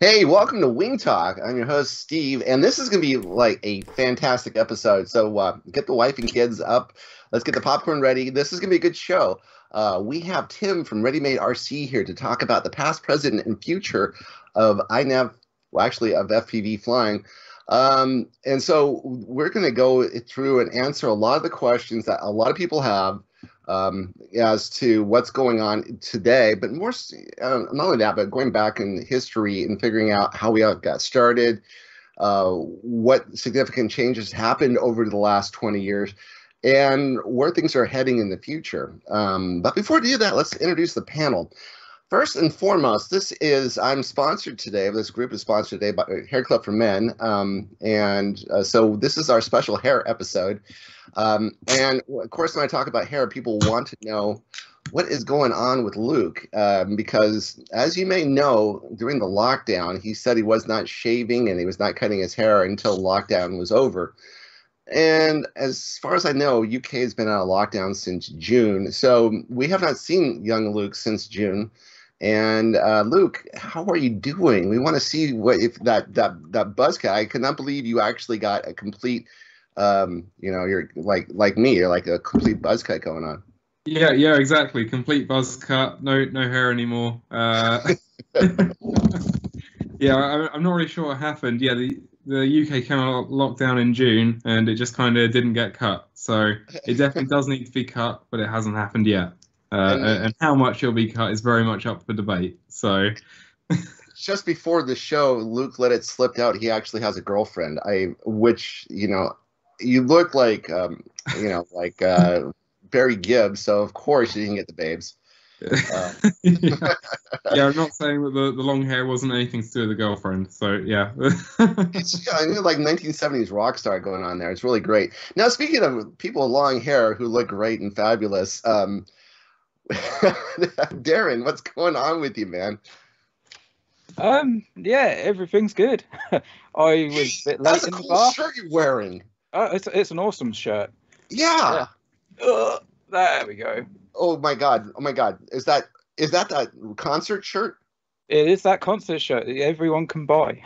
Hey, welcome to Wing Talk. I'm your host, Steve, and this is going to be like a fantastic episode. So get the wife and kids up. Let's get the popcorn ready. This is going to be a good show. We have Tim from ReadyMade RC here to talk about the past, present, and future of INAV, well, actually of FPV flying. And so we're going to go through and answer a lot of the questions that a lot of people have as to what's going on today, but more not only that, but going back in history and figuring out how we got started, what significant changes happened over the last 20 years, and where things are heading in the future. But before we do that, let's introduce the panel. First and foremost, I'm sponsored today. This group is sponsored today by Hair Club for Men. So this is our special hair episode. And of course, when I talk about hair, people want to know what is going on with Luke. Because as you may know, during the lockdown, he said he was not shaving and he was not cutting his hair until lockdown was over. And as far as I know, UK has been out of lockdown since June. So we have not seen young Luke since June. And Luke, how are you doing? We want to see what if that buzz cut. I cannot believe you actually got a complete, you're like me. You're like a complete buzz cut going on. Yeah, exactly. Complete buzz cut. No hair anymore. Yeah, I'm not really sure what happened. Yeah, the UK came out lockdown in June, and it just kind of didn't get cut. So it definitely does need to be cut, but it hasn't happened yet. And how much it'll be cut is very much up for debate. So, just before the show, Luke let it slip out. He actually has a girlfriend. Which you look like Barry Gibbs. So of course you didn't get the babes. Yeah, I'm not saying that the long hair wasn't anything to do with the girlfriend. So yeah. I knew like 1970s rock star going on there. It's really great. Now, speaking of people with long hair who look great and fabulous, Darren, what's going on with you, man? Yeah, everything's good. I was a bit late That's a in the cool bath. shirt you're wearing. It's an awesome shirt. Yeah. There we go. Oh my god. Is that concert shirt? It is that concert shirt that everyone can buy.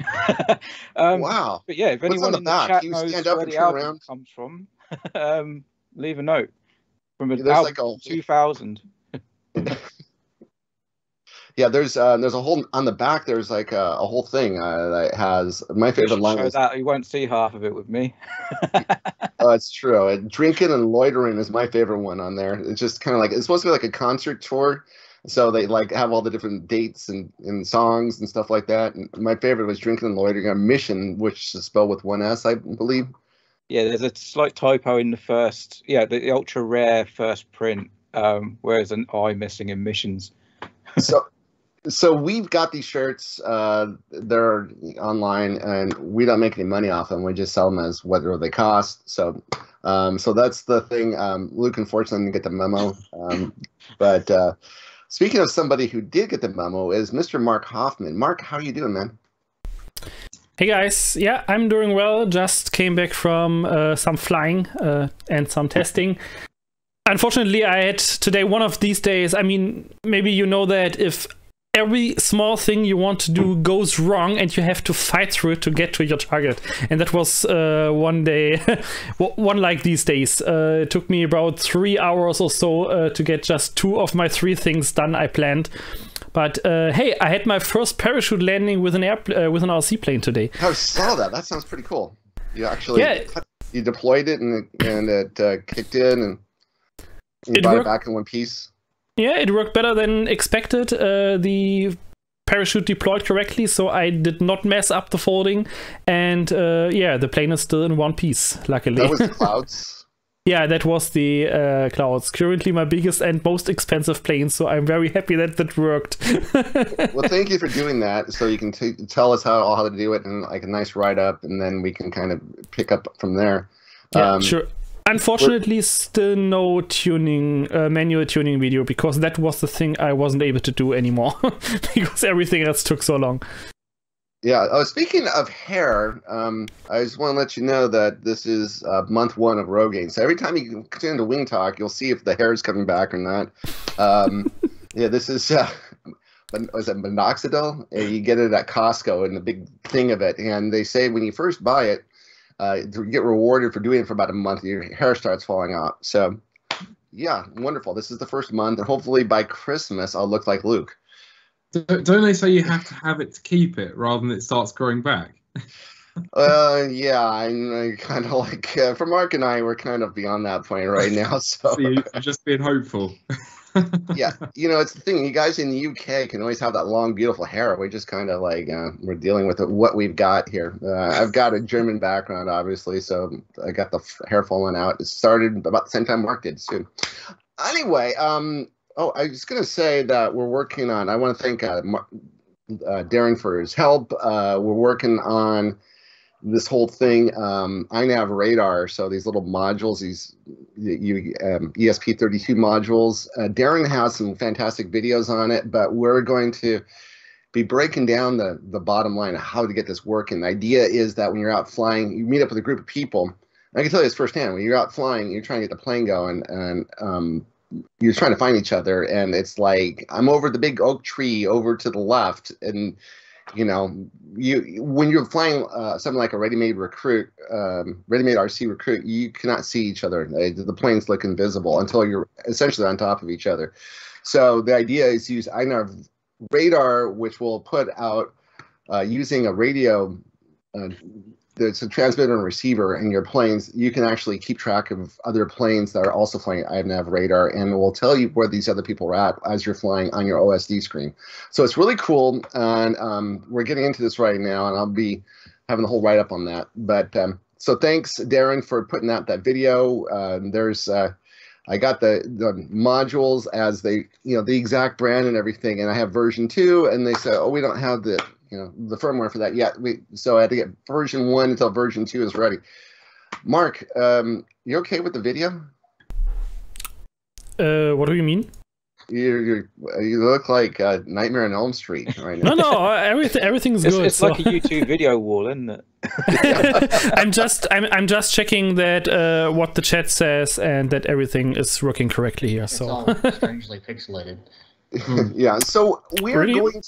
Wow. But yeah, if What's anyone on the in back? the chat Can you knows stand up where and the turn album around? comes from, leave a note. From an There's album like a 2000. Yeah, there's a whole on the back. There's like a whole thing that has my favorite line. Show that you won't see half of it with me. Oh, it's true. Drinking and loitering is my favorite one on there. It's just kind of like it's supposed to be like a concert tour, so they like have all the different dates and songs and stuff like that. And my favorite was drinking and loitering. A mission, which is spelled with one S, I believe. Yeah, there's a slight typo in the first. Yeah, the ultra rare first print. Whereas an I missing in missions. So we've got these shirts. They're online, and we don't make any money off them. We just sell them as whatever they cost. So that's the thing. Luke, unfortunately, didn't get the memo. But speaking of somebody who did get the memo, is Mr. Mark Hoffman. Mark, how are you doing, man? Hey guys, yeah, I'm doing well. Just came back from some flying and some testing. Unfortunately, I had today one of these days. I mean, maybe you know that if every small thing you want to do goes wrong and you have to fight through it to get to your target. And that was one day, one like these days. It took me about 3 hours or so to get just 2 of my 3 things done I planned. But hey, I had my first parachute landing with an RC plane today. I saw that. That sounds pretty cool. You actually you deployed it and it kicked in and you brought it back in one piece. Yeah, it worked better than expected. The parachute deployed correctly, so I did not mess up the folding. And yeah, the plane is still in one piece, luckily. That was the Clouds? Yeah, that was the Clouds. Currently my biggest and most expensive plane, so I'm very happy that that worked. Well, thank you for doing that, so you can tell us how to do it and like a nice write-up, and then we can kind of pick up from there. Yeah, sure. Unfortunately, still no tuning, manual tuning video, because that was the thing I wasn't able to do anymore, because everything else took so long. Yeah, speaking of hair, I just want to let you know that this is month 1 of Rogaine. So every time you tune into Wing Talk, you'll see if the hair is coming back or not. Yeah, this is was it minoxidil? You get it at Costco in the big thing of it, and they say when you first buy it, you get rewarded for doing it for about a month. Your hair starts falling out. So, yeah, wonderful. This is the first month, and hopefully by Christmas I'll look like Luke. Don't they say you have to have it to keep it rather than it starts growing back? Yeah, I'm kind of like for Mark and I, we're kind of beyond that point right now. So you're just being hopeful. Yeah, it's the thing. You guys in the UK can always have that long, beautiful hair. We just kind of like we're dealing with what we've got here. I've got a German background, obviously, so I got the hair falling out. It started about the same time Mark did too. Anyway, oh, I was going to say that we're working on. I want to thank Darren for his help. We're working on this whole thing, INAV radar. So these little modules, these ESP32 modules. Darren has some fantastic videos on it, but we're going to be breaking down the bottom line of how to get this working. The idea is that when you're out flying, you meet up with a group of people. I can tell you this firsthand. When you're out flying, you're trying to get the plane going, and you're trying to find each other, and it's like, I'm over the big oak tree over to the left, and when you're flying something like a ReadyMade RC Recruit, you cannot see each other. The planes look invisible until you're essentially on top of each other. So the idea is to use INAV radar, which will put out using a radio. It's a transmitter and receiver in your planes. You can actually keep track of other planes that are also flying INAV radar, and it will tell you where these other people are at as you're flying on your OSD screen. So it's really cool, and we're getting into this right now, and I'll be having the whole write-up on that. But so thanks, Darren, for putting out that video. I got the modules as the exact brand and everything, and I have version 2, and they said, oh, we don't have the firmware for that yet. So I had to get version 1 until version 2 is ready. Mark, you okay with the video? What do you mean? You look like Nightmare on Elm Street right now. No, everything's good. It's like a YouTube video wall, isn't it? I'm just checking that what the chat says and that everything is working correctly here. It's all strangely pixelated. Yeah. So we are going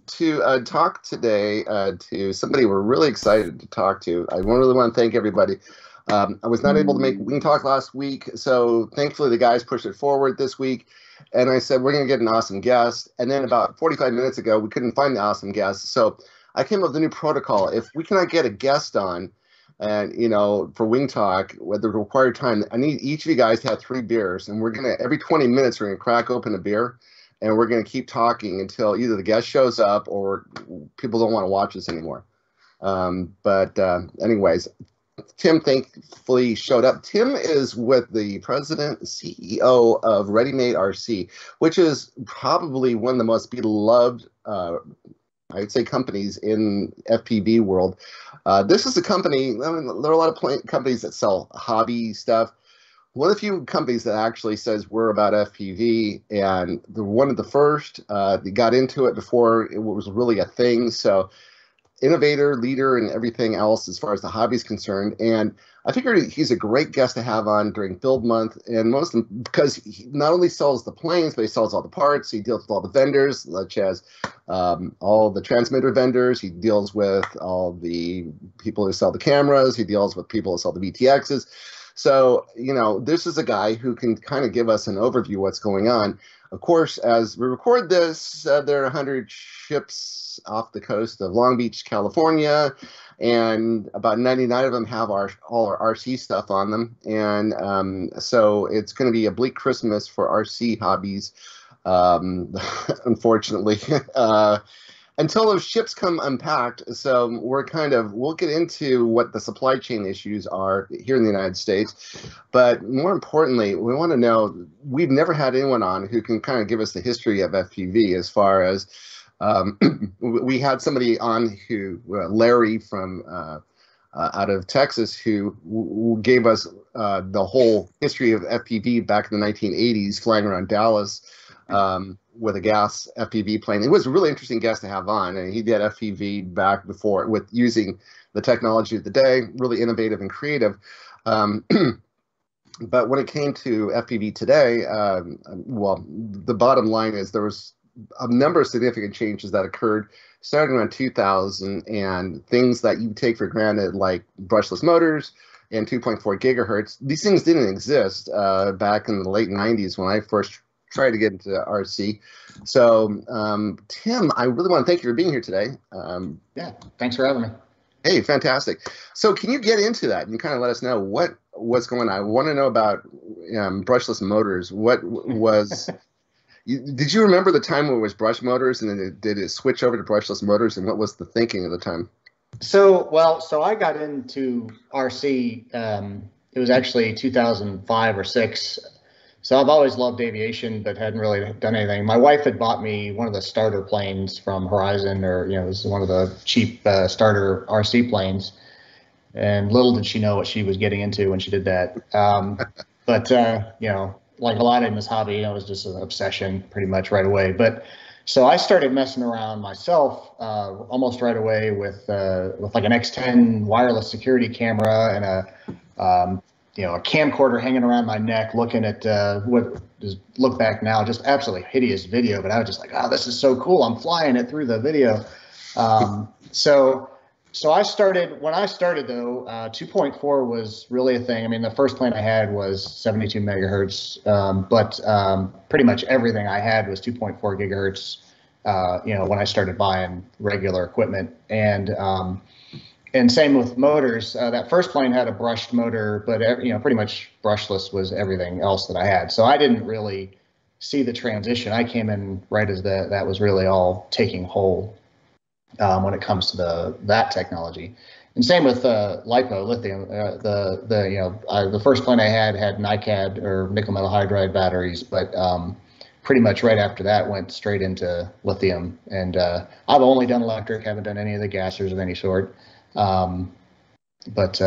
to talk today to somebody we're really excited to talk to. I really want to thank everybody. I was not able to make Wing Talk last week, so thankfully the guys pushed it forward this week. And I said, we're going to get an awesome guest. And then about 45 minutes ago, we couldn't find the awesome guest. So I came up with a new protocol. If we cannot get a guest on, and for Wing Talk, with the required time, I need each of you guys to have 3 beers. And we're going to, every 20 minutes, we're going to crack open a beer. And we're going to keep talking until either the guest shows up or people don't want to watch us anymore. Anyways, Tim thankfully showed up. Tim is with the president and CEO of ReadyMade RC, which is probably one of the most beloved, I'd say, companies in FPV world. This is a company, there are a lot of companies that sell hobby stuff. One of the few companies that actually says we're about FPV, and one of the first. They got into it before it was really a thing. So innovator, leader, and everything else as far as the hobby is concerned. And I figured he's a great guest to have on during build month, and most of them, because he not only sells the planes, but he sells all the parts. He deals with all the vendors, such as all the transmitter vendors. He deals with all the people who sell the cameras. He deals with people who sell the VTXs. So, this is a guy who can kind of give us an overview of what's going on. Of course, as we record this, there are 100 ships off the coast of Long Beach, California, and about 99 of them have all our RC stuff on them. And so it's going to be a bleak Christmas for RC hobbies, unfortunately. Until those ships come unpacked. So we'll get into what the supply chain issues are here in the United States. But more importantly, we want to know, we've never had anyone on who can kind of give us the history of FPV as far as, we had somebody on who, Larry from out of Texas, who gave us the whole history of FPV back in the 1980s, flying around Dallas. With a gas FPV plane. It was a really interesting guest to have on, and he did FPV back before with using the technology of the day, really innovative and creative. But when it came to FPV today, well, the bottom line is there was a number of significant changes that occurred starting around 2000, and things that you take for granted like brushless motors and 2.4 gigahertz. These things didn't exist back in the late 90s when I first tried to get into RC. So, Tim, I really want to thank you for being here today. Yeah, thanks for having me. Hey, fantastic. So can you get into that and kind of let us know what's going on? I want to know about brushless motors. What was... Did you remember the time when it was brush motors, and then did it switch over to brushless motors, and what was the thinking at the time? So I got into RC, it was actually 2005 or 6. So I've always loved aviation, but hadn't really done anything. My wife had bought me one of the starter planes from Horizon, or, it was one of the cheap starter RC planes. And little did she know what she was getting into when she did that. But like a lot in this hobby, it was just an obsession pretty much right away. But so I started messing around myself almost right away with like an X10 wireless security camera and a camcorder hanging around my neck, looking at what just look back now, just absolutely hideous video. But I was just like, oh, this is so cool. I'm flying it through the video. So I started, when I started though, 2.4 was really a thing. I mean, the first plane I had was 72 megahertz, but pretty much everything I had was 2.4 gigahertz, when I started buying regular equipment. And same with motors. That first plane had a brushed motor, but pretty much brushless was everything else that I had. So I didn't really see the transition. I came in right as that was really all taking hold. When it comes to that technology, and same with LiPo lithium. The first plane I had NiCad or nickel metal hydride batteries, but pretty much right after that went straight into lithium. And I've only done electric, haven't done any of the gassers of any sort. But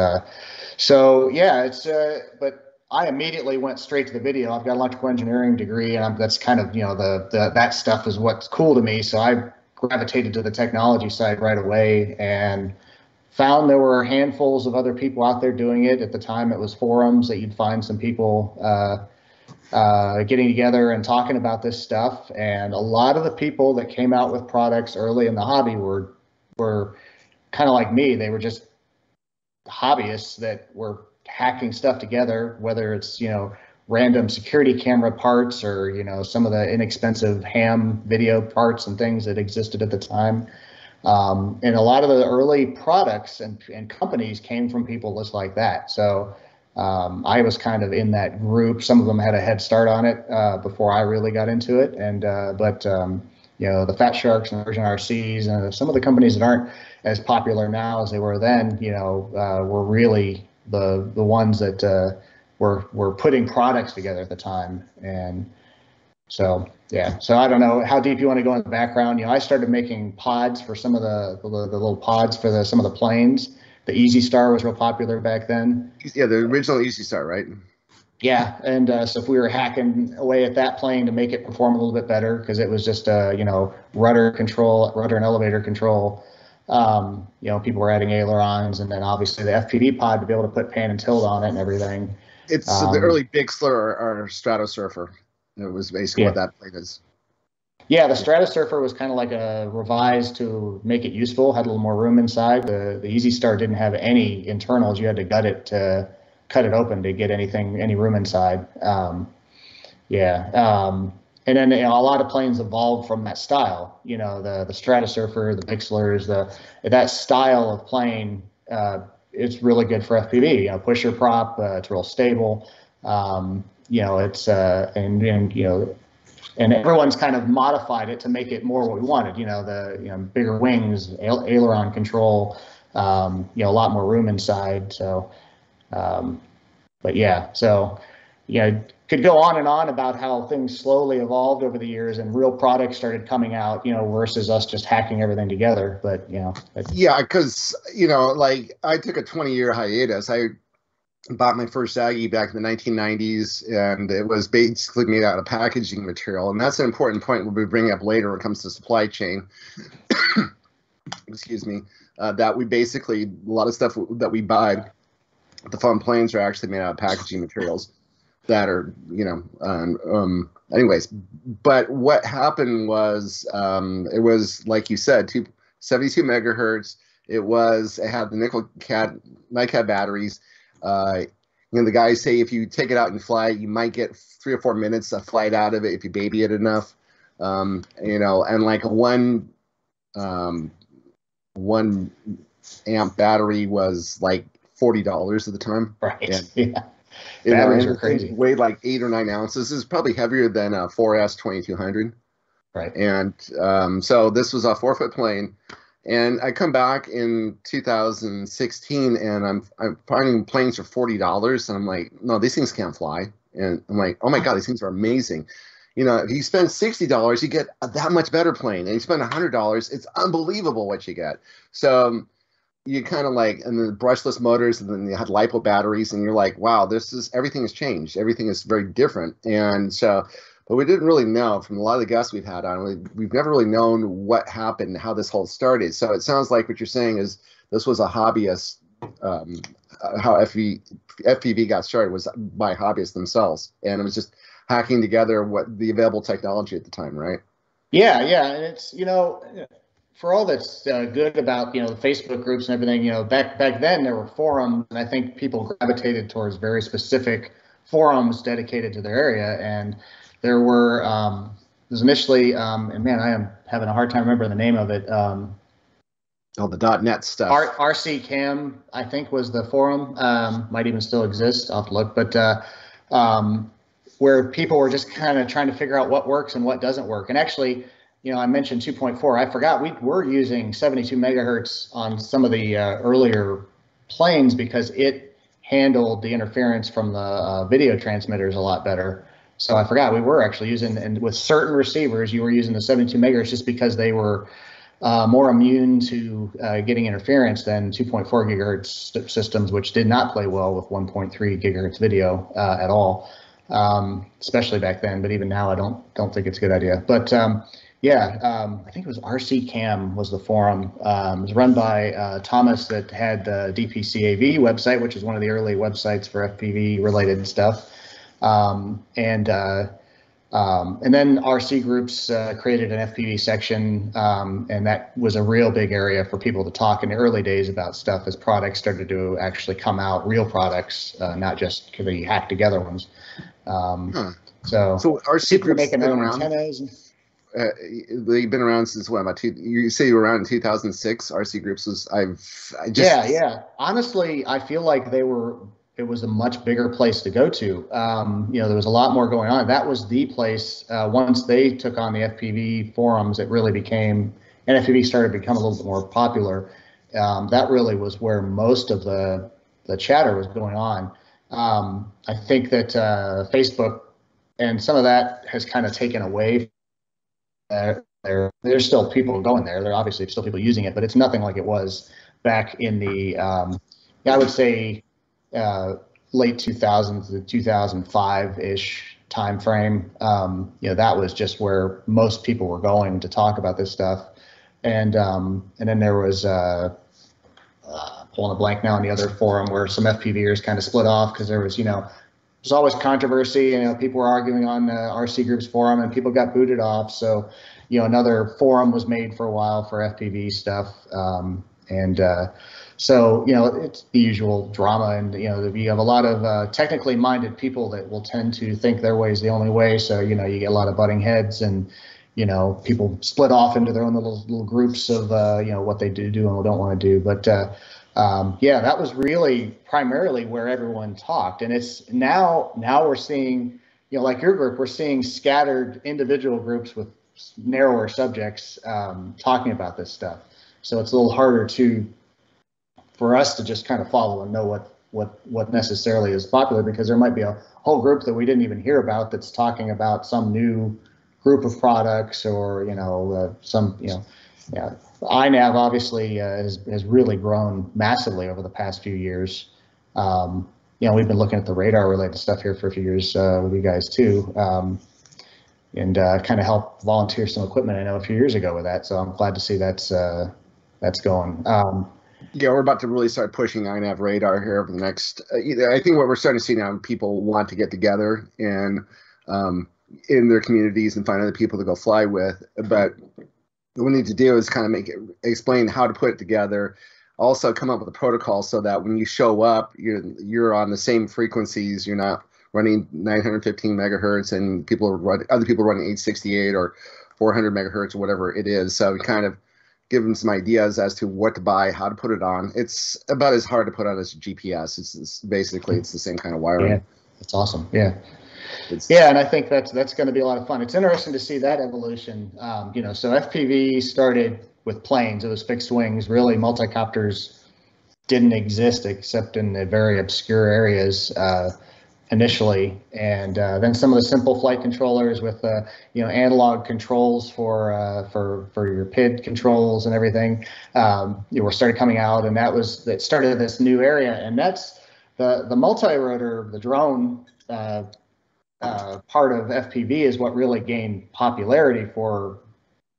I immediately went straight to the video. I've got an electrical engineering degree, and that's kind of that stuff is what's cool to me. So I gravitated to the technology side right away and found there were handfuls of other people out there doing it. At the time, it was forums that you'd find some people getting together and talking about this stuff. And a lot of the people that came out with products early in the hobby were kind of like me. They were just hobbyists that were hacking stuff together, whether it's, random security camera parts or, some of the inexpensive ham video parts and things that existed at the time. And a lot of the early products and companies came from people just like that. So I was kind of in that group. Some of them had a head start on it before I really got into it. And the Fat Sharks and Virgin RCs and some of the companies that aren't as popular now as they were then, were really the ones that were putting products together at the time. And so, yeah, so I don't know how deep you want to go in the background. I started making pods for some of the little pods for some of the planes. The Easy Star was real popular back then. Yeah, the original Easy Star, right? Yeah, and so if we were hacking away at that plane to make it perform a little bit better, because it was just rudder and elevator control. People were adding ailerons, and then obviously the FPV pod to be able to put pan and tilt on it and everything. It's the early Big Slur or Stratosurfer. It was basically what that plane is. Yeah, the Stratosurfer was kind of like a revised to make it useful, had a little more room inside. The Easy Star didn't have any internals. You had to cut it open to get any room inside. And then a lot of planes evolved from that style. The Stratosurfer, the Big Slurs, that style of plane. It's really good for FPV. Pusher prop. It's real stable. It's and everyone's kind of modified it to make it more what we wanted. The bigger wings, aileron control. A lot more room inside. So, could go on and on about how things slowly evolved over the years and real products started coming out, versus us just hacking everything together. But, yeah, because, like I took a 20-year hiatus. I bought my first Aggie back in the 1990s, and it was basically made out of packaging material. And that's an important point we'll be bringing up later when it comes to supply chain. Excuse me. That we basically, a lot of stuff that we buy, the fun planes are actually made out of packaging materials that are, anyways, but what happened was it was like you said, 72 megahertz. It had the NiCad batteries. The guys say if you take it out and fly, you might get 3 or 4 minutes of flight out of it if you baby it enough. And like one amp battery was like $40 at the time. Right. And, yeah. Batteries are crazy. Weighed like 8 or 9 ounces. This is probably heavier than a 4S 2200. Right. And so this was a 4-foot plane. And I come back in 2016, and I'm finding planes for $40, and I'm like, no, these things can't fly. And I'm like, oh my god, these things are amazing. If you spend $60, you get that much better plane, and you spend $100, it's unbelievable what you get. So you kind of like, and the brushless motors, and then you had LiPo batteries, and you're like, wow, everything has changed. Everything is very different. And so. But we didn't really know from a lot of the guests we've had on. We've never really known what happened, how this whole started. So it sounds like what you're saying is this was a hobbyist. How FPV got started was by hobbyists themselves, and it was just hacking together what the available technology at the time, right? Yeah, and it's for all that's good about the Facebook groups and everything. Back then there were forums, and I think people gravitated towards very specific forums dedicated to their area. And there were, was initially, and man, I am having a hard time remembering the name of it. The .net stuff. RC Cam, I think, was the forum. Might even still exist. I'll have to look. But where people were just kind of trying to figure out what works and what doesn't work. And actually, I mentioned 2.4. I forgot we were using 72 megahertz on some of the earlier planes because it handled the interference from the video transmitters a lot better. So I forgot we were actually using, and with certain receivers, you were using the 72 megahertz just because they were more immune to getting interference than 2.4 gigahertz systems, which did not play well with 1.3 gigahertz video at all, especially back then. But even now, I don't think it's a good idea. But I think it was RC Cam was the forum. It was run by Thomas that had the DPCAV website, which is one of the early websites for FPV related stuff. And then RC groups created an FPV section, and that was a real big area for people to talk in the early days about stuff as products started to actually come out, real products, not just the hacked together ones. So RC groups making been their own around. Antennas. They've been around since what? About you say you were around in 2006. RC groups was Yeah. Honestly, I feel like it was a much bigger place to go to. There was a lot more going on. That was the place. Once they took on the FPV forums, it really became, and FPV started to become a little bit more popular. That really was where most of the chatter was going on. I think that Facebook and some of that has kind of taken away. There's still people going there. There are obviously still people using it, but it's nothing like it was back in the, I would say, late 2000s to 2005-ish time frame. That was just where most people were going to talk about this stuff. And then there was pulling a blank now on the other forum where some FPVers kind of split off because there was, there's always controversy. People were arguing on the RC Group's forum and people got booted off. So, another forum was made for a while for FPV stuff. So, it's the usual drama, and, you have a lot of technically minded people that will tend to think their way is the only way. So, you get a lot of butting heads, and, people split off into their own little groups of, what they do and don't want to do. But, that was really primarily where everyone talked. And it's now we're seeing, like your group, we're seeing scattered individual groups with narrower subjects talking about this stuff. So it's a little harder for us to just kind of follow and know what necessarily is popular, because there might be a whole group that we didn't even hear about that's talking about some new group of products, or INAV obviously has really grown massively over the past few years. We've been looking at the radar related stuff here for a few years with you guys too, and kind of helped volunteer some equipment I know a few years ago with that. So I'm glad to see that's going. We're about to really start pushing INAV radar here over the next. I think what we're starting to see now, people want to get together, and in their communities and find other people to go fly with. But what we need to do is kind of explain how to put it together. Also, come up with a protocol so that when you show up, you're on the same frequencies. You're not running 915 megahertz and other people running 868 or 400 megahertz or whatever it is. So we kind of give them some ideas as to what to buy, how to put it on. It's about as hard to put on as GPS. It's basically it's the same kind of wiring. Yeah, that's awesome. Yeah. And I think that's going to be a lot of fun. It's interesting to see that evolution. So FPV started with planes. It was fixed wings. Really, multicopters didn't exist except in the very obscure areas initially, and then some of the simple flight controllers with analog controls for your PID controls and everything were started coming out, and that started this new area, and that's the multi-rotor, the drone. Part of FPV is what really gained popularity for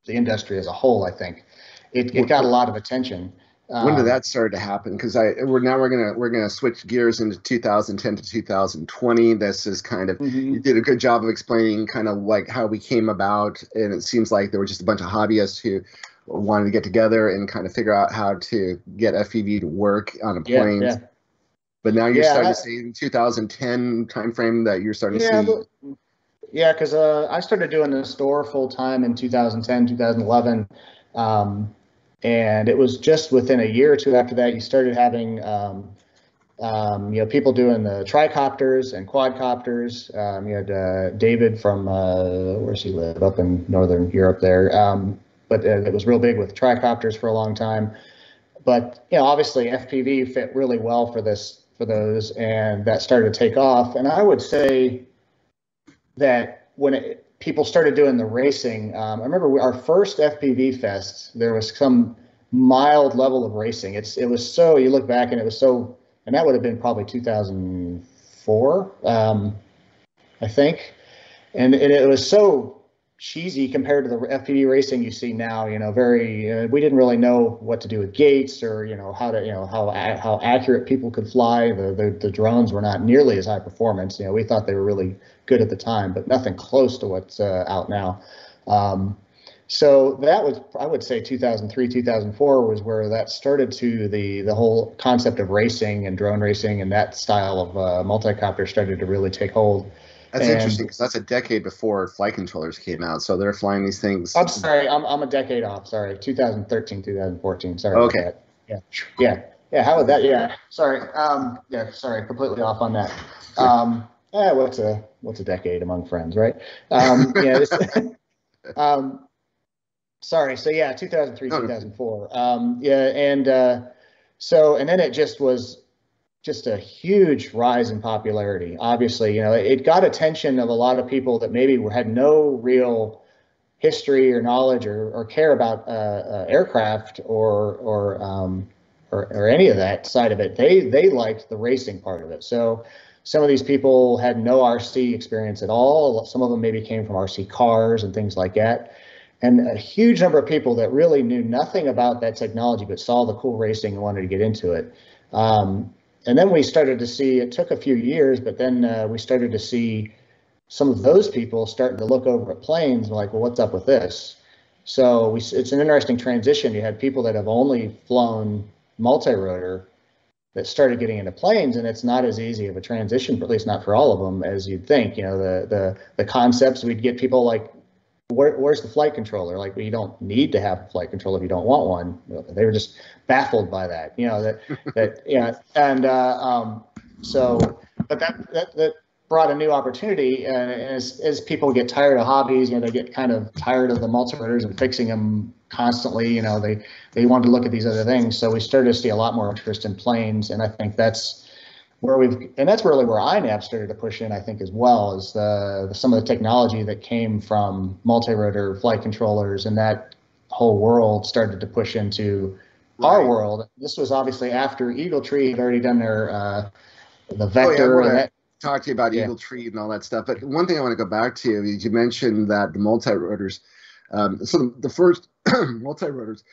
the industry as a whole. I think it got a lot of attention. When did that start to happen? Because we're gonna switch gears into 2010 to 2020. This is kind of you did a good job of explaining kind of like how we came about, and it seems like there were just a bunch of hobbyists who wanted to get together and kind of figure out how to get FPV to work on a plane. Yeah. But now you're starting to see in 2010 timeframe that you're starting to see. Yeah, because I started doing the store full time in 2010, 2011, and it was just within a year or two after that you started having people doing the tricopters and quadcopters. You had David from where's he live, up in Northern Europe there, but it was real big with tricopters for a long time. But obviously FPV fit really well for those, and that started to take off. And I would say that when people started doing the racing, I remember our first FPV fest, there was some mild level of racing. It was so, you look back and it was so, and that would have been probably 2004, I think. And it was so cheesy compared to the FPV racing you see now. We didn't really know what to do with gates or how accurate people could fly. The drones were not nearly as high performance. We thought they were really good at the time, but nothing close to what's out now. So that was, I would say, 2003, 2004 was where that started to the whole concept of racing and drone racing, and that style of multi-copter started to really take hold. That's interesting because that's a decade before flight controllers came out, so they're flying these things. I'm sorry, I'm a decade off. Sorry, 2013, 2014. Sorry. Okay. Yeah. How would that? Yeah. Sorry. Sorry, completely off on that. What's a decade among friends, right? Sorry. So 2003, 2004. And then it just was. Just a huge rise in popularity. Obviously, it got attention of a lot of people that maybe had no real history or knowledge or care about aircraft or any of that side of it. They liked the racing part of it. So some of these people had no RC experience at all. Some of them maybe came from RC cars and things like that. And a huge number of people that really knew nothing about that technology but saw the cool racing and wanted to get into it. And then we started to see, it took a few years, but then we started to see some of those people starting to look over at planes and like, well, what's up with this? So it's an interesting transition. You had people that have only flown multi-rotor that started getting into planes, and it's not as easy of a transition, at least not for all of them, as you'd think. The concepts, we'd get people like, where's the flight controller? Like, well, you don't need to have a flight controller if you don't want one. They were just baffled by that, but that brought a new opportunity. And as people get tired of hobbies, they get kind of tired of the multi-rotors and fixing them constantly. They want to look at these other things. So we started to see a lot more interest in planes, and I think that's that's really where INAV started to push in, I think, as well, as some of the technology that came from multi-rotor flight controllers, and that whole world started to push into our world. This was obviously after Eagletree had already done their the vector. I want to talk to you about Eagletree and all that stuff. But one thing I want to go back to is you mentioned that the multi-rotors. So the first multi-rotors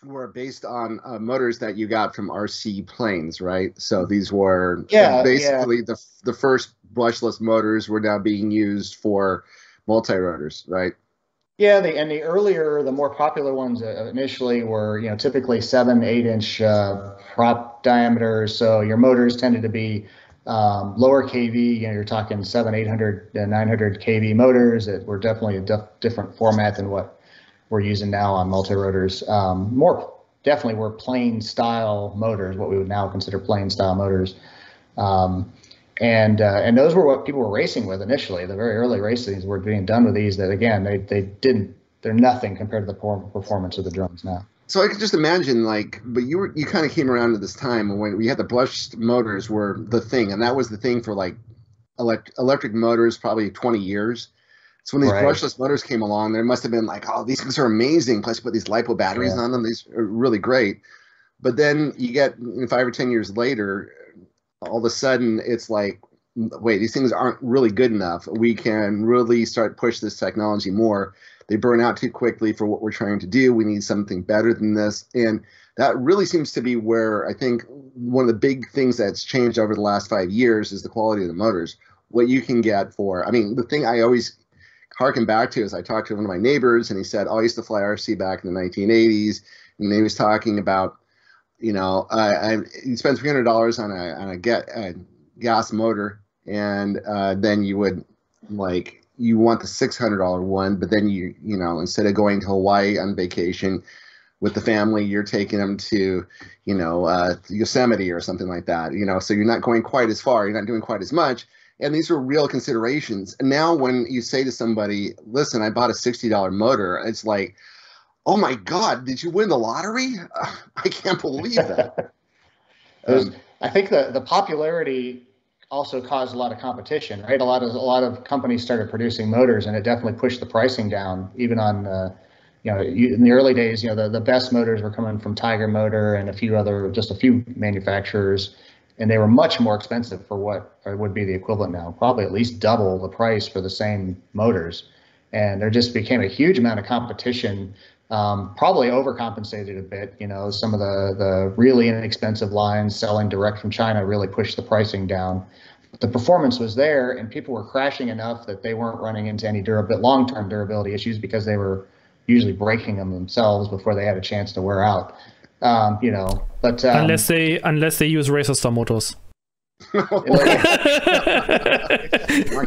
were based on motors that you got from RC planes, right? So these were basically the first brushless motors were now being used for multi-rotors, right? Yeah, the more popular ones initially were, typically 7-8 inch prop diameters. So your motors tended to be lower kV. You're talking 700, 800, 900 kV motors that were definitely a different format than what we're using now on multi-rotors. More definitely were plane style motors, what we would now consider plane style motors. And those were what people were racing with initially. The very early racings were being done with these that, again, they're nothing compared to the performance of the drones now. So I could just imagine, but you kind of came around to this time when we had the brushed motors were the thing, and that was the thing for electric motors probably 20 years. So when these brushless motors came along, there must have been oh, these things are amazing. Plus, put these LiPo batteries on them; these are really great. But then you get 5 or 10 years later, all of a sudden it's wait, these things aren't really good enough. We can really start push this technology more. They burn out too quickly for what we're trying to do. We need something better than this. And that really seems to be where I think one of the big things that's changed over the last 5 years is the quality of the motors. What you can get for, the thing I always harken back to is I talked to one of my neighbors and he said, I used to fly RC back in the 1980s. And he was talking about, you spend $300 on a gas motor, and then you would you want the $600 one, but then you instead of going to Hawaii on vacation with the family, you're taking them to Yosemite or something like that. So you're not going quite as far, you're not doing quite as much, and these are real considerations. And now when you say to somebody, "Listen, I bought a $60 motor," it's like, oh my God, did you win the lottery? I can't believe that. I think the popularity also caused a lot of competition, right? A lot of companies started producing motors, and it definitely pushed the pricing down. Even on, in the early days, the best motors were coming from Tiger Motor and just a few manufacturers, and they were much more expensive for what would be the equivalent now, probably at least double the price for the same motors. And there just became a huge amount of competition. Probably overcompensated a bit. Some of the really inexpensive lines selling direct from China really pushed the pricing down. The performance was there, and people were crashing enough that they weren't running into any long-term durability issues because they were usually breaking them themselves before they had a chance to wear out. But unless they use Racer Star motors. Mark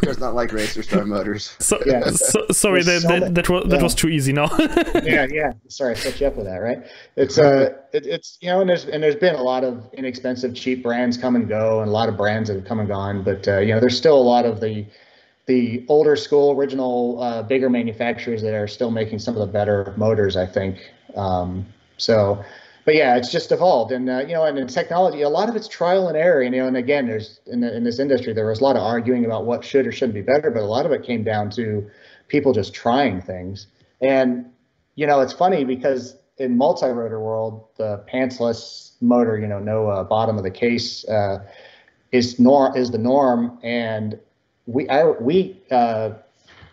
does not like Racer Star motors. Sorry, that was too easy now. yeah. Sorry, I set you up with that, right? It's and there's been a lot of inexpensive, cheap brands come and go, and a lot of brands that have come and gone. But there's still a lot of the older school, original, bigger manufacturers that are still making some of the better motors, I think. But yeah, it's just evolved, and and in technology, a lot of it's trial and error. And again, there's in this industry, there was a lot of arguing about what should or shouldn't be better, but a lot of it came down to people just trying things. And it's funny because in multi-rotor world, the pantsless motor, no bottom of the case, is the norm. And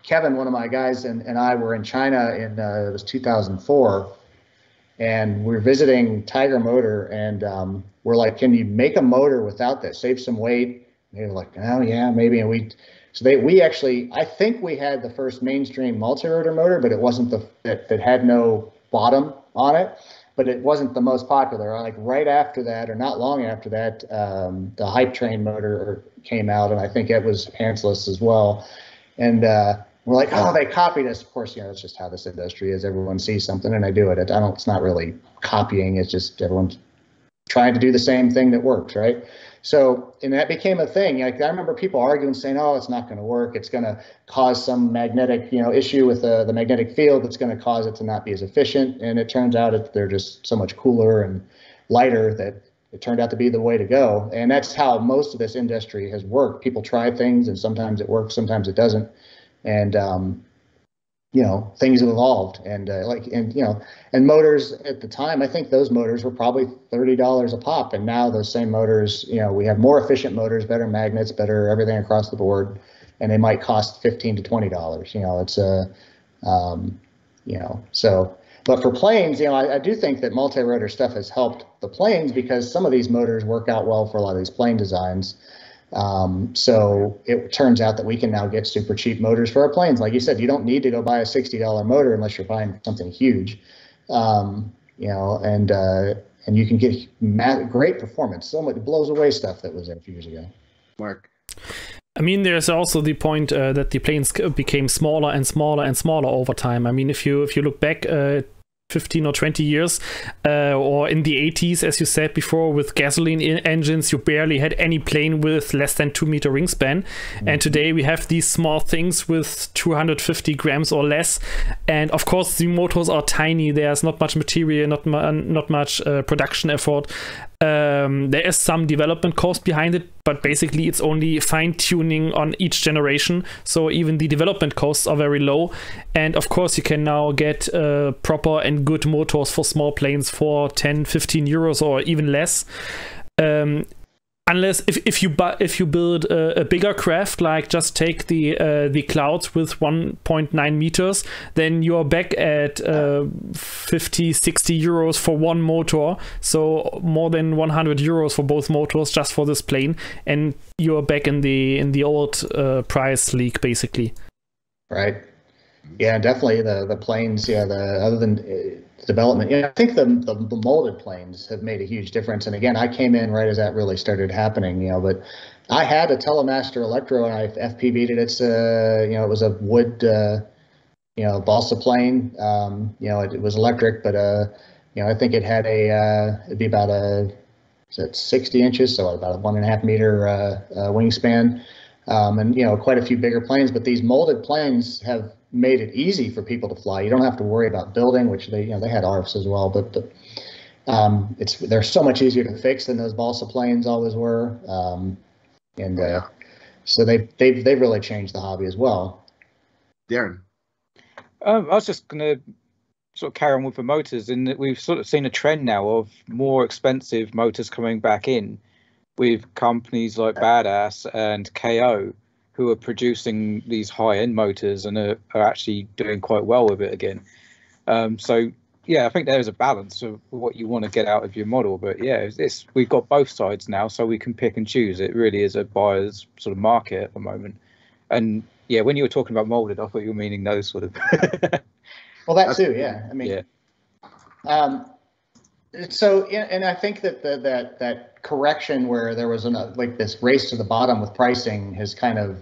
Kevin, one of my guys, and I were in China in it was 2004. And we're visiting Tiger Motor, and we're like, "Can you make a motor without this? Save some weight?" And they were like, "Oh yeah, maybe." And we actually, I think we had the first mainstream multi-rotor motor, but it wasn't that had no bottom on it. But it wasn't the most popular. Like right after that, or not long after that, the Hype Train motor came out, and I think it was pantsless as well. And we're like, oh, they copied us. Of course, it's just how this industry is. Everyone sees something and they do it. It's not really copying. It's just everyone's trying to do the same thing that works, right? So, and that became a thing. I remember people arguing, saying, oh, it's not going to work. It's going to cause some magnetic, issue with the magnetic field that's going to cause it to not be as efficient. And it turns out they're just so much cooler and lighter that it turned out to be the way to go. And that's how most of this industry has worked. People try things, and sometimes it works, sometimes it doesn't. And things have evolved, and and motors at the time, I think those motors were probably $30 a pop, and now those same motors, we have more efficient motors, better magnets, better everything across the board, and they might cost $15 to $20. So But for planes, you know, I do think that multi-rotor stuff has helped the planes because some of these motors work out well for a lot of these plane designs. So it turns out that we can now get super cheap motors for our planes. Like you said, you don't need to go buy a $60 motor unless you're buying something huge, you know, and you can get great performance. So much, it blows away stuff that was there a few years ago. Mark. I mean, there's also the point that the planes became smaller and smaller and smaller over time. I mean, if you look back 15 or 20 years, or in the 80s, as you said before, with gasoline engines, you barely had any plane with less than 2-meter wingspan. And today we have these small things with 250 grams or less. And of course, the motors are tiny. There's not much material, not much production effort. There is some development cost behind it, but basically it's only fine-tuning on each generation, so even the development costs are very low. And of course you can now get proper and good motors for small planes for 10-15 euros or even less. Unless if you build a bigger craft, like just take the Clouds with 1.9 meters, then you're back at 50-60 euros for one motor, so more than 100 euros for both motors just for this plane, and you're back in the old price league basically. Right. Yeah, definitely the planes. Yeah, other than development, yeah, I think the molded planes have made a huge difference. And again, I came in right as that really started happening, you know. But I had a Telemaster Electro, and I FPV'd it. It's you know, it was a wood, you know, balsa plane. You know, it was electric, but you know, I think it had it'd be about 60 inches, so about a 1.5 meter wingspan, and you know, quite a few bigger planes. But these molded planes have made it easy for people to fly. You don't have to worry about building, which they, you know, they had ARFs as well, but they're so much easier to fix than those balsa planes always were. So they've really changed the hobby as well. Darren. I was just going to sort of carry on with the motors, in that we've sort of seen a trend now of more expensive motors coming back in, with companies like Badass and KO, who are producing these high-end motors and are actually doing quite well with it again. So yeah, I think there's a balance of what you want to get out of your model. But yeah, we've got both sides now, so we can pick and choose. It really is a buyer's sort of market at the moment. And yeah, when you were talking about molded, I thought you were meaning those sort of. Well, that too, yeah. I mean, yeah. So, and I think that that correction where there was like this race to the bottom with pricing has kind of,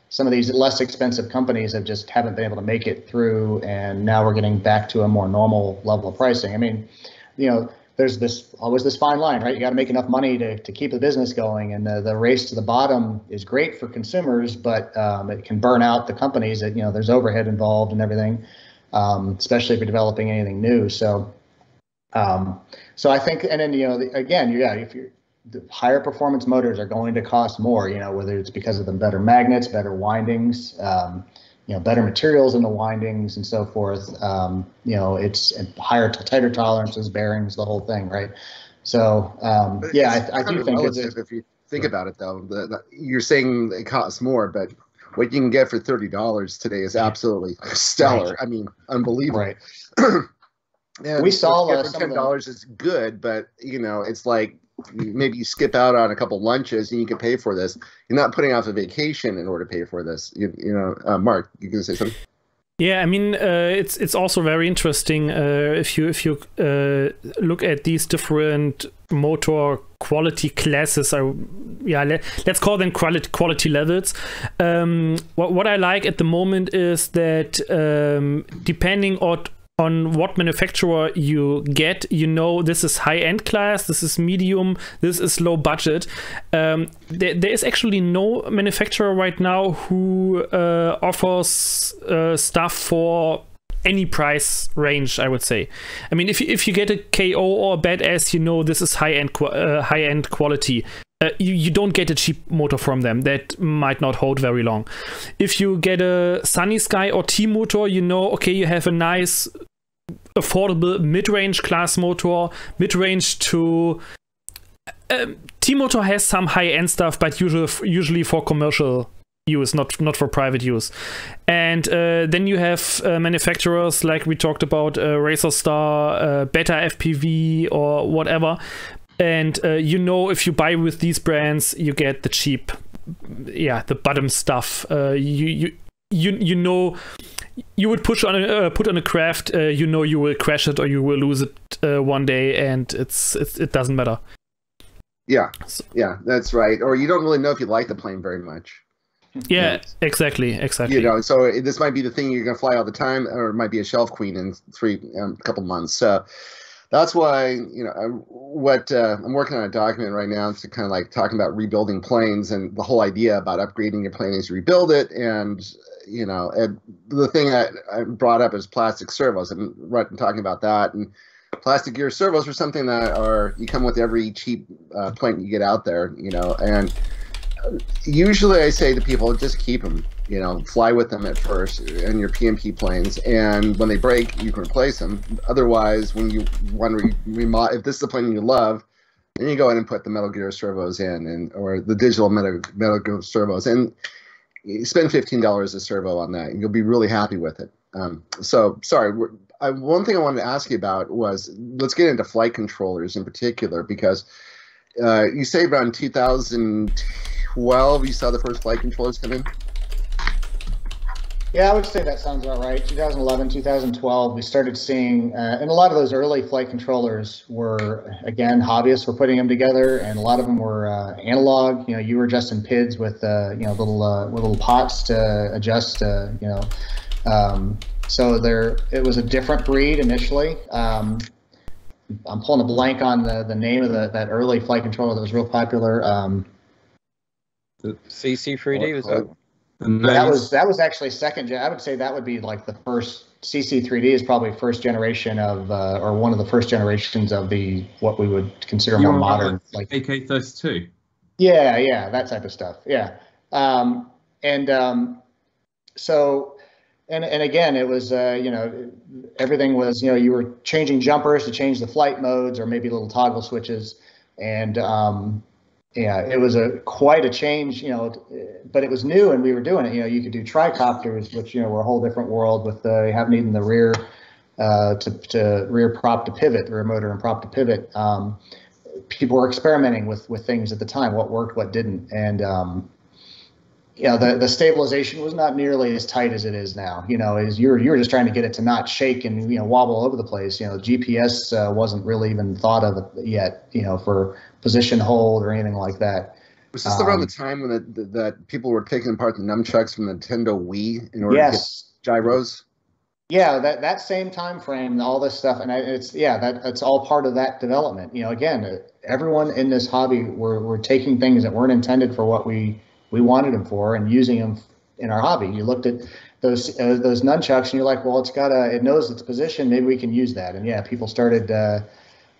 some of these less expensive companies haven't been able to make it through, and now we're getting back to a more normal level of pricing. I mean, you know, there's always this fine line, right? You got to make enough money to keep the business going, and the race to the bottom is great for consumers, but it can burn out the companies. That, you know, there's overhead involved and everything, especially if you're developing anything new. So I think, and then, you know, again, if you're, the higher performance motors are going to cost more, you know, whether it's because of the better magnets, better windings, you know, better materials in the windings and so forth. You know, it's tighter tolerances, bearings, the whole thing, right? So, yeah, I do think it's, if you think about it, though, you're saying it costs more, but what you can get for $30 today is absolutely stellar. Right. I mean, unbelievable. Right. And we saw $10 is good, but you know, it's like maybe you skip out on a couple lunches and you can pay for this. You're not putting off a vacation in order to pay for this. You know, Mark, you gonna say something? Yeah, I mean, it's also very interesting if you look at these different motor quality classes. Let's call them quality levels. What I like at the moment is that depending on what manufacturer you get, you know, this is high-end class, this is medium, this is low budget. There is actually no manufacturer right now who offers stuff for any price range, I would say. I mean, if you get a KO or a Badass, you know this is high-end quality. You don't get a cheap motor from them. That might not hold very long. If you get a Sunny Sky or T motor, you know, okay, you have a nice affordable mid-range class motor, mid-range to T motor has some high-end stuff, but usually for commercial use, not for private use. And then you have manufacturers like we talked about, Racer Star, Beta FPV, or whatever. And if you buy with these brands, you get the cheap, the bottom stuff. You would put on a craft, you will crash it or you will lose it one day, and it doesn't matter. Yeah, that's right. Or you don't really know if you like the plane very much. Yeah, exactly. So this might be the thing you're going to fly all the time, or it might be a shelf queen in a couple months. So that's why, I'm working on a document right now to kind of like talking about rebuilding planes, and the whole idea about upgrading your plane is to rebuild it. And, and the thing I brought up is plastic servos. I'm talking about that. And plastic gear servos are something that you come with every cheap plane you get out there, and usually I say to people, just keep them, fly with them at first in your PMP planes, and when they break, you can replace them. Otherwise, when you want to if this is a plane you love, then you go in and put the Metal Gear servos in, or the digital Metal Gear servos, and you spend $15 a servo on that, and you'll be really happy with it. So, sorry, one thing I wanted to ask you about was, let's get into flight controllers in particular, because you say around 2012 you saw the first flight controllers come in? Yeah, I would say that sounds about right. 2011, 2012, we started seeing, and a lot of those early flight controllers were, again, hobbyists were putting them together, and a lot of them were analog. You were adjusting PIDs with, little pots to adjust, so it was a different breed initially. I'm pulling a blank on the name of that early flight controller that was real popular. CC3D was that? That was actually second gen. I would say that would be like the first. CC3D is probably first generation of, or one of the first generations of what we would consider more modern, like AK-32. Yeah, that type of stuff. Yeah, so. And again, it was, everything was, you were changing jumpers to change the flight modes, or maybe little toggle switches. And it was quite a change, but it was new and we were doing it. You could do tricopters, which, were a whole different world with having needing the rear to rear prop to pivot, the rear motor and prop to pivot. People were experimenting with things at the time, what worked, what didn't. And, the stabilization was not nearly as tight as it is now. You were just trying to get it to not shake and wobble all over the place. GPS wasn't really even thought of yet. For position hold or anything like that. Was this around the time when that people were taking apart the nunchucks from the Nintendo Wii in order to get gyros? Yeah, that same time frame, all this stuff, and that's all part of that development. Again, everyone in this hobby were taking things that weren't intended for what we wanted them for, and using them in our hobby. You looked at those nunchucks, and you're like, well, it knows its position. Maybe we can use that. And yeah, people started, and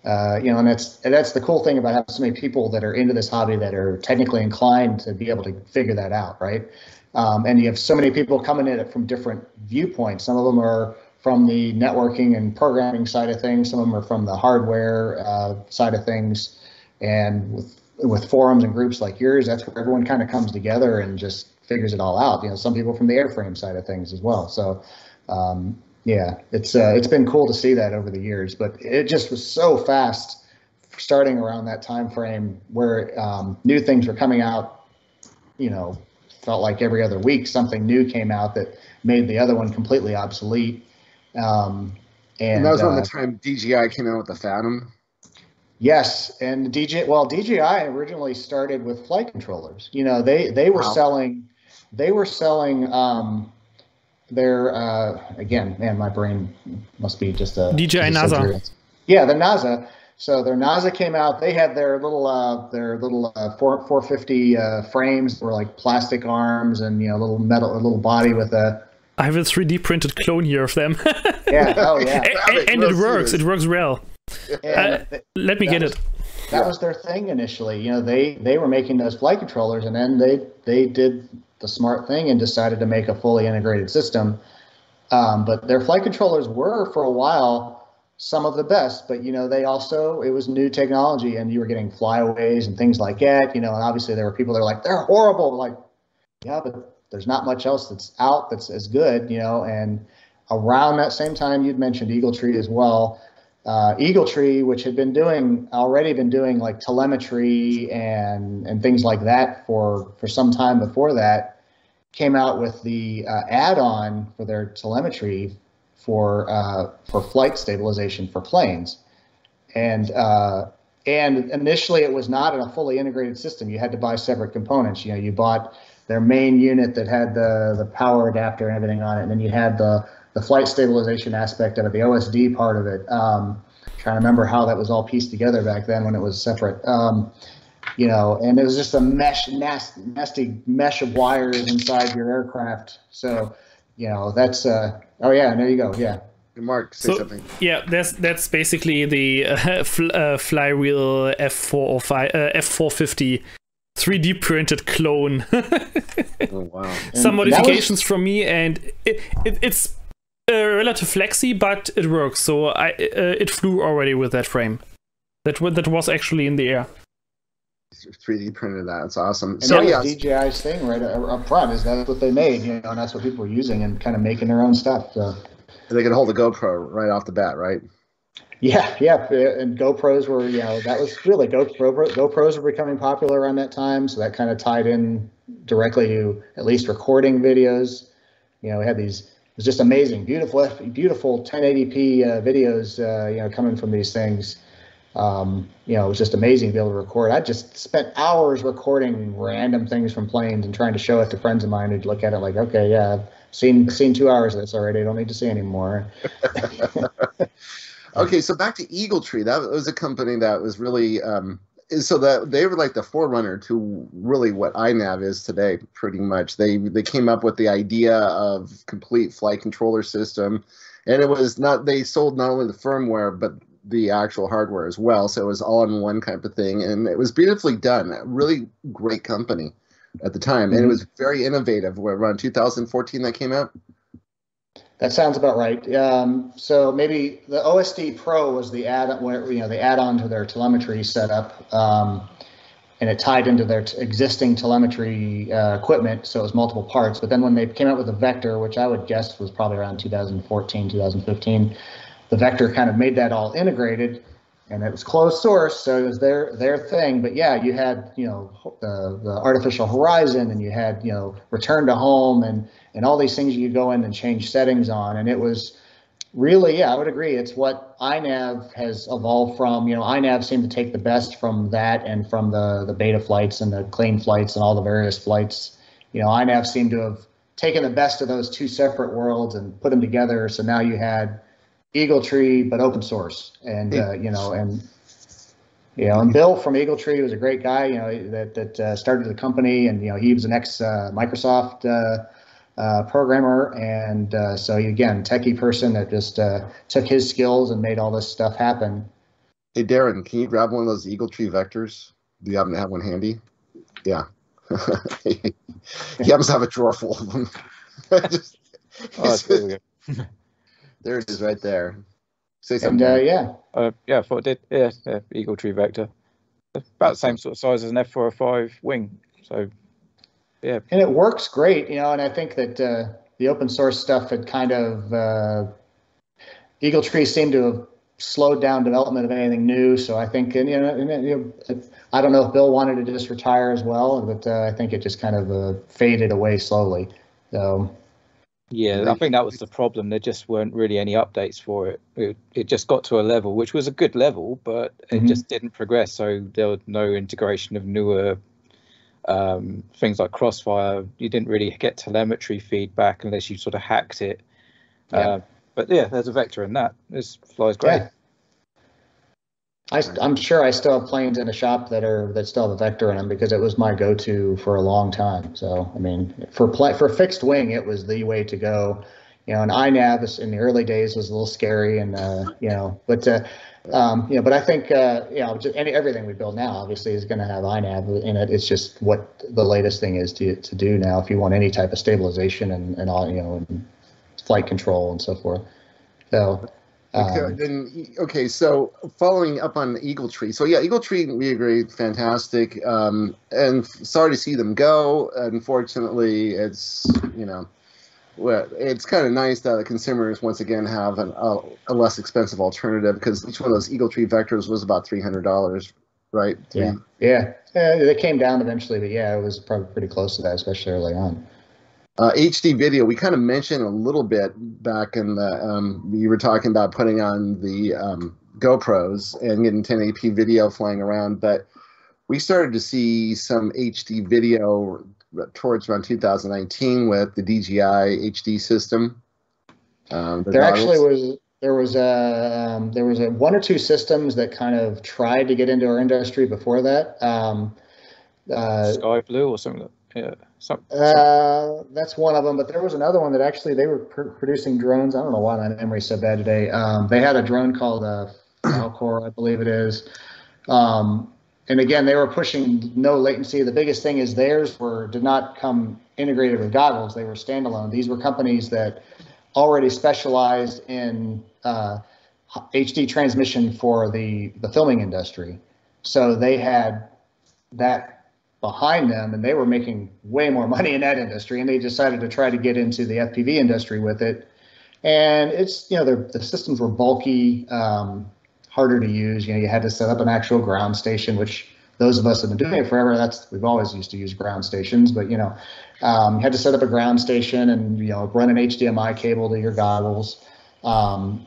that's the cool thing about having so many people that are into this hobby that are technically inclined to be able to figure that out, right? And you have so many people coming at it from different viewpoints. Some of them are from the networking and programming side of things. Some of them are from the hardware side of things, and with forums and groups like yours, that's where everyone kind of comes together and just figures it all out. Some people from the airframe side of things as well. So, it's been cool to see that over the years, but it just was so fast starting around that time frame where new things were coming out. Felt like every other week something new came out that made the other one completely obsolete. And that was around the time DJI came out with the Phantom. Yes, and DJI originally started with flight controllers. They were selling their again, man, my brain must be just a DJI NASA. Yeah, the NASA. So their NASA came out. They had their little 450 frames that were like plastic arms and little body with a. I have a 3D printed clone here of them. Yeah. Oh yeah. and it works. It works well. Let me get it. That was their thing initially. They were making those flight controllers, and then they did the smart thing and decided to make a fully integrated system. But their flight controllers were, for a while, some of the best. But it was new technology, and you were getting flyaways and things like that. And obviously there were people that were like, they're horrible. Like, yeah, but there's not much else that's out that's as good, you know. And around that same time, you'd mentioned Eagletree as well. Eagletree, which had already been doing like telemetry and things like that for some time before that, came out with the add-on for their telemetry for flight stabilization for planes. And initially it was not in a fully integrated system. You had to buy separate components. You know, you bought their main unit that had the power adapter and everything on it, and then you had the flight stabilization aspect of it, the OSD part of it. Trying to remember how that was all pieced together back then when it was separate. You know, and it was just a nasty mesh of wires inside your aircraft. So, you know, that's oh yeah, there you go, yeah. Mark, say something. Yeah, that's basically the flywheel F450 3D printed clone. Oh wow! Some modifications from me, and it's relative flexy, but it works. So it flew already with that frame. That was actually in the air. 3D printed that. It's awesome. And so that was DJI's thing right up front. Is that's what they made, you know, and that's what people were using and kind of making their own stuff. So. They could hold a GoPro right off the bat, right? Yeah, and GoPros were, you know, that was really GoPros were becoming popular around that time, so that kind of tied in directly to at least recording videos. You know, we had these, it was just amazing, beautiful 1080p videos, you know, coming from these things. You know, it was just amazing to be able to record. I just spent hours recording random things from planes and trying to show it to friends of mine who'd look at it like, okay, yeah, I've seen 2 hours of this already. I don't need to see anymore. Okay, so back to Eagletree. That was a company that was really so that they were like the forerunner to really what INAV is today. Pretty much, they came up with the idea of complete flight controller system, and it was not. They sold not only the firmware but the actual hardware as well. So it was all in one kind of thing, and it was beautifully done. A really great company at the time, and it was very innovative. Around 2014 that came out. That sounds about right. So maybe the OSD Pro was the add-on to their telemetry setup, and it tied into their existing telemetry equipment, so it was multiple parts. But then when they came out with the Vector, which I would guess was probably around 2014, 2015, the Vector kind of made that all integrated, and it was closed source, so it was their thing. But yeah, you had, you know, the artificial horizon, and you had, you know, return to home, and all these things you could go in and change settings on. And it was really, yeah, I would agree. It's what INAV has evolved from. You know, INAV seemed to take the best from that and from the BetaFlights and the Cleanflights and all the various flights. You know, INAV seemed to have taken the best of those two separate worlds and put them together. So now you had Eagletree, but open source. And, you know, and Bill from Eagletree was a great guy, you know, that started the company, and, you know, he was an ex-Microsoft programmer, and so again, techie person that just took his skills and made all this stuff happen. Hey Darren, can you grab one of those Eagletree vectors? Do you happen to have one handy? Yeah. He happens to have a drawer full of them. There it is right there. Say something. And, yeah, I thought it did. Yeah, Eagletree Vector. About the same sort of size as an F405 wing. So, yeah. And it works great, you know, and I think that the open source stuff had kind of, Eagletree seemed to have slowed down development of anything new. So I think, and, you know, I don't know if Bill wanted to just retire as well, but I think it just kind of faded away slowly. So. Yeah, I think that was the problem. There just weren't really any updates for it. It just got to a level, which was a good level, but it just didn't progress. So there was no integration of newer things like Crossfire. You didn't really get telemetry feedback unless you sort of hacked it. Yeah. But yeah, there's a Vector in that. This flies great. Yeah. I'm sure I still have planes in a shop that still have a Vector in them, because it was my go-to for a long time. So I mean, for fixed wing, it was the way to go. You know, and INAV in the early days was a little scary, and you know, but you know, but I think you know, just everything we build now obviously is going to have INAV in it. It's just what the latest thing is to do now if you want any type of stabilization and all, you know, and flight control and so forth. So. Okay, so following up on Eagletree. So yeah, Eagletree, we agree, fantastic. And sorry to see them go. Unfortunately, it's, you know, well, it's kind of nice that the consumers once again have a less expensive alternative, because each one of those Eagletree vectors was about $300, right? Yeah. They came down eventually, but yeah, it was probably pretty close to that, especially early on. HD video, we kind of mentioned a little bit back in the, you were talking about putting on the GoPros and getting 1080p video flying around, but we started to see some HD video towards around 2019 with the DJI HD system. There was one or two systems that kind of tried to get into our industry before that. Sky Blue or something. Yeah. That's one of them, but there was another one that actually they were producing drones. I don't know why my memory's so bad today. They had a drone called Finalcore, I believe it is. And again, they were pushing no latency. The biggest thing is theirs did not come integrated with goggles. They were standalone. These were companies that already specialized in HD transmission for the filming industry. So they had that behind them, and they were making way more money in that industry, and they decided to try to get into the FPV industry with it. And it's, you know, the systems were bulky, harder to use. You know, you had to set up an actual ground station, which those of us have been doing it forever. We've always used to use ground stations, but you know, you had to set up a ground station and, you know, run an HDMI cable to your goggles. And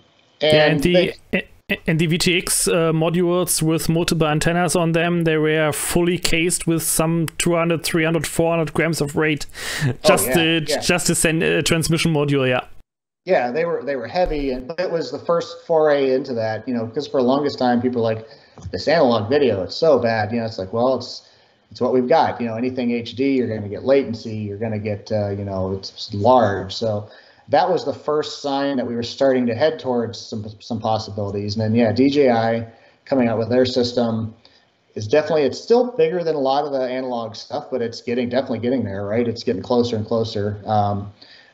the VTX modules with multiple antennas on them, they were fully cased with some 200, 300, 400 grams of weight. Just to send a transmission module, yeah. Yeah, they were heavy, but it was the first foray into that, you know, because for the longest time, people were like, this analog video, it's so bad. You know, it's like, well, it's what we've got. You know, anything HD, you're going to get latency, you're going to get, you know, it's large. So that was the first sign that we were starting to head towards some possibilities. And then, yeah, DJI coming out with their system is it's still bigger than a lot of the analog stuff, but it's definitely getting there, right? It's getting closer and closer.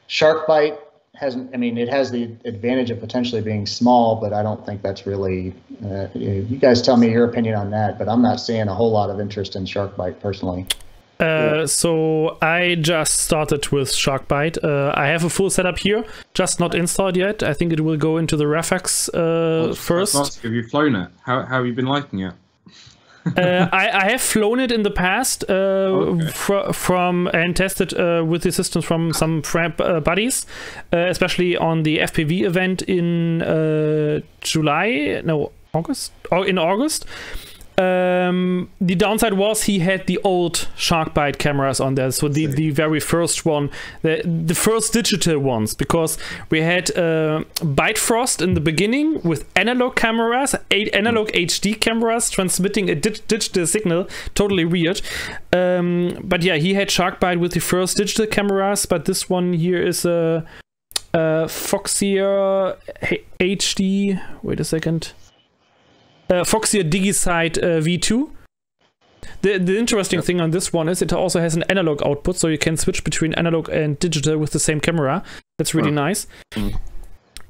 Sharkbite it has the advantage of potentially being small, but I don't think that's really, you guys tell me your opinion on that, but I'm not seeing a whole lot of interest in Sharkbite personally. So I just started with Sharkbite. I have a full setup here, just not installed yet. I think it will go into the Refax first. Have you flown it? How have you been liking it? I have flown it in the past and tested with the systems from some buddies, especially on the FPV event in August. The downside was he had the old Sharkbite cameras on there, so the very first one, the first digital ones, because we had Bitefrost in the beginning with analog cameras, 8 analog HD cameras transmitting a digital signal, totally weird. But yeah, he had Sharkbite with the first digital cameras, but this one here is a Foxeer HD, wait a second. Foxeer DigiSight V2. The interesting thing on this one is it also has an analog output, so you can switch between analog and digital with the same camera. That's really nice.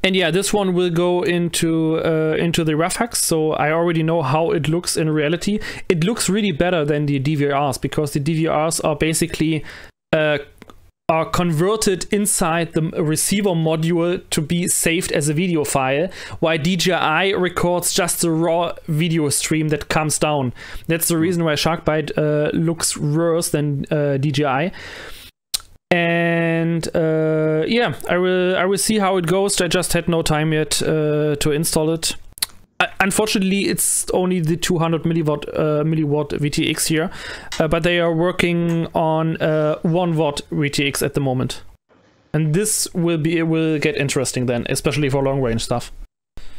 And yeah, this one will go into the Refax, so I already know how it looks in reality. It looks really better than the DVRs, because the DVRs are basically are converted inside the receiver module to be saved as a video file, while DJI records just the raw video stream that comes down. That's the reason why Sharkbite looks worse than DJI. And yeah, I will see how it goes. I just had no time yet to install it. Unfortunately, it's only the 200 milliwatt VTX here, but they are working on 1 watt VTX at the moment, and this will get interesting then, especially for long range stuff.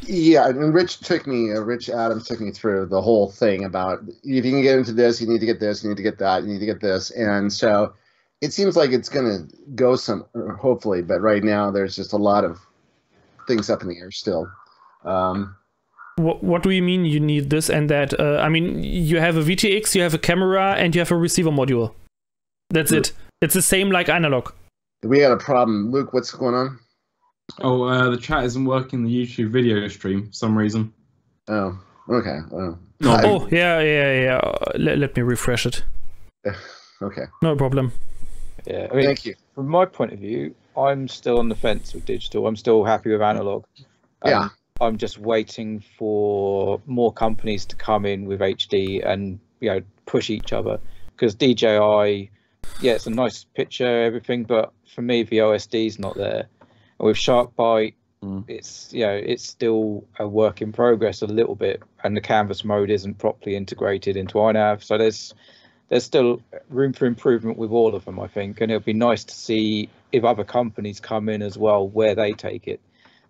Yeah, and Rich Adams took me through the whole thing about if you can get into this, you need to get this, you need to get that, you need to get this, and so it seems like it's going to go hopefully, but right now there's just a lot of things up in the air still. What do you mean you need this and that? I mean, you have a VTX, you have a camera, and you have a receiver module. That's it. It's the same like analog. We had a problem. Luke, what's going on? Oh, the chat isn't working the YouTube video stream for some reason. Oh, okay. Oh, yeah. Let me refresh it. Okay. No problem. Yeah, I mean, Thank you. From my point of view, I'm still on the fence with digital. I'm still happy with analog. Yeah. I'm just waiting for more companies to come in with HD and push each other, because DJI, yeah, it's a nice picture, everything, but for me the OSD is not there. And with Sharkbite, it's still a work in progress a little bit, and the canvas mode isn't properly integrated into INAV. So there's still room for improvement with all of them, I think, and it'll be nice to see if other companies come in as well, where they take it.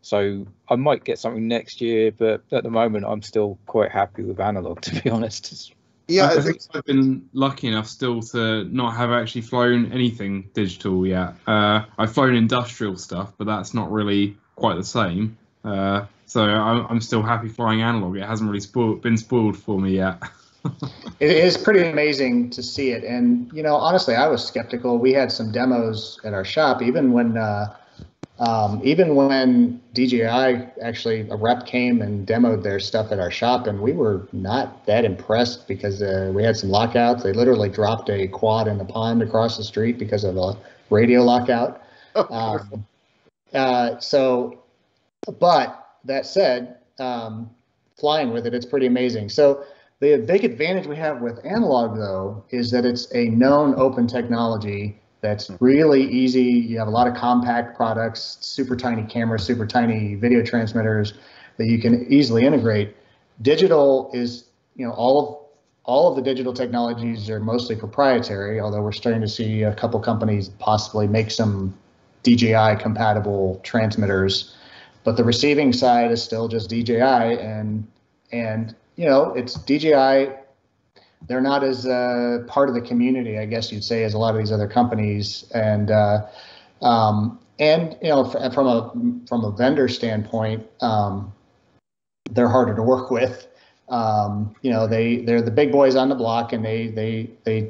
So I might get something next year, but at the moment I'm still quite happy with analog, to be honest. Yeah, I think I've been lucky enough still to not have actually flown anything digital yet. I've flown industrial stuff, but that's not really quite the same. So I'm still happy flying analog. It hasn't really been spoiled for me yet. It is pretty amazing to see it. And, honestly, I was skeptical. We had some demos at our shop, even when DJI, actually, a rep came and demoed their stuff at our shop, and we were not that impressed because we had some lockouts. They literally dropped a quad in the pond across the street because of a radio lockout. But that said, flying with it, it's pretty amazing. So the big advantage we have with analog, though, is that it's a known open technology that's really easy. You have a lot of compact products, super tiny cameras, super tiny video transmitters that you can easily integrate. Digital is, all of the digital technologies are mostly proprietary, although we're starting to see a couple companies possibly make some DJI compatible transmitters. But the receiving side is still just DJI, and it's DJI. They're not as part of the community, I guess you'd say, as a lot of these other companies. And from a vendor standpoint, they're harder to work with. They're the big boys on the block, and they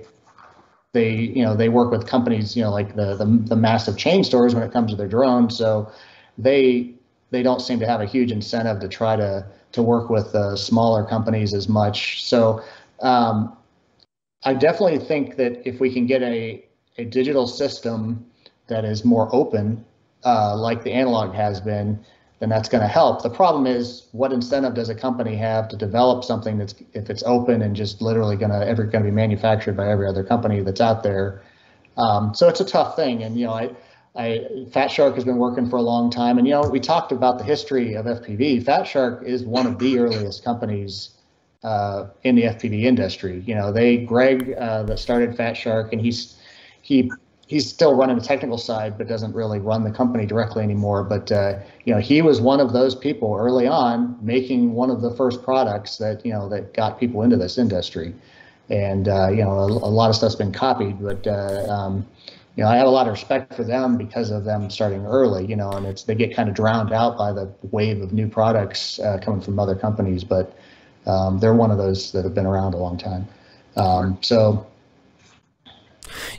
work with companies, like the massive chain stores when it comes to their drones. So they don't seem to have a huge incentive to try to work with smaller companies as much. So I definitely think that if we can get a digital system that is more open, like the analog has been, then that's going to help. The problem is, what incentive does a company have to develop something if it's open and just literally going to be manufactured by every other company that's out there? So it's a tough thing. And, Fat Shark has been working for a long time. And, we talked about the history of FPV. Fat Shark is one of the earliest companies in the FPV industry. Greg that started Fat Shark, and he's still running the technical side, but doesn't really run the company directly anymore. But he was one of those people early on, making one of the first products that that got people into this industry. And a lot of stuff's been copied, but I have a lot of respect for them because of them starting early. And they get kind of drowned out by the wave of new products coming from other companies, but they're one of those that have been around a long time.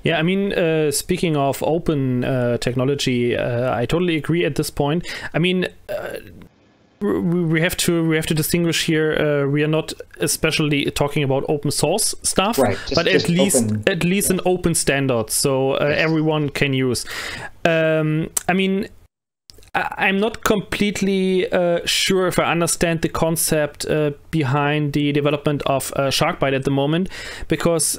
Yeah, I mean, speaking of open technology, I totally agree at this point. I mean, we have to distinguish here. We are not especially talking about open source stuff, right, but at least an open standard, so everyone can use. I mean, I'm not completely sure if I understand the concept behind the development of Sharkbite at the moment, because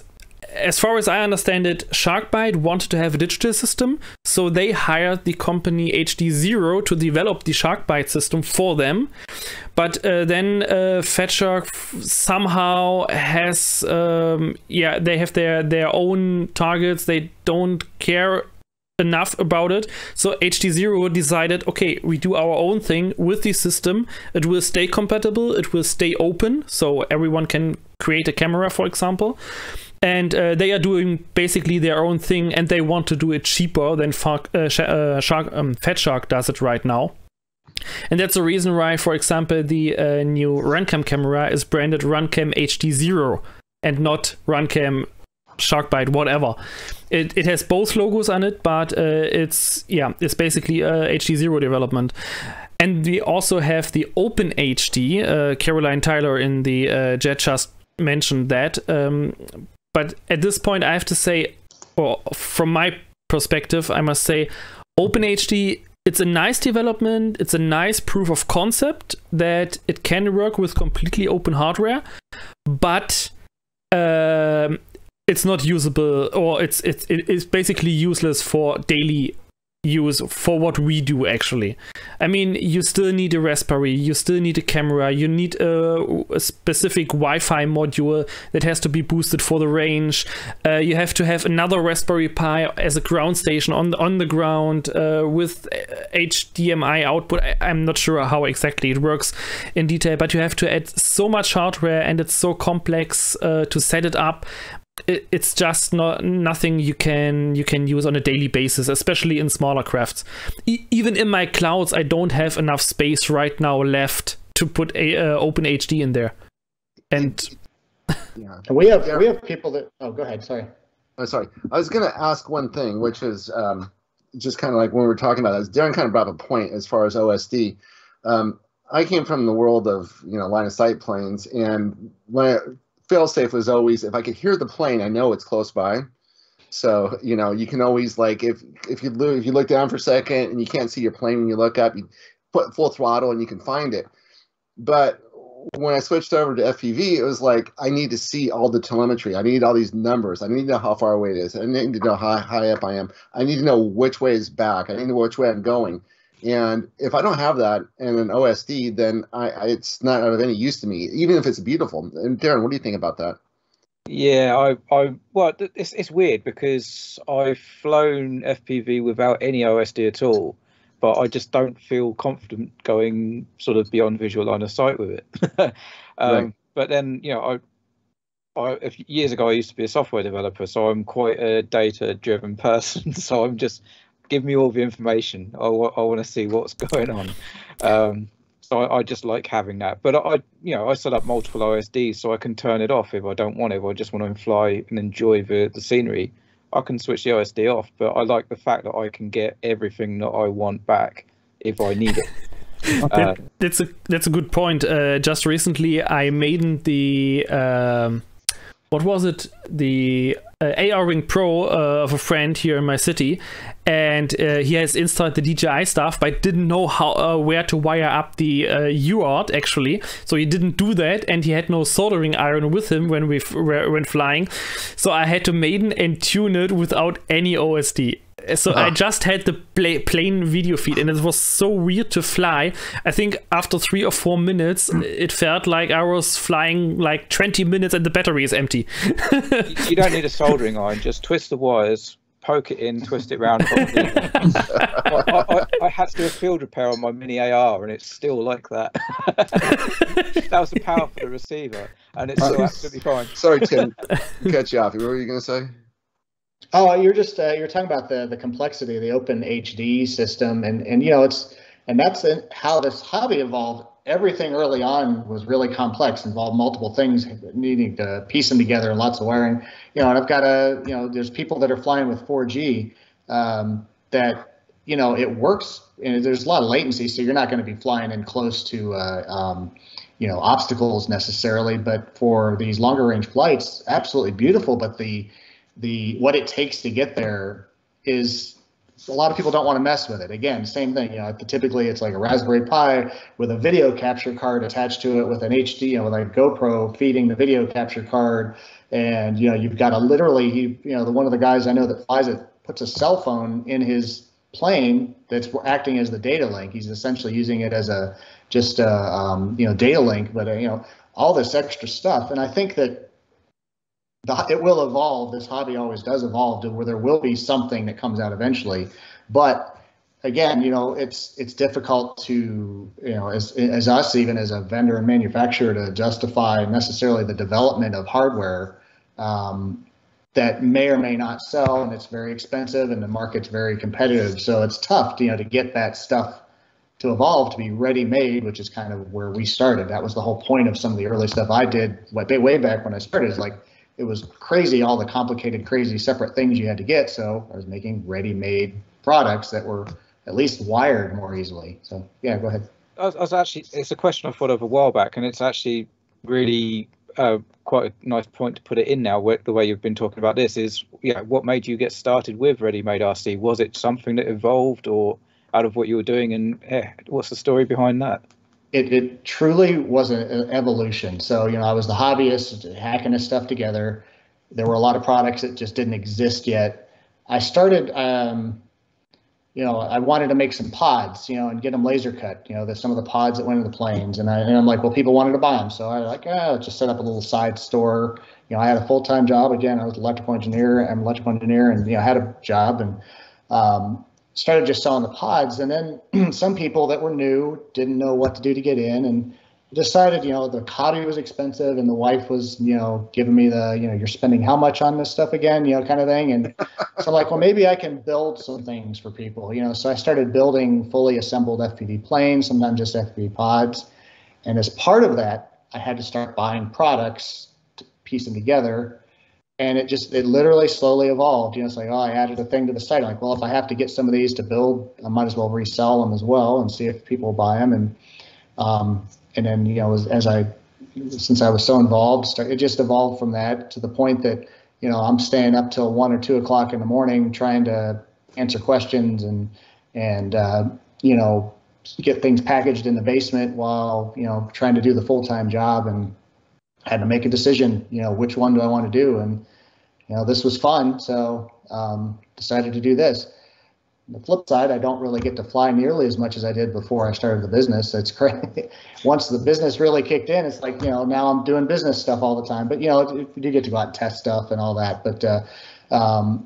as far as I understand it, Sharkbite wanted to have a digital system, so they hired the company HD0 to develop the Sharkbite system for them. But then Fat Shark somehow has, they have their own targets. They don't care enough about it. So HD0 decided, okay, we do our own thing with the system. It will stay compatible. It will stay open, so everyone can create a camera, for example. And they are doing basically their own thing, and they want to do it cheaper than Fat Shark does it right now. And that's the reason why, for example, the new RunCam camera is branded RunCam HD0 and not RunCam Sharkbite, whatever. It has both logos on it, but it's basically HD0 development. And we also have the Open HD. Caroline Tyler in the chat just mentioned that. But at this point, I have to say, or from my perspective, I must say, Open HD, it's a nice development. It's a nice proof of concept that it can work with completely open hardware, but it's not usable, or it's basically useless for daily use for what we do actually. I mean, you still need a Raspberry, you still need a camera, you need a specific Wi-Fi module that has to be boosted for the range. You have to have another Raspberry Pi as a ground station on the ground with HDMI output. I'm not sure how exactly it works in detail, but you have to add so much hardware, and it's so complex to set it up. It's just nothing you can use on a daily basis, especially in smaller crafts. Even in my clouds, I don't have enough space right now left to put a Open HD in there. And yeah, we have people that. Oh, go ahead. Sorry. Oh, sorry. I was going to ask one thing, which is just kind of like when we were talking about this. Darren kind of brought up a point as far as OSD. I came from the world of line of sight planes, and when fail-safe was always, if I could hear the plane, I know it's close by. So, you can always, like, if you look down for a second and you can't see your plane when you look up, you put full throttle and you can find it. But when I switched over to FPV, it was like, I need to see all the telemetry. I need all these numbers. I need to know how far away it is. I need to know how high up I am. I need to know which way is back. I need to know which way I'm going. And if I don't have that in an OSD, then it's not of any use to me, even if it's beautiful. And Darren, what do you think about that? Yeah, well, it's weird because I've flown FPV without any OSD at all, but I just don't feel confident going sort of beyond visual line of sight with it. Right. But then, years ago I used to be a software developer, so I'm quite a data-driven person. So I'm just, give me all the information. I want to see what's going on. So I just like having that. But I set up multiple OSDs so I can turn it off if I don't want it. If I just want to fly and enjoy the scenery, I can switch the OSD off. But I like the fact that I can get everything that I want back if I need it. That's a good point. Just recently, I made the what was it? The AR Ring Pro of a friend here in my city, and he has installed the DJI stuff, but didn't know how where to wire up the UART actually. So he didn't do that, and he had no soldering iron with him when we went flying. So I had to maiden and tune it without any OSD. So I just had the plain video feed, and it was so weird to fly. I think after 3 or 4 minutes, it felt like I was flying like 20 minutes and the battery is empty. You don't need a soldering iron, just twist the wires, poke it in, twist it round. I had to do a field repair on my mini AR, and it's still like that. That was the power for the receiver, and it's still absolutely fine. Sorry, Tim, cut you off. What were you going to say? Oh, you're talking about the complexity of the Open HD system, and that's how this hobby evolved. Everything early on was really complex, involved multiple things, needing to piece them together and lots of wiring. And I've got there's people that are flying with 4G that it works, and there's a lot of latency, so you're not going to be flying in close to obstacles necessarily. But for these longer range flights, absolutely beautiful. But the what it takes to get there is, a lot of people don't want to mess with it. Again, same thing. Typically it's like a Raspberry Pi with a video capture card attached to it, with an HD, with a GoPro feeding the video capture card, and you've got to literally, one of the guys I know that flies it puts a cell phone in his plane that's acting as the data link. He's essentially using it as a data link, but all this extra stuff. And I think that it will evolve. This hobby always does evolve to where there will be something that comes out eventually. But again, it's difficult to, as us, even as a vendor and manufacturer, to justify necessarily the development of hardware that may or may not sell, and it's very expensive, and the market's very competitive. So it's tough, to get that stuff to evolve to be ready-made, which is kind of where we started. That was the whole point of some of the early stuff I did way back when I started, is like, it was crazy, all the complicated, crazy separate things you had to get. So I was making ready-made products that were at least wired more easily. So yeah, go ahead. I was actually, it's a question I thought of a while back, and it's actually really quite a nice point to put it in now. The way you've been talking about this is, what made you get started with ReadyMade RC? Was it something that evolved or out of what you were doing, and what's the story behind that? It truly was an evolution. So, I was the hobbyist hacking this stuff together. There were a lot of products that just didn't exist yet. I started, I wanted to make some pods, and get them laser cut, some of the pods that went into the planes. And I'm like, well, people wanted to buy them. So I was like, let's just set up a little side store. I had a full-time job. Again, I was an electrical engineer. I'm an electrical engineer, and, I had a job, and started just selling the pods. And then some people that were new didn't know what to do to get in, and decided, the hobby was expensive, and the wife was, giving me the, you're spending how much on this stuff again, kind of thing. And so I'm like, well, maybe I can build some things for people, so I started building fully assembled FPV planes, sometimes just FPV pods. And as part of that, I had to start buying products to piece them together. And it literally slowly evolved. It's like, I added a thing to the site. I'm like, well, if I have to get some of these to build, I might as well resell them as well and see if people buy them. And then, since I was so involved, it just evolved from that to the point that, I'm staying up till 1 or 2 o'clock in the morning trying to answer questions and get things packaged in the basement while, trying to do the full-time job, and had to make a decision, which one do I want to do? And, this was fun. So, decided to do this. On the flip side, I don't really get to fly nearly as much as I did before I started the business. It's crazy. Once the business really kicked in, it's like, now I'm doing business stuff all the time, but, you do get to go out and test stuff and all that. But, so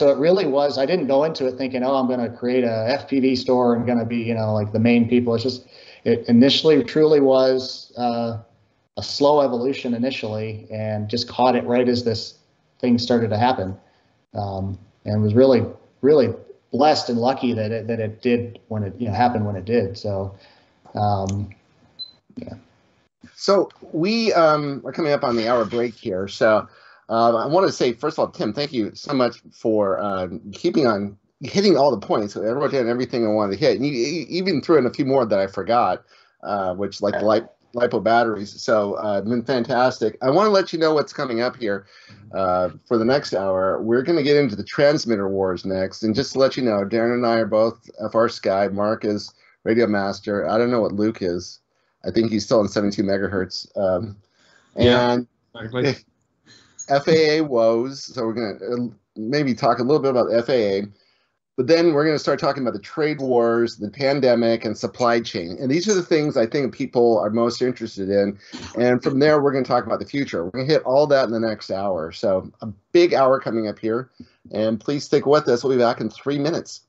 it really was, I didn't go into it thinking, I'm going to create a FPV store and going to be, like the main people. It's just, it initially truly was a slow evolution initially, and just caught it right as this thing started to happen. And was really, really blessed and lucky that it did when it happened when it did. So, yeah. So we are coming up on the hour break here. So I want to say, first of all, Tim, thank you so much for hitting all the points. I wrote down everything I wanted to hit. And you even threw in a few more that I forgot, which like the LiPo batteries. So been fantastic. I want to let you know what's coming up here for the next hour. We're going to get into the transmitter wars next. And just to let you know, Darren and I are both FR Sky. Mark is Radio Master. I don't know what Luke is. I think he's still on 72 megahertz. And exactly. FAA woes. So we're going to maybe talk a little bit about FAA. But then we're going to start talking about the trade wars, the pandemic, and supply chain. And these are the things I think people are most interested in. And from there, we're going to talk about the future. We're going to hit all that in the next hour. So a big hour coming up here. And please stick with us. We'll be back in 3 minutes.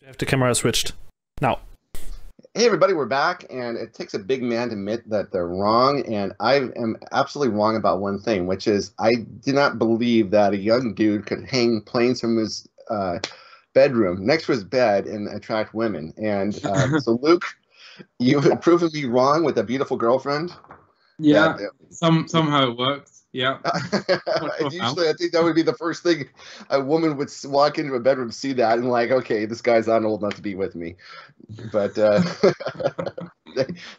I have the camera switched now. Hey everybody, we're back, and it takes a big man to admit that they're wrong, and I am absolutely wrong about one thing, which is I did not believe that a young dude could hang planes from his bedroom next to his bed and attract women. And so Luke, you've proven me wrong with a beautiful girlfriend. Yeah, somehow it works. Yeah. Usually, I think that would be the first thing a woman would walk into a bedroom, see that, and like, okay, this guy's not old enough to be with me. But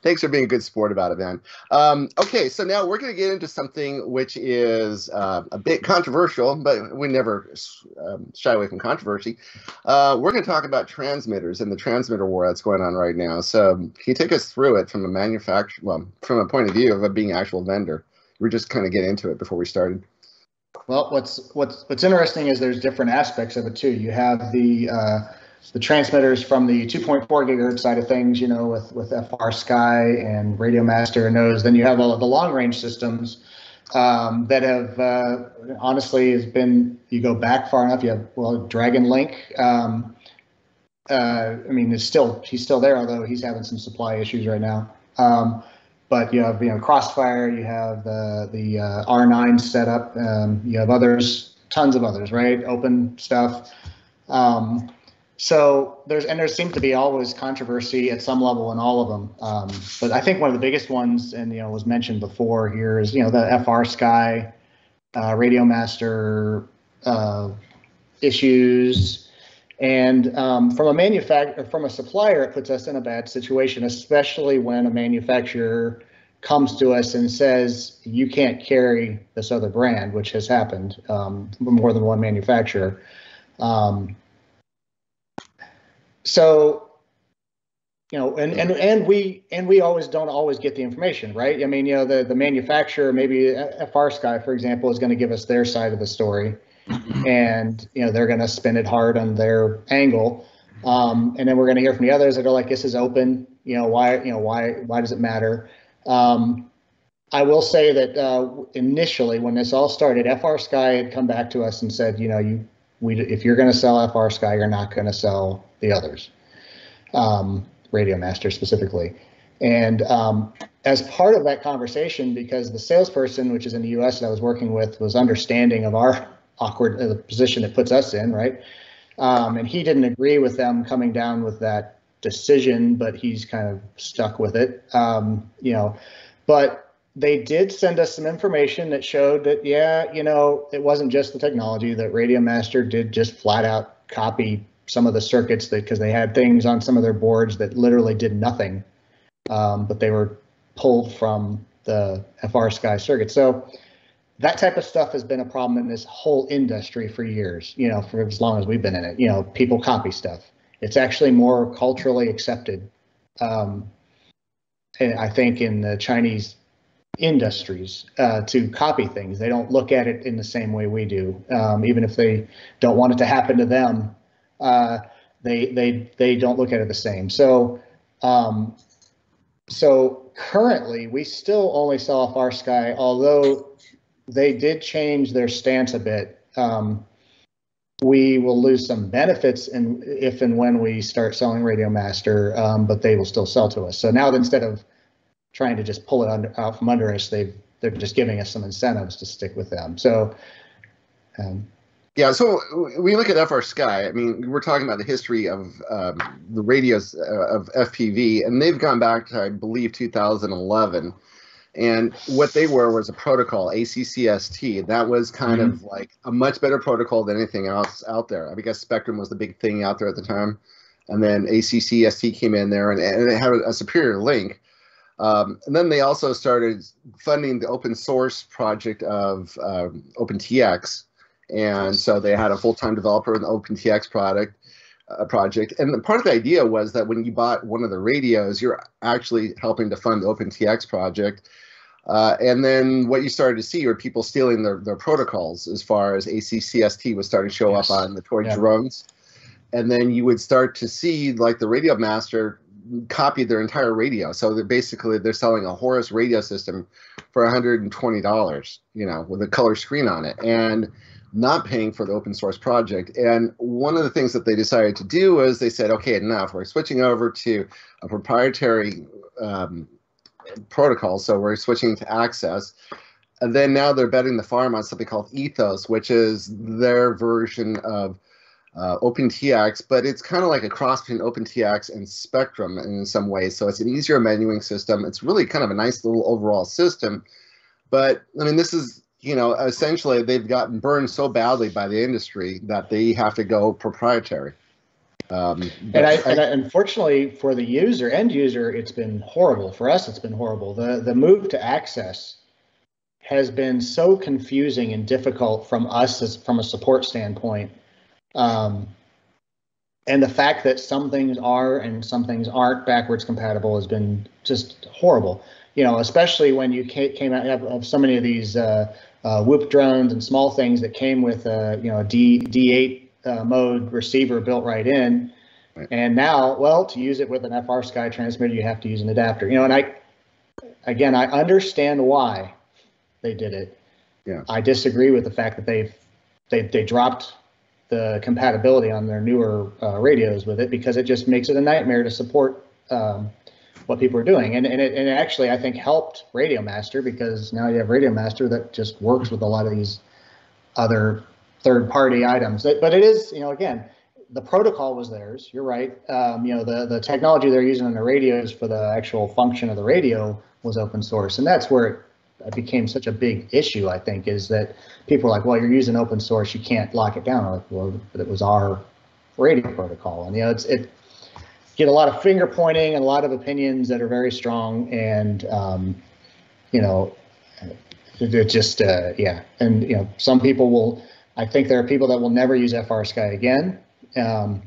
thanks for being a good sport about it, man. Okay, so now we're going to get into something which is a bit controversial, but we never shy away from controversy. We're going to talk about transmitters and the transmitter war that's going on right now. So can you take us through it from a from a point of view of being an actual vendor? We're just kind of getting into it before we started. Well, what's interesting is there's different aspects of it too. You have the transmitters from the 2.4 gigahertz side of things, you know, with FR Sky and Radio Master and those. Then you have all of the long range systems that have honestly has been. You go back far enough. You have Dragon Link. I mean, he's still there, although he's having some supply issues right now. But you have Crossfire, you have the R9 setup, you have tons of others, right? Open stuff. So there seems to be always controversy at some level in all of them. But I think one of the biggest ones, and was mentioned before here, is the FR Sky, Radio Master issues. And from a supplier, it puts us in a bad situation, especially when a manufacturer comes to us and says you can't carry this other brand, which has happened more than one manufacturer. So and we always don't always get the information, right? I mean, the manufacturer, maybe FR Sky, for example, is going to give us their side of the story. And they're going to spin it hard on their angle, and then we're going to hear from the others that are like, "This is open. Why does it matter?" I will say that initially, when this all started, FR Sky had come back to us and said, if you're going to sell FR Sky, you're not going to sell the others, Radio Master specifically. And as part of that conversation, because the salesperson, which is in the U.S. that I was working with, was understanding of our awkward the position it puts us in, right? And he didn't agree with them coming down with that decision, but he's kind of stuck with it. But they did send us some information that showed that, it wasn't just the technology, that Radio Master did just flat out copy some of the circuits because they had things on some of their boards that literally did nothing, but they were pulled from the FR Sky circuit. So that type of stuff has been a problem in this whole industry for years, for as long as we've been in it. People copy stuff. It's actually more culturally accepted, and I think, in the Chinese industries to copy things. They don't look at it in the same way we do. Even if they don't want it to happen to them, they don't look at it the same. So currently, we still only sell FR Sky, although they did change their stance a bit. We will lose some benefits if and when we start selling Radio Master, but they will still sell to us. So now, instead of trying to just pull it out from under us, they're just giving us some incentives to stick with them. So, yeah. So we look at FR Sky. I mean, we're talking about the history of the radios of FPV, and they've gone back to, I believe, 2011. And what they were was a protocol, ACCST. That was kind of like a much better protocol than anything else out there. I guess Spectrum was the big thing out there at the time. And then ACCST came in there, and it had a superior link. And then they also started funding the open source project of OpenTX. And so they had a full-time developer in the OpenTX project. And part of the idea was that when you bought one of the radios, you're actually helping to fund the OpenTX project. And then what you started to see were people stealing their protocols, as far as ACCST was starting to show up on the toy drones. And then you would start to see, like, the Radio Master copy their entire radio. So they're selling a Horus radio system for $120, with a color screen on it. And not paying for the open source project. And one of the things that they decided to do is they said, okay, enough. We're switching over to a proprietary protocol. So we're switching to Access. And then now they're betting the farm on something called Ethos, which is their version of OpenTX, but it's kind of like a cross between OpenTX and Spectrum in some ways. So it's an easier menuing system. It's really kind of a nice little overall system. But I mean, this is, you know, essentially they've gotten burned so badly by the industry that they have to go proprietary. And unfortunately for the end user, it's been horrible. For us, it's been horrible. The move to Access has been so confusing and difficult from us from a support standpoint. And the fact that some things are and some things aren't backwards compatible has been just horrible. You know, especially when you came out of so many of these Whoop drones and small things that came with you know, a D8 mode receiver built right in. Right. And now, well, to use it with an FrSky transmitter, you have to use an adapter. You know, and I understand why they did it. Yeah. I disagree with the fact that they dropped the compatibility on their newer radios with it, because it just makes it a nightmare to support what people are doing. And it actually, I think, helped RadioMaster, because now you have RadioMaster that just works with a lot of these other third-party items. But it is, you know, again, the protocol was theirs. You're right. You know, the technology they're using on the radios for the actual function of the radio was open source, and that's where it became such a big issue, I think, is that people are like, well, you're using open source, you can't lock it down. I'm like, well, but it was our radio protocol. And, you know, it get a lot of finger pointing and a lot of opinions that are very strong. And, you know, it just, yeah. And, you know, some people I think there are people that will never use FrSky again. And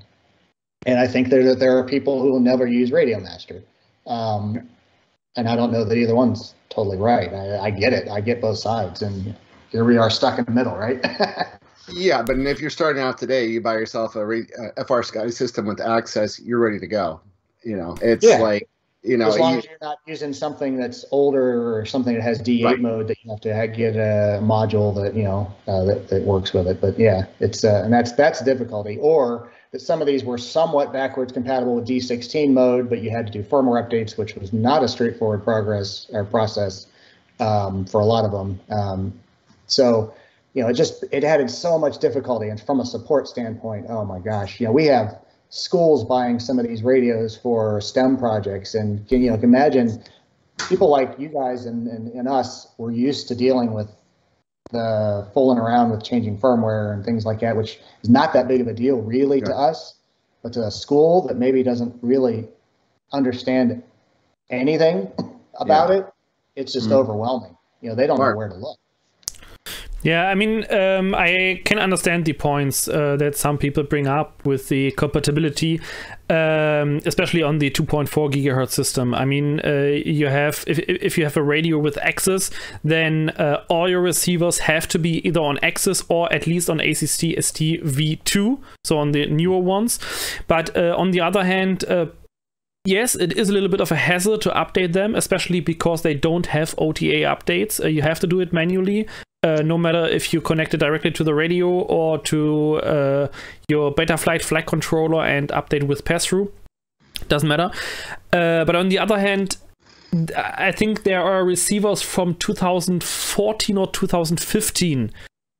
I think there are people who will never use RadioMaster. And I don't know that either one's totally right. I get it. I get both sides, and here we are stuck in the middle, right? Yeah, but if you're starting out today, you buy yourself a FrSky system with Access, you're ready to go. You know, it's like, you know, as long as you're not using something that's older or something that has D8 right. mode, that you have to get a module that, you know, that works with it. But yeah, it's and that's difficulty. Or that some of these were somewhat backwards compatible with D16 mode, but you had to do firmware updates, which was not a straightforward process for a lot of them. So, you know, it added so much difficulty. And from a support standpoint, oh my gosh, you know, we have schools buying some of these radios for STEM projects, and you know, imagine people like you guys and us were used to dealing with the fooling around with changing firmware and things like that, which is not that big of a deal really to us, but to a school that maybe doesn't really understand anything about it, it's just overwhelming. You know, they don't know where to look. Yeah, I mean, I can understand the points that some people bring up with the compatibility, especially on the 2.4 gigahertz system. I mean, you have, if you have a radio with Access, then all your receivers have to be either on Access or at least on ACC ST V2, so on the newer ones. But on the other hand, yes, it is a little bit of a hassle to update them, especially because they don't have OTA updates. You have to do it manually. No matter if you connect it directly to the radio or to your BetaFlight flight controller and update with pass-through, doesn't matter. But on the other hand, I think there are receivers from 2014 or 2015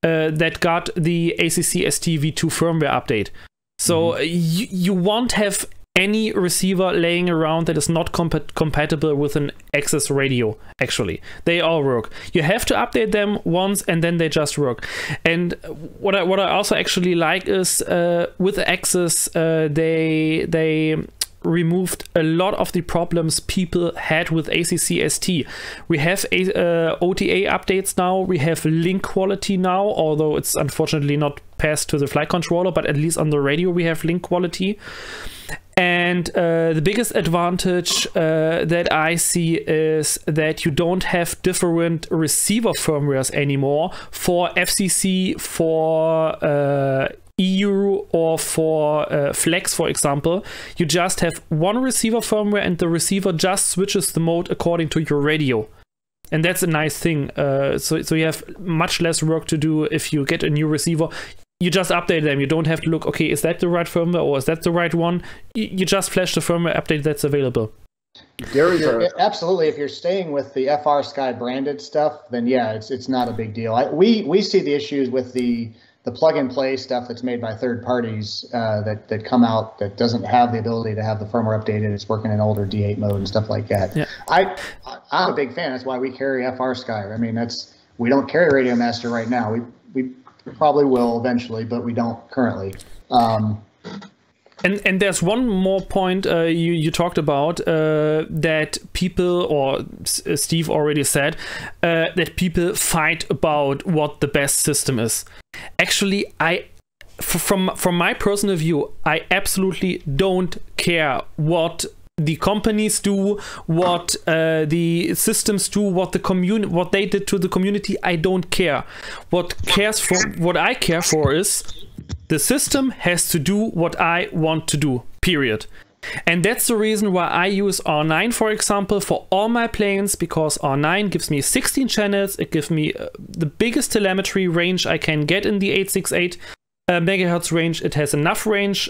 that got the ACC ST V2 firmware update. So you won't have any receiver laying around that is not compatible with an Access radio. Actually, they all work. You have to update them once and then they just work. And what I also actually like is with Access, they removed a lot of the problems people had with ACC ST. We have OTA updates now. We have link quality now, although it's unfortunately not passed to the flight controller, but at least on the radio we have link quality. And the biggest advantage that I see is that you don't have different receiver firmwares anymore for FCC, for EU, or for Flex, for example. You just have one receiver firmware and the receiver just switches the mode according to your radio. And that's a nice thing. So you have much less work to do if you get a new receiver. You just update them. You don't have to look, okay, is that the right firmware or is that the right one? You just flash the firmware update that's available. Absolutely. If you're staying with the FR Sky branded stuff, then yeah, it's not a big deal. We see the issues with the plug and play stuff that's made by third parties that come out that doesn't have the ability to have the firmware updated. It's working in older D8 mode and stuff like that. Yeah. I'm a big fan. That's why we carry FR Sky. I mean, we don't carry Radio Master right now. We probably will eventually, but we don't currently. And there's one more point you talked about that people, or Steve already said, that people fight about what the best system is. Actually, from my personal view, I absolutely don't care what the companies do, what the systems do, what they did to the community. I don't care. What I care for is the system has to do what I want to do, period. And that's the reason why I use R9, for example, for all my planes, because R9 gives me 16 channels. It gives me the biggest telemetry range I can get in the 868 megahertz range. It has enough range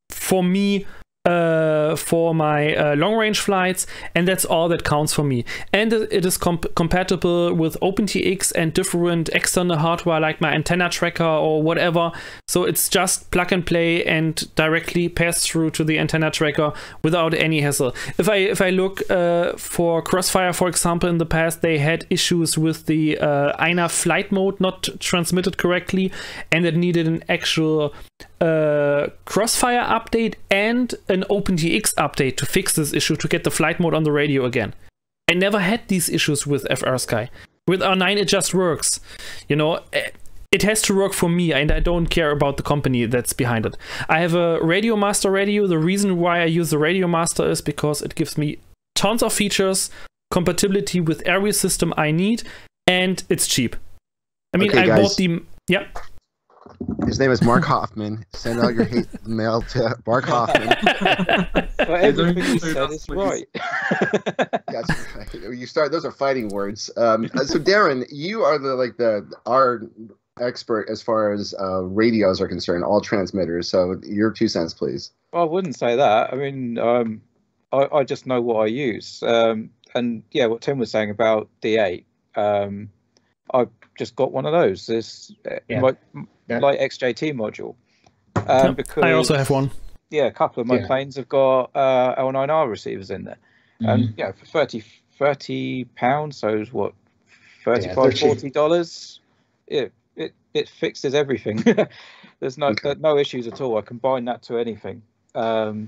for me for my long range flights, and that's all that counts for me. And it is compatible with OpenTX and different external hardware like my antenna tracker or whatever. So it's just plug and play and directly pass through to the antenna tracker without any hassle. If I look for Crossfire, for example, in the past they had issues with the INAV flight mode not transmitted correctly, and it needed an actual Crossfire update and an OpenTX update to fix this issue, to get the flight mode on the radio again. I never had these issues with FR Sky. With R9 it just works. You know, it has to work for me, and I don't care about the company that's behind it. I have a Radio Master radio. The reason why I use the Radio Master is because it gives me tons of features, compatibility with every system I need, and it's cheap. I mean, okay, I bought the... Yeah. His name is Mark Hoffman. Send out your hate mail to Mark Hoffman. Well, everything you said is right. That's right. You start. Those are fighting words. So Darren, you are our expert as far as radios are concerned, all transmitters. So your 2 cents, please. Well, I wouldn't say that. I mean, I just know what I use. And yeah, what Tim was saying about D8. I've just got one of those. This light XJT module. Because I also have one. Yeah, a couple of my planes have got L9R receivers in there. And yeah, for £30, so it's what, $40. It fixes everything. There's no issues at all. I combine that to anything. But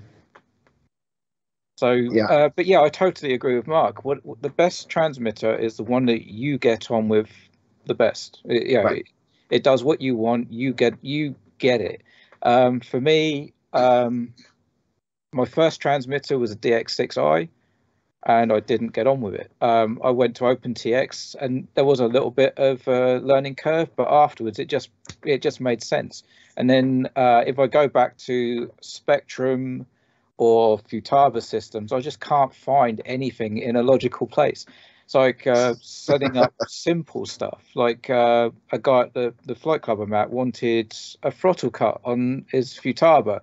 yeah, I totally agree with Mark. What the best transmitter is the one that you get on with the best. It does what you want. You get it. For me, my first transmitter was a DX6i, and I didn't get on with it. I went to OpenTX, and there was a little bit of a learning curve, but afterwards it just made sense. And then if I go back to Spectrum or Futaba systems, I just can't find anything in a logical place. It's like setting up simple stuff. Like a guy at the flight club I'm at wanted a throttle cut on his Futaba,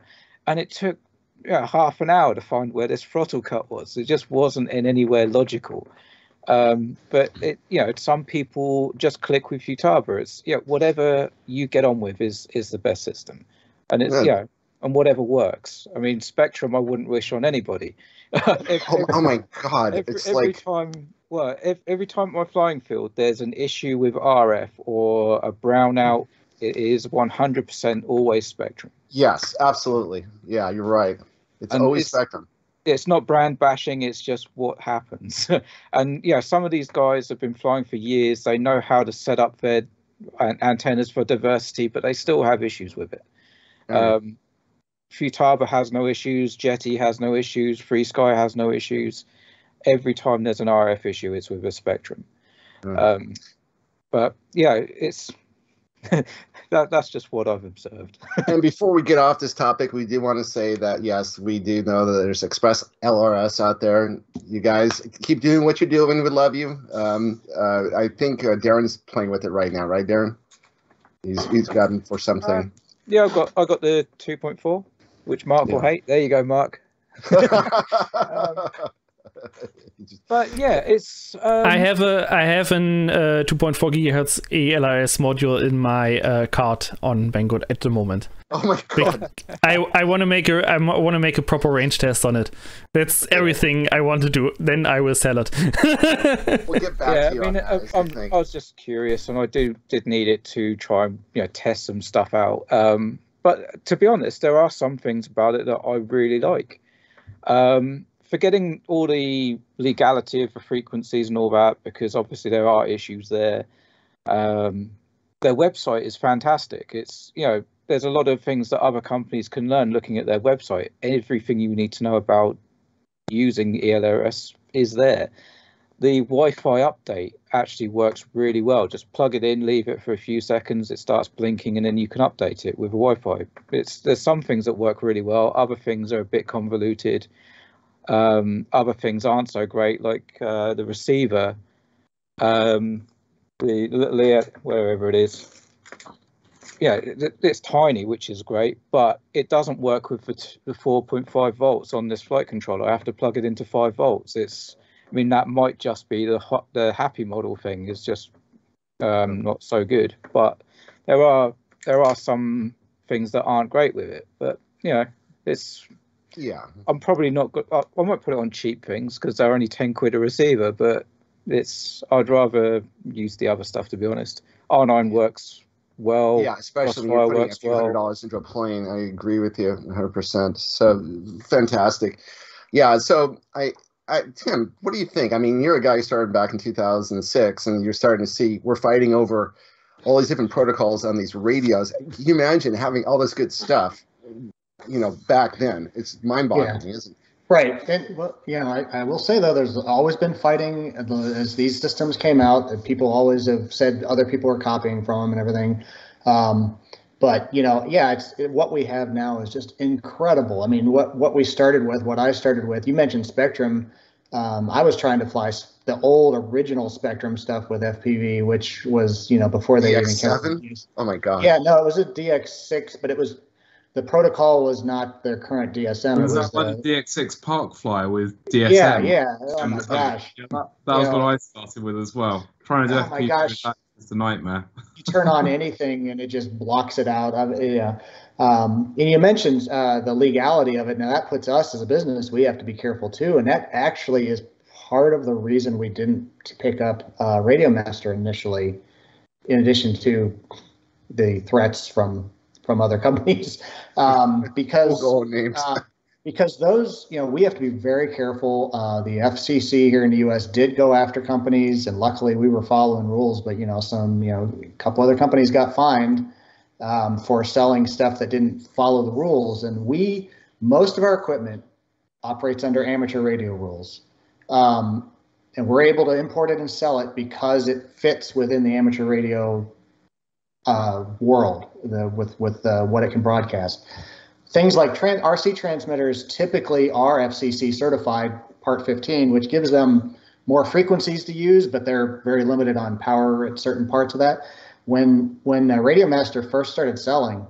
and it took half an hour to find where this throttle cut was. It just wasn't in anywhere logical. But some people just click with Futaba. It's whatever you get on with is the best system, and it's and whatever works. I mean, Spectrum I wouldn't wish on anybody. Oh my God! Every time at my flying field there's an issue with RF or a brownout, it is 100% always Spectrum. Yes, absolutely. Yeah, you're right. It's always Spectrum. It's not brand bashing, it's just what happens. And some of these guys have been flying for years. They know how to set up their antennas for diversity, but they still have issues with it. Futaba has no issues, Jetty has no issues, Free Sky has no issues. Every time there's an RF issue, it's with a Spectrum. But yeah, it's That's just what I've observed. And before we get off this topic, we do want to say that, yes, we do know that there's Express LRS out there. You guys keep doing what you're doing. We love you. I think Darren's playing with it right now, right, Darren? He's gotten for something. Yeah, I got the 2.4, which Mark will hate. There you go, Mark. But yeah, it's. I have an 2.4 gigahertz ELRS module in my cart on Banggood at the moment. Oh my god! I want to make a proper range test on it. That's everything I want to do. Then I will sell it. We'll get back to you. I was just curious, and I did need it to try and test some stuff out. But to be honest, there are some things about it that I really like. Forgetting all the legality of the frequencies and all that, because obviously there are issues there. Their website is fantastic. It's, there's a lot of things that other companies can learn looking at their website. Everything you need to know about using ELRS is there. The Wi-Fi update actually works really well. Just plug it in, leave it for a few seconds, it starts blinking, and then you can update it with Wi-Fi. There's some things that work really well. Other things are a bit convoluted. Other things aren't so great, like the receiver, the wherever it is. Yeah, it's tiny, which is great, but it doesn't work with the 4.5 volts on this flight controller. I have to plug it into 5 volts. That might just be the happy model thing is just not so good, but there are some things that aren't great with it. But it's. Yeah, I'm probably not good. I might put it on cheap things because they're only 10 quid a receiver, but I'd rather use the other stuff, to be honest. R9 works well. Yeah, especially when you're putting a few $100 into a plane. I agree with you 100%. So fantastic. Yeah. So Tim, what do you think? I mean, you're a guy who started back in 2006, and you're starting to see we're fighting over all these different protocols on these radios. Can you imagine having all this good stuff? Back then, it's mind-boggling, isn't it? Right. And I will say though, there's always been fighting as these systems came out. And people always have said other people are copying from them and everything. But it's what we have now is just incredible. I mean, what we started with, what I started with. You mentioned Spectrum. I was trying to fly the old original Spectrum stuff with FPV, which was before they even came. Oh my god. Yeah, no, it was a DX6, but it was. The protocol was not their current DSM. Was that like the DX6 Park Fly with DSM? Yeah. Oh my gosh. That was what I started with as well. Trying to do FPV is a nightmare. You turn on anything and it just blocks it out. And you mentioned the legality of it. Now that puts us as a business, we have to be careful too. And that actually is part of the reason we didn't pick up Radio Master initially, in addition to the threats from other companies, because those, we have to be very careful. The FCC here in the U.S. did go after companies, and luckily we were following rules. But a couple other companies got fined for selling stuff that didn't follow the rules. And most of our equipment operates under amateur radio rules, and we're able to import it and sell it because it fits within the amateur radio world with what it can broadcast. Things like RC transmitters typically are FCC certified Part 15, which gives them more frequencies to use, but they're very limited on power at certain parts of that. When Radio Master first started selling,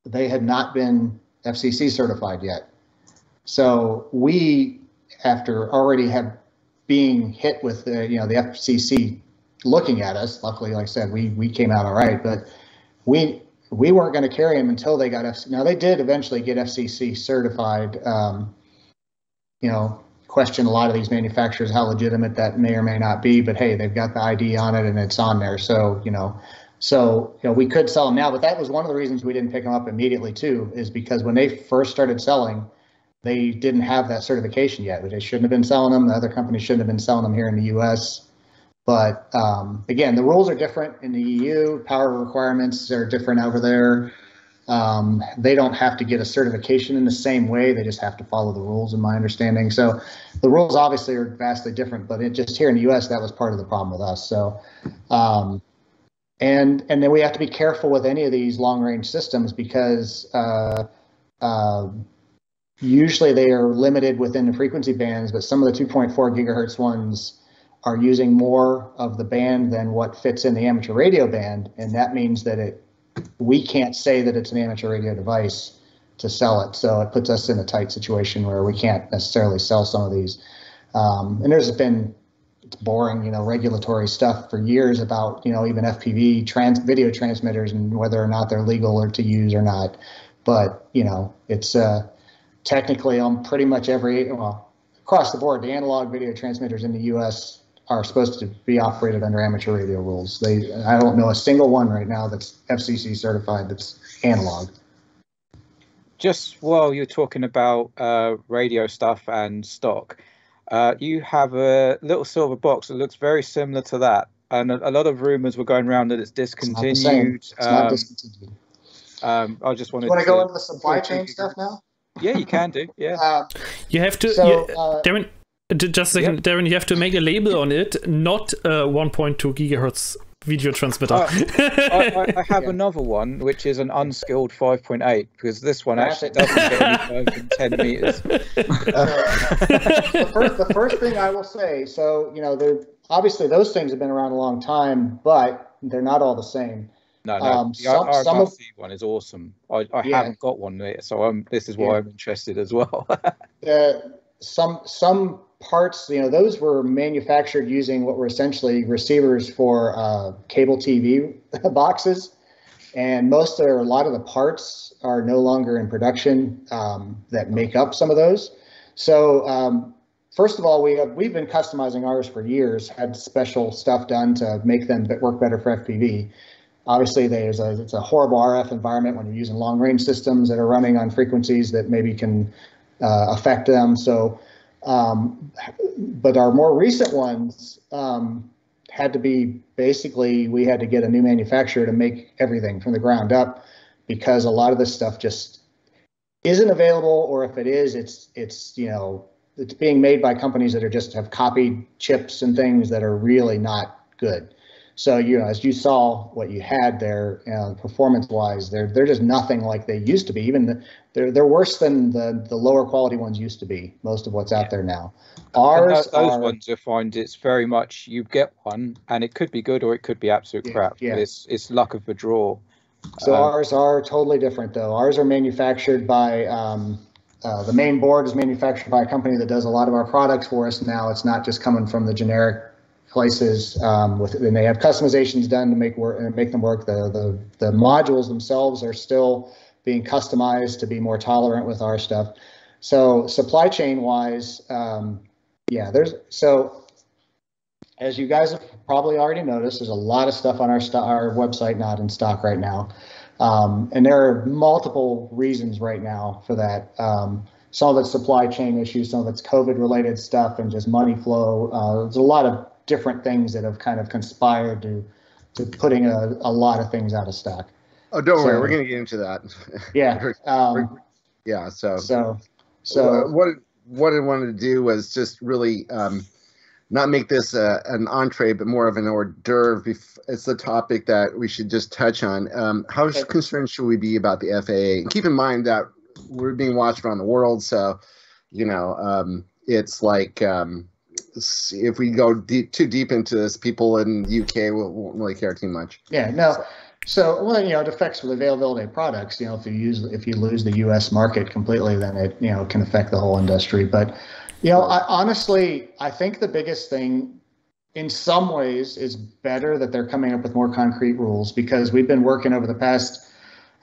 they had not been FCC certified yet. So we, after already being hit with the FCC looking at us, luckily, like I said, we came out all right, but we weren't going to carry them until they got FCC. Now they did eventually get FCC certified. Question a lot of these manufacturers how legitimate that may or may not be, but hey, they've got the ID on it and it's on there. So we could sell them now, but that was one of the reasons we didn't pick them up immediately too, is because when they first started selling, they didn't have that certification yet. They shouldn't have been selling them. The other companies shouldn't have been selling them here in the U.S. But again, the rules are different in the EU. Power requirements are different over there. They don't have to get a certification in the same way. They just have to follow the rules, in my understanding. So the rules obviously are vastly different, but just here in the U.S., that was part of the problem with us. So And then we have to be careful with any of these long-range systems because usually they are limited within the frequency bands, but some of the 2.4 gigahertz ones are using more of the band than what fits in the amateur radio band, and that means that we can't say that it's an amateur radio device to sell it. So it puts us in a tight situation where we can't necessarily sell some of these. And there's been boring, regulatory stuff for years about, even FPV video transmitters and whether or not they're legal or to use or not. But, it's technically on pretty much across the board, the analog video transmitters in the U.S. are supposed to be operated under amateur radio rules. I don't know a single one right now that's FCC certified that's analog. Just while you're talking about radio stuff and stock, you have a little silver box that looks very similar to that, and a lot of rumors were going around that it's discontinued. It's not discontinued. I just wanted to go into the supply chain stuff now. Yeah, you can do. Yeah. You have to, Darren. Just a second, Darren. You have to make a label on it, not a 1.2 gigahertz video transmitter. I have another one, which is an unskilled 5.8, because this one actually doesn't get any further than 10 meters. The first thing I will say, so, obviously those things have been around a long time, but they're not all the same. No. The RRC one is awesome. I haven't got one yet, so this is why I'm interested as well. Some parts, those were manufactured using what were essentially receivers for cable TV boxes, and a lot of the parts are no longer in production that make up some of those. So first of all, we've been customizing ours for years, had special stuff done to make them work better for FPV. Obviously, it's a horrible RF environment when you're using long-range systems that are running on frequencies that maybe can affect them. So, but our more recent ones had to be we had to get a new manufacturer to make everything from the ground up, because a lot of this stuff just isn't available, or if it is, it's being made by companies that have copied chips and things that are really not good. So, as you saw what you had there, performance-wise, they're just nothing like they used to be. Even they're worse than the lower quality ones used to be. Most of what's out there now. Those ones you find it's very much you get one and it could be good or it could be absolute crap. Yeah. It's luck of the draw. So ours are totally different though. Ours are manufactured by the main board is manufactured by a company that does a lot of our products for us now. It's not just coming from the generic places, and they have customizations done to make them work. The modules themselves are still being customized to be more tolerant with our stuff. So supply chain wise, as you guys have probably already noticed, there's a lot of stuff on our website not in stock right now, and there are multiple reasons right now for that. Some of it's supply chain issues, some of it's COVID related stuff, and just money flow. There's a lot of different things that have kind of conspired to putting a lot of things out of stock. Oh, don't worry, we're going to get into that. Yeah. So what I wanted to do was just really not make this an entree, but more of an hors d'oeuvre. It's the topic that we should just touch on. How concerned should we be about the FAA? And keep in mind that we're being watched around the world, so it's like if we go too deep into this, people in the UK won't really care too much. Yeah, no. So, it affects with availability of products. If you lose the U.S. market completely, then it can affect the whole industry. But I think the biggest thing, in some ways, is better that they're coming up with more concrete rules, because we've been working over the past,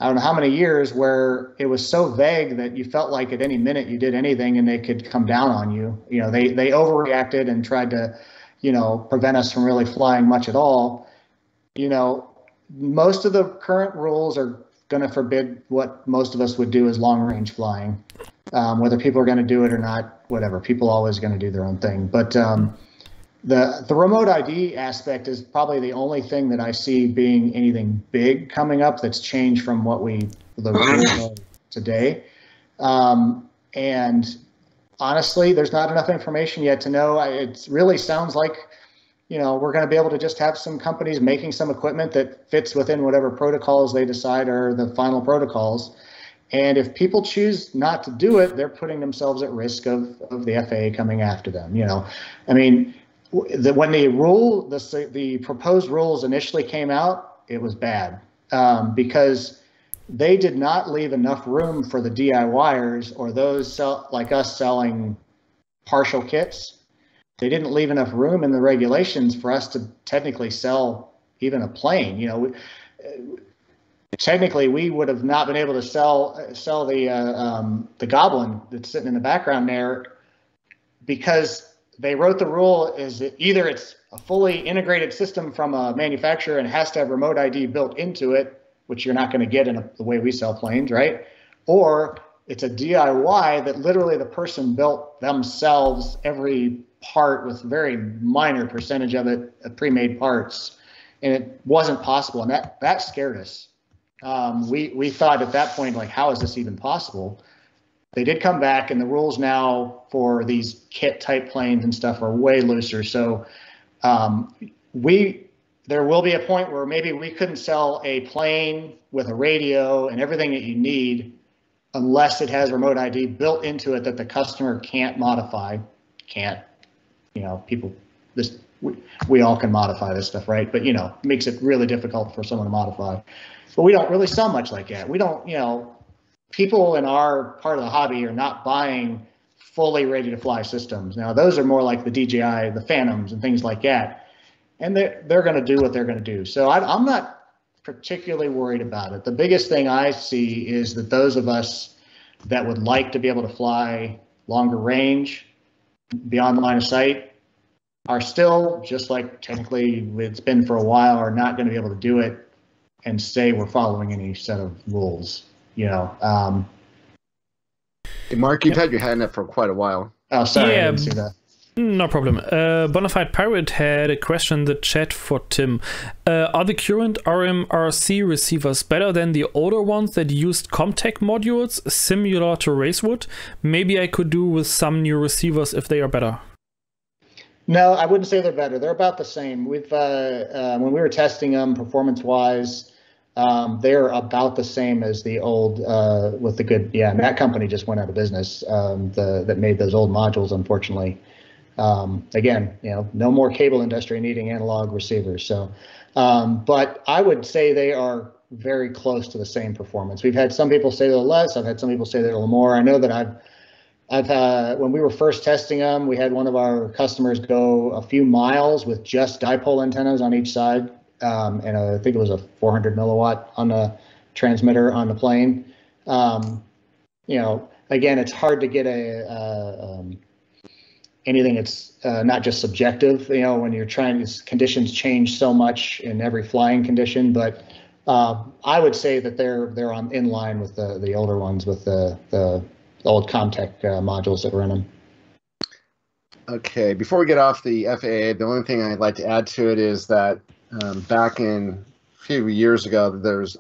I don't know how many years, where it was so vague that you felt like at any minute you did anything and they could come down on you. They overreacted and tried to, prevent us from really flying much at all. Most of the current rules are going to forbid what most of us would do as long-range flying. Whether people are going to do it or not, whatever. People are always going to do their own thing. But the remote ID aspect is probably the only thing that I see being anything big coming up that's changed from what the rules are today. And honestly, there's not enough information yet to know. It really sounds like we're going to be able to just have some companies making some equipment that fits within whatever protocols they decide are the final protocols. And if people choose not to do it, they're putting themselves at risk of the FAA coming after them. I mean, when the proposed rules initially came out, it was bad because they did not leave enough room for the DIYers or those like us selling partial kits. They didn't leave enough room in the regulations for us to technically sell even a plane. Technically, we would have not been able to sell the Goblin that's sitting in the background there because they wrote the rule is that either it's a fully integrated system from a manufacturer and has to have remote ID built into it, which you're not going to get in the way we sell planes, right? Or it's a DIY that literally the person built themselves every part with very minor percentage of it pre-made parts, and it wasn't possible, and that scared us. We thought at that point, like, how is this even possible? They did come back, and the rules now for these kit type planes and stuff are way looser. So there will be a point where maybe we couldn't sell a plane with a radio and everything that you need unless it has remote ID built into it that the customer can't modify. People, we all can modify this stuff, right? But, it makes it really difficult for someone to modify. But we don't really sell much like that. We don't, people in our part of the hobby are not buying fully ready to fly systems. Now, those are more like the DJI, the Phantoms and things like that. And they're going to do what they're going to do. So I'm not particularly worried about it. The biggest thing I see is that those of us that would like to be able to fly longer range beyond the line of sight are still, just like technically it's been for a while, are not going to be able to do it and say we're following any set of rules. Hey, Mark, you've had your hand up for quite a while. Oh, sorry, I didn't see that. No problem. Bonafide Pirate had a question in the chat for Tim. Are the current RMRC receivers better than the older ones that used Comtech modules, similar to Racewood? Maybe I could do with some new receivers if they are better. No, I wouldn't say they're better. They're about the same. We've when we were testing them performance-wise, they're about the same as the old with the good. Yeah, and that company just went out of business. That made those old modules, unfortunately. Again, no more cable industry needing analog receivers. So, but I would say they are very close to the same performance. We've had some people say they're less. I've had some people say they're a little more. I know that I've when we were first testing them, we had one of our customers go a few miles with just dipole antennas on each side, and I think it was a 400 milliwatt on the transmitter on the plane. Again, it's hard to get anything that's not just subjective, when you're trying, conditions change so much in every flying condition, but I would say that they're in line with the older ones with the old Comtech modules that were in them. Okay, before we get off the FAA, the only thing I'd like to add to it is that back in a few years ago,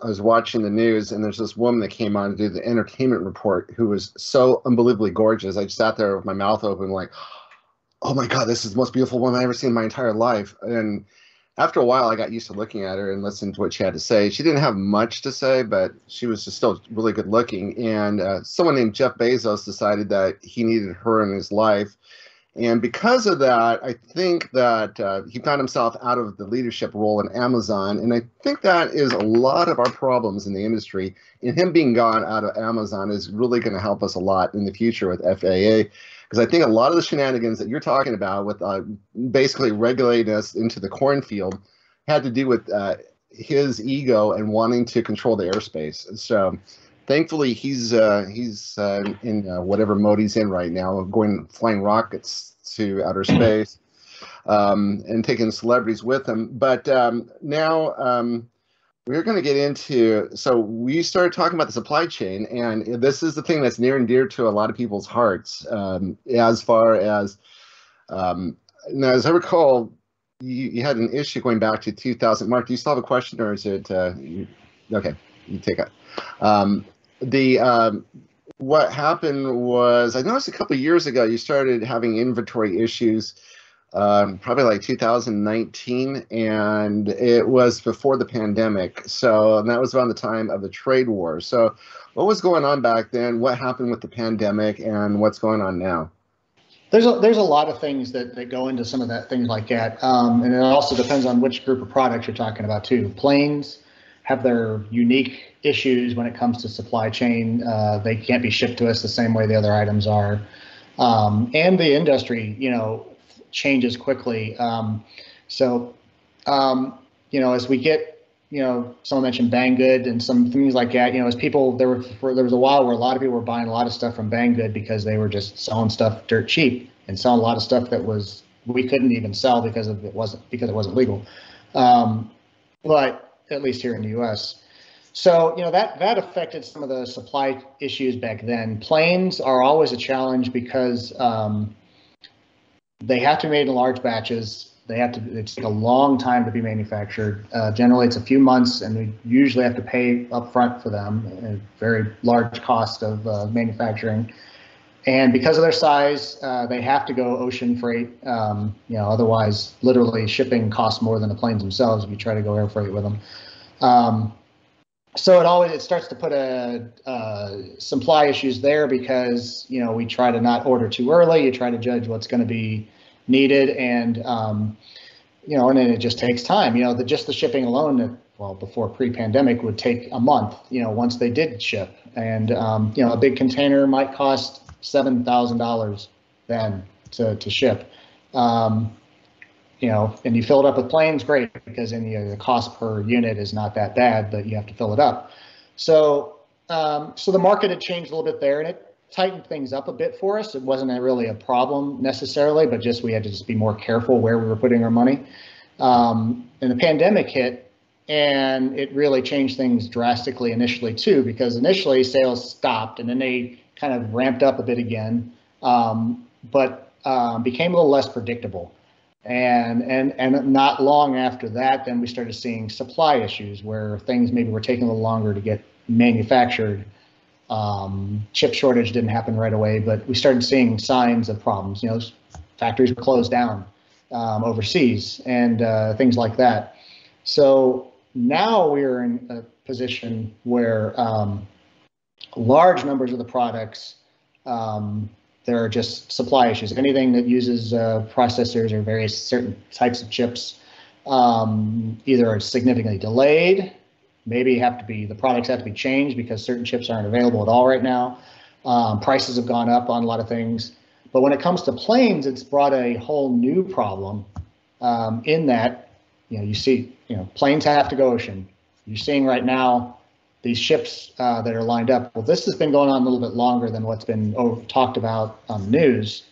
I was watching the news, and there's this woman that came on to do the entertainment report who was so unbelievably gorgeous. I just sat there with my mouth open like, oh my God, this is the most beautiful woman I've ever seen in my entire life. And after a while, I got used to looking at her and listening to what she had to say. She didn't have much to say, but she was just still really good looking. And someone named Jeff Bezos decided that he needed her in his life. And because of that, I think that he found himself out of the leadership role in Amazon. And I think that is a lot of our problems in the industry. And him being gone out of Amazon is really going to help us a lot in the future with FAA. Because I think a lot of the shenanigans that you're talking about with basically regulating us into the cornfield had to do with his ego and wanting to control the airspace. So thankfully, he's in whatever mode he's in right now, flying rockets to outer space and taking celebrities with him. But now we're going to get into, so we started talking about the supply chain, and this is the thing that's near and dear to a lot of people's hearts. As far as, now, as I recall, you had an issue going back to 2000. Mark, do you still have a question, or is it, okay, you take it. What happened was, I noticed a couple of years ago, you started having inventory issues probably like 2019, and it was before the pandemic. So, and that was around the time of the trade war. So, what was going on back then? What happened with the pandemic, and what's going on now? There's a lot of things that go into some of that, things like that, and it also depends on which group of products you're talking about too. Planes have their unique issues when it comes to supply chain. They can't be shipped to us the same way the other items are, and the industry, changes quickly. As we get, someone mentioned Banggood and some things like that, as people, there was a while where a lot of people were buying a lot of stuff from Banggood because they were just selling stuff dirt cheap and selling a lot of stuff that we couldn't even sell because it wasn't legal. But at least here in the US. So, that affected some of the supply issues back then. Planes are always a challenge because they have to be made in large batches. It's a long time to be manufactured. Generally, it's a few months, and we usually have to pay up front for them, a very large cost of manufacturing. And because of their size, they have to go ocean freight. Otherwise, literally shipping costs more than the planes themselves if you try to go air freight with them. So it starts to put supply issues there because we try to not order too early. You try to judge what's going to be needed, and and then it just takes time. Just the shipping alone, before pre-pandemic, would take a month. Once they did ship, and a big container might cost $7,000 then to ship. And you fill it up with planes, great, because then the cost per unit is not that bad, but you have to fill it up. So the market had changed a little bit there, and it tightened things up a bit for us. It wasn't really a problem necessarily, but we had to be more careful where we were putting our money. And the pandemic hit, and it really changed things drastically initially too, because initially sales stopped, and then they kind of ramped up a bit again, but became a little less predictable. And not long after that, then we started seeing supply issues where things maybe were taking a little longer to get manufactured. Chip shortage didn't happen right away, but we started seeing signs of problems. Factories were closed down overseas and things like that. So now we're in a position where large numbers of the products, there are just supply issues. Anything that uses processors or various certain types of chips either are significantly delayed, maybe the products have to be changed because certain chips aren't available at all right now. Prices have gone up on a lot of things. But when it comes to planes, it's brought a whole new problem in that, you see, planes have to go ocean. You're seeing right now these ships that are lined up. Well, this has been going on a little bit longer than what's been talked about on the news.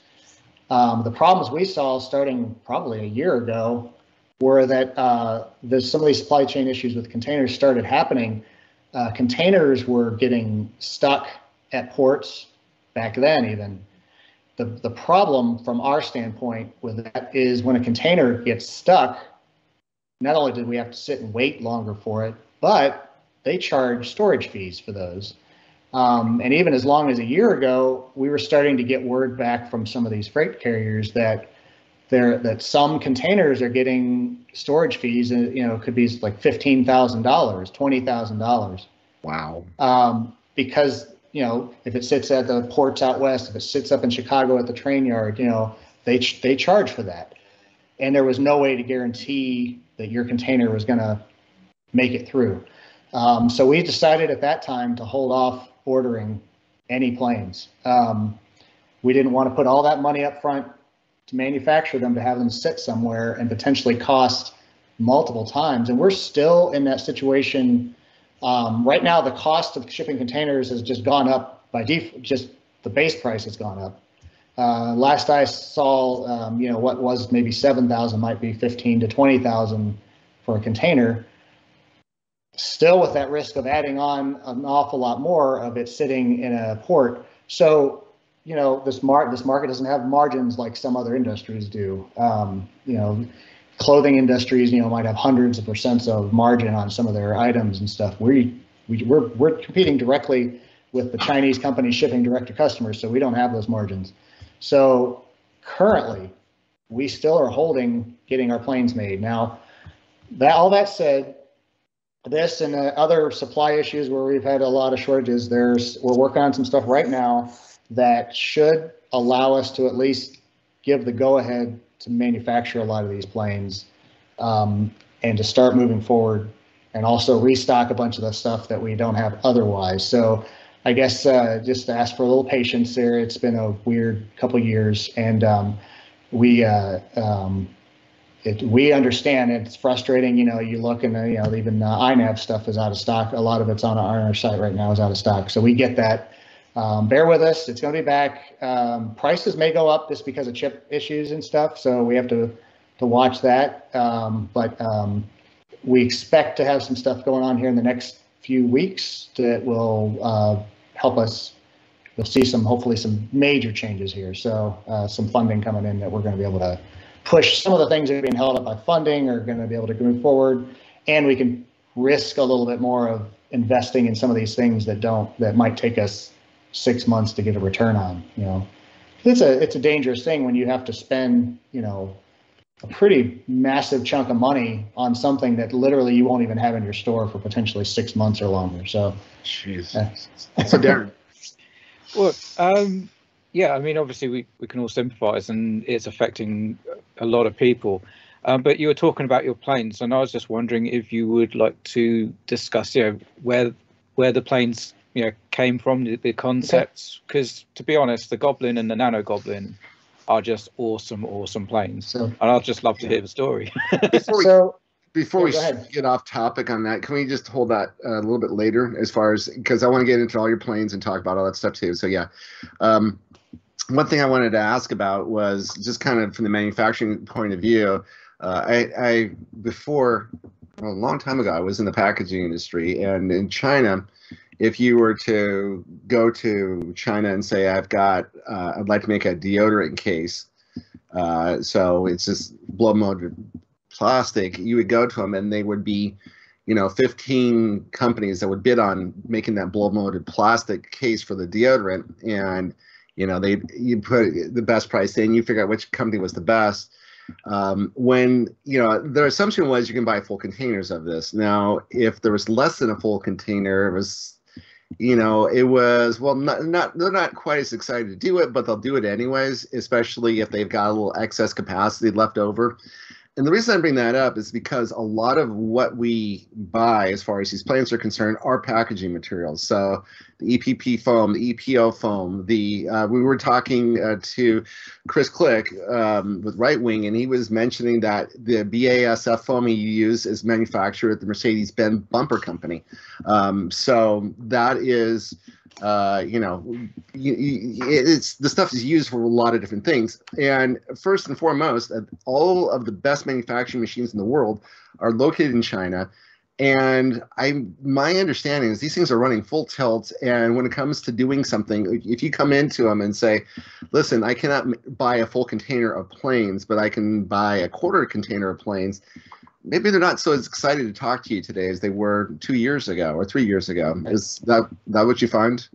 The problems we saw starting probably a year ago were that some of these supply chain issues with containers started happening. Containers were getting stuck at ports back then even. The problem from our standpoint with that is when a container gets stuck, not only did we have to sit and wait longer for it, but they charge storage fees for those. And even as long as a year ago, we were starting to get word back from some of these freight carriers that some containers are getting storage fees, and it could be like $15,000, $20,000. Wow. Because if it sits at the ports out west, if it sits up in Chicago at the train yard, they charge for that, and there was no way to guarantee that your container was going to make it through. So we decided at that time to hold off ordering any planes. We didn't want to put all that money up front to manufacture them, to have them sit somewhere and potentially cost multiple times. And we're still in that situation. Right now, the cost of shipping containers has just gone up by default. Just the base price has gone up. Last I saw, what was maybe $7,000 might be $15,000 to $20,000 for a container. Still with that risk of adding on an awful lot more of it sitting in a port. So, this market doesn't have margins like some other industries do. Clothing industries, might have hundreds of percents of margin on some of their items and stuff. We're competing directly with the Chinese companies shipping direct to customers, so we don't have those margins. So currently, we still are holding getting our planes made. Now, all that said, this and other supply issues where we've had a lot of shortages, we're working on some stuff right now that should allow us to at least give the go-ahead to manufacture a lot of these planes, and to start moving forward, and also restock a bunch of the stuff that we don't have otherwise. So I guess just to ask for a little patience there. It's been a weird couple of years, and we understand it's frustrating. You know, you look and even INAV stuff is out of stock. A lot of it's on our site right now is out of stock. So we get that. Bear with us. It's going to be back. Prices may go up just because of chip issues and stuff. So we have to watch that. But we expect to have some stuff going on here in the next few weeks that will help us. You'll see hopefully some major changes here. So some funding coming in that we're going to be able to push some of the things that are being held up by funding are going to be able to move forward, and we can risk a little bit more of investing in some of these things that might take us 6 months to get a return on. You know, it's a dangerous thing when you have to spend a pretty massive chunk of money on something that literally you won't even have in your store for potentially 6 months or longer. So, jeez. So Darren. Well, yeah, I mean, obviously we can all sympathise, and it's affecting a lot of people. But you were talking about your planes, and I was just wondering if you would like to discuss, where the planes, came from, the concepts. Because to be honest, the Goblin and the Nano Goblin are just awesome planes. So, and I'd just love to hear the story. Before we get off topic on that, can we just hold that a little bit later, as far as, because I want to get into all your planes and talk about all that stuff too. So yeah. One thing I wanted to ask about was just kind of from the manufacturing point of view. Before, a long time ago, I was in the packaging industry, and in China, if you were to go to China and say, I'd like to make a deodorant case, so it's just blow molded plastic, you would go to them and they would be, 15 companies that would bid on making that blow molded plastic case for the deodorant, and you put the best price in, you figure out which company was the best. When their assumption was you can buy full containers of this. Now, if there was less than a full container, it was they're not quite as excited to do it, but they'll do it anyways, especially if they've got a little excess capacity left over. And the reason I bring that up is because a lot of what we buy, as far as these planes are concerned, are packaging materials. So the EPP foam, the EPO foam, we were talking to Chris Click with Right Wing, and he was mentioning that the BASF foam you use is manufactured at the Mercedes-Benz Bumper Company. So that is, it's the stuff is used for a lot of different things. And first and foremost, all of the best manufacturing machines in the world are located in China. And my understanding is these things are running full tilt. And when it comes to doing something, if you come into them and say, listen, I cannot buy a full container of planes, but I can buy a quarter container of planes, maybe they're not so excited to talk to you today as they were 2 years ago or 3 years ago. Is that what you find?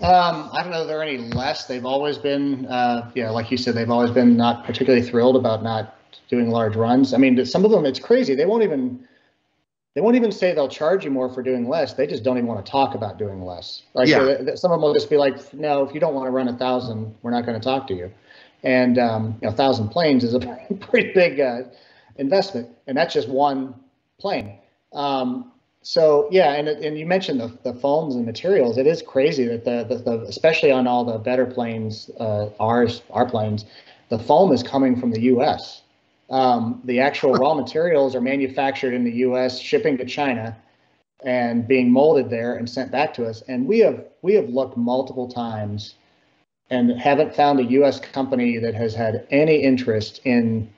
I don't know if they're any less. They've always been, like you said, they've always been not particularly thrilled about not doing large runs. I mean, some of them, it's crazy. They won't even say they'll charge you more for doing less. They just don't even want to talk about doing less. Like, yeah. Some of them will just be like, no, if you don't want to run 1,000, we're not going to talk to you. And 1,000 planes is a pretty big investment, and that's just one plane. So yeah, and you mentioned the foams and materials. It is crazy that the especially on all the better planes, our planes, the foam is coming from the U.S. The actual raw materials are manufactured in the U.S., shipping to China, and being molded there and sent back to us. And we have looked multiple times and haven't found a U.S. company that has had any interest in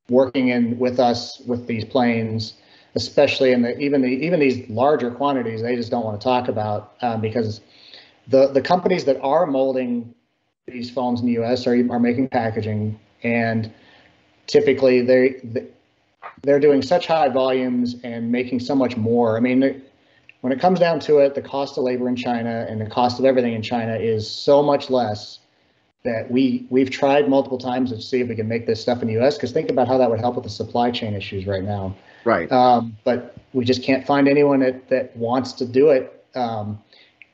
working with us with these planes, especially in even these larger quantities. They just don't want to talk about because the companies that are molding these foams in the U.S. are making packaging, and typically they're doing such high volumes and making so much more. I mean, when it comes down to it, the cost of labor in China and the cost of everything in China is so much less that we've tried multiple times to see if we can make this stuff in the U.S. Because think about how that would help with the supply chain issues right now. Right. But we just can't find anyone that wants to do it.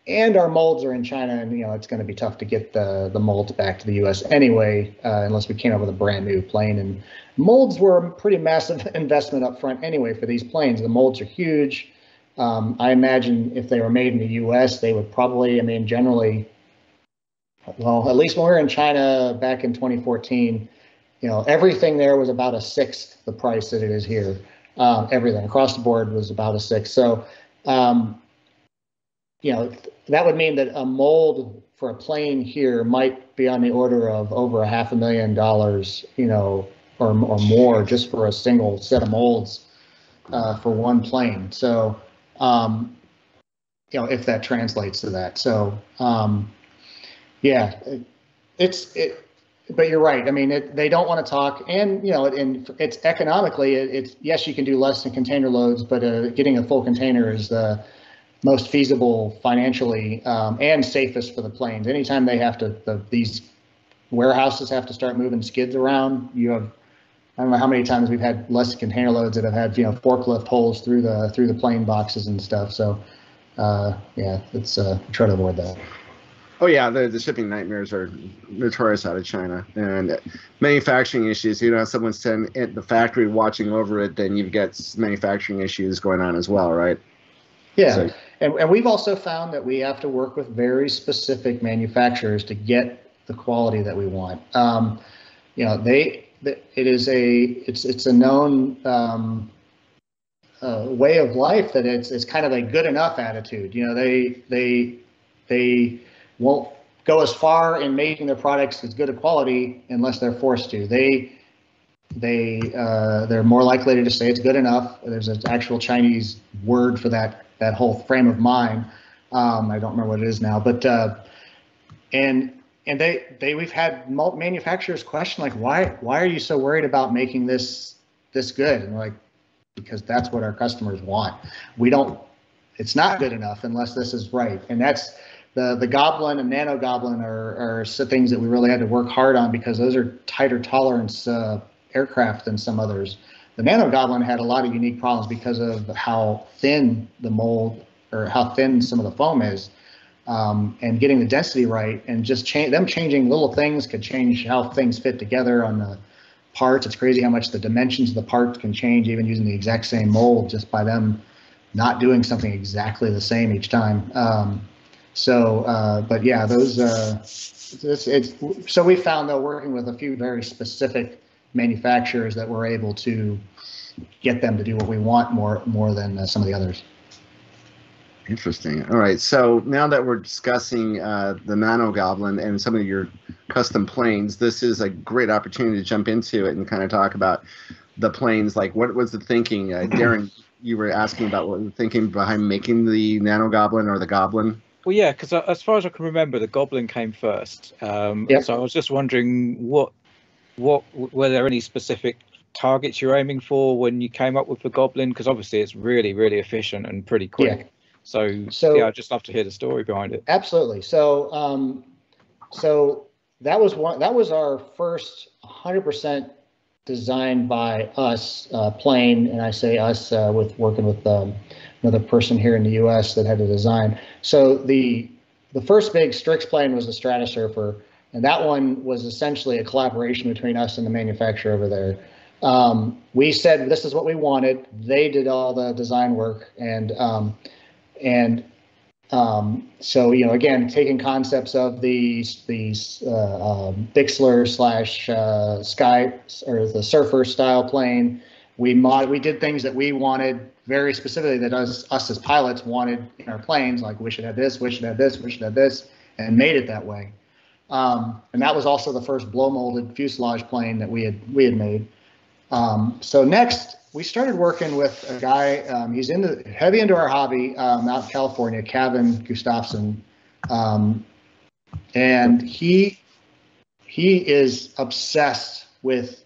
And our molds are in China, and it's going to be tough to get the molds back to the U.S. anyway, unless we came up with a brand new plane. And molds were a pretty massive investment up front anyway for these planes. The molds are huge. I imagine if they were made in the U.S., they would probably, generally, well, at least when we were in China back in 2014, everything there was about a sixth the price that it is here. Everything across the board was about a sixth. So, that would mean that a mold for a plane here might be on the order of over $500,000, or more just for a single set of molds for one plane. So, if that translates to that. So, yeah, but you're right. They don't want to talk, and it's economically, it's yes, you can do less than container loads, but getting a full container is the most feasible financially and safest for the planes. Anytime they have to, these warehouses have to start moving skids around. You have, I don't know how many times we've had less container loads that have had forklift holes through the plane boxes and stuff. So yeah, it's try to avoid that. Oh yeah, the shipping nightmares are notorious out of China, and manufacturing issues. Someone's at the factory watching over it, then you've got manufacturing issues going on as well, right? Yeah, so, and we've also found that we have to work with very specific manufacturers to get the quality that we want. It's a known way of life that it's kind of a good enough attitude. They won't go as far in making their products as good a quality unless they're forced to. They're more likely to just say it's good enough. There's an actual Chinese word for that whole frame of mind. I don't remember what it is now, but and we've had manufacturers question, like, why are you so worried about making this good? And we're like, because that's what our customers want. It's not good enough unless this is right. And that's the Goblin and Nano Goblin are things that we really had to work hard on, because those are tighter tolerance aircraft than some others. The Nano Goblin had a lot of unique problems because of how thin the mold, or how thin some of the foam is, and getting the density right, and just them changing little things could change how things fit together on the parts. It's crazy how much the dimensions of the parts can change, even using the exact same mold, just by them not doing something exactly the same each time. But yeah, those. So we found, though, working with a few very specific manufacturers, that we're able to get them to do what we want more than some of the others. Interesting. All right. So now that we're discussing the Nano Goblin and some of your custom planes, this is a great opportunity to jump into it and kind of talk about the planes. Like, what was the thinking? Darren, you were asking about what the thinking behind making the Nano Goblin or the Goblin. Well, yeah, because as far as I can remember, the Goblin came first. Yep. So I was just wondering, what were there any specific targets you're aiming for when you came up with the Goblin? Because obviously it's really, really efficient and pretty quick. Yeah. So yeah, I'd just love to hear the story behind it. Absolutely. So that was our first 100% designed by us plane, and I say us with working with another person here in the U.S. that had the design. So the first big Strix plane was the Stratosurfer, and that one was essentially a collaboration between us and the manufacturer over there. We said this is what we wanted. They did all the design work, so again, taking concepts of these Bixler / Sky, or the Surfer style plane, we did things that we wanted very specifically, that us as pilots wanted in our planes. Like, we should have this, we should have this, we should have this, and made it that way. And that was also the first blow molded fuselage plane that we had made. So next, we started working with a guy. He's heavy into our hobby out in California, Kevin Gustafson, and he is obsessed with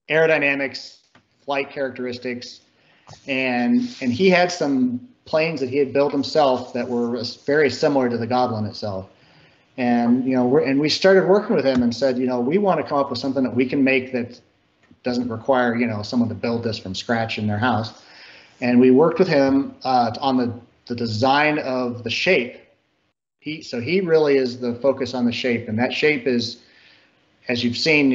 aerodynamics, flight characteristics, and he had some planes that he had built himself that were very similar to the Goblin itself. And we started working with him and said, we want to come up with something that we can make that doesn't require someone to build this from scratch in their house. And we worked with him on the design of the shape. He really is the focus on the shape, and that shape is, as you've seen,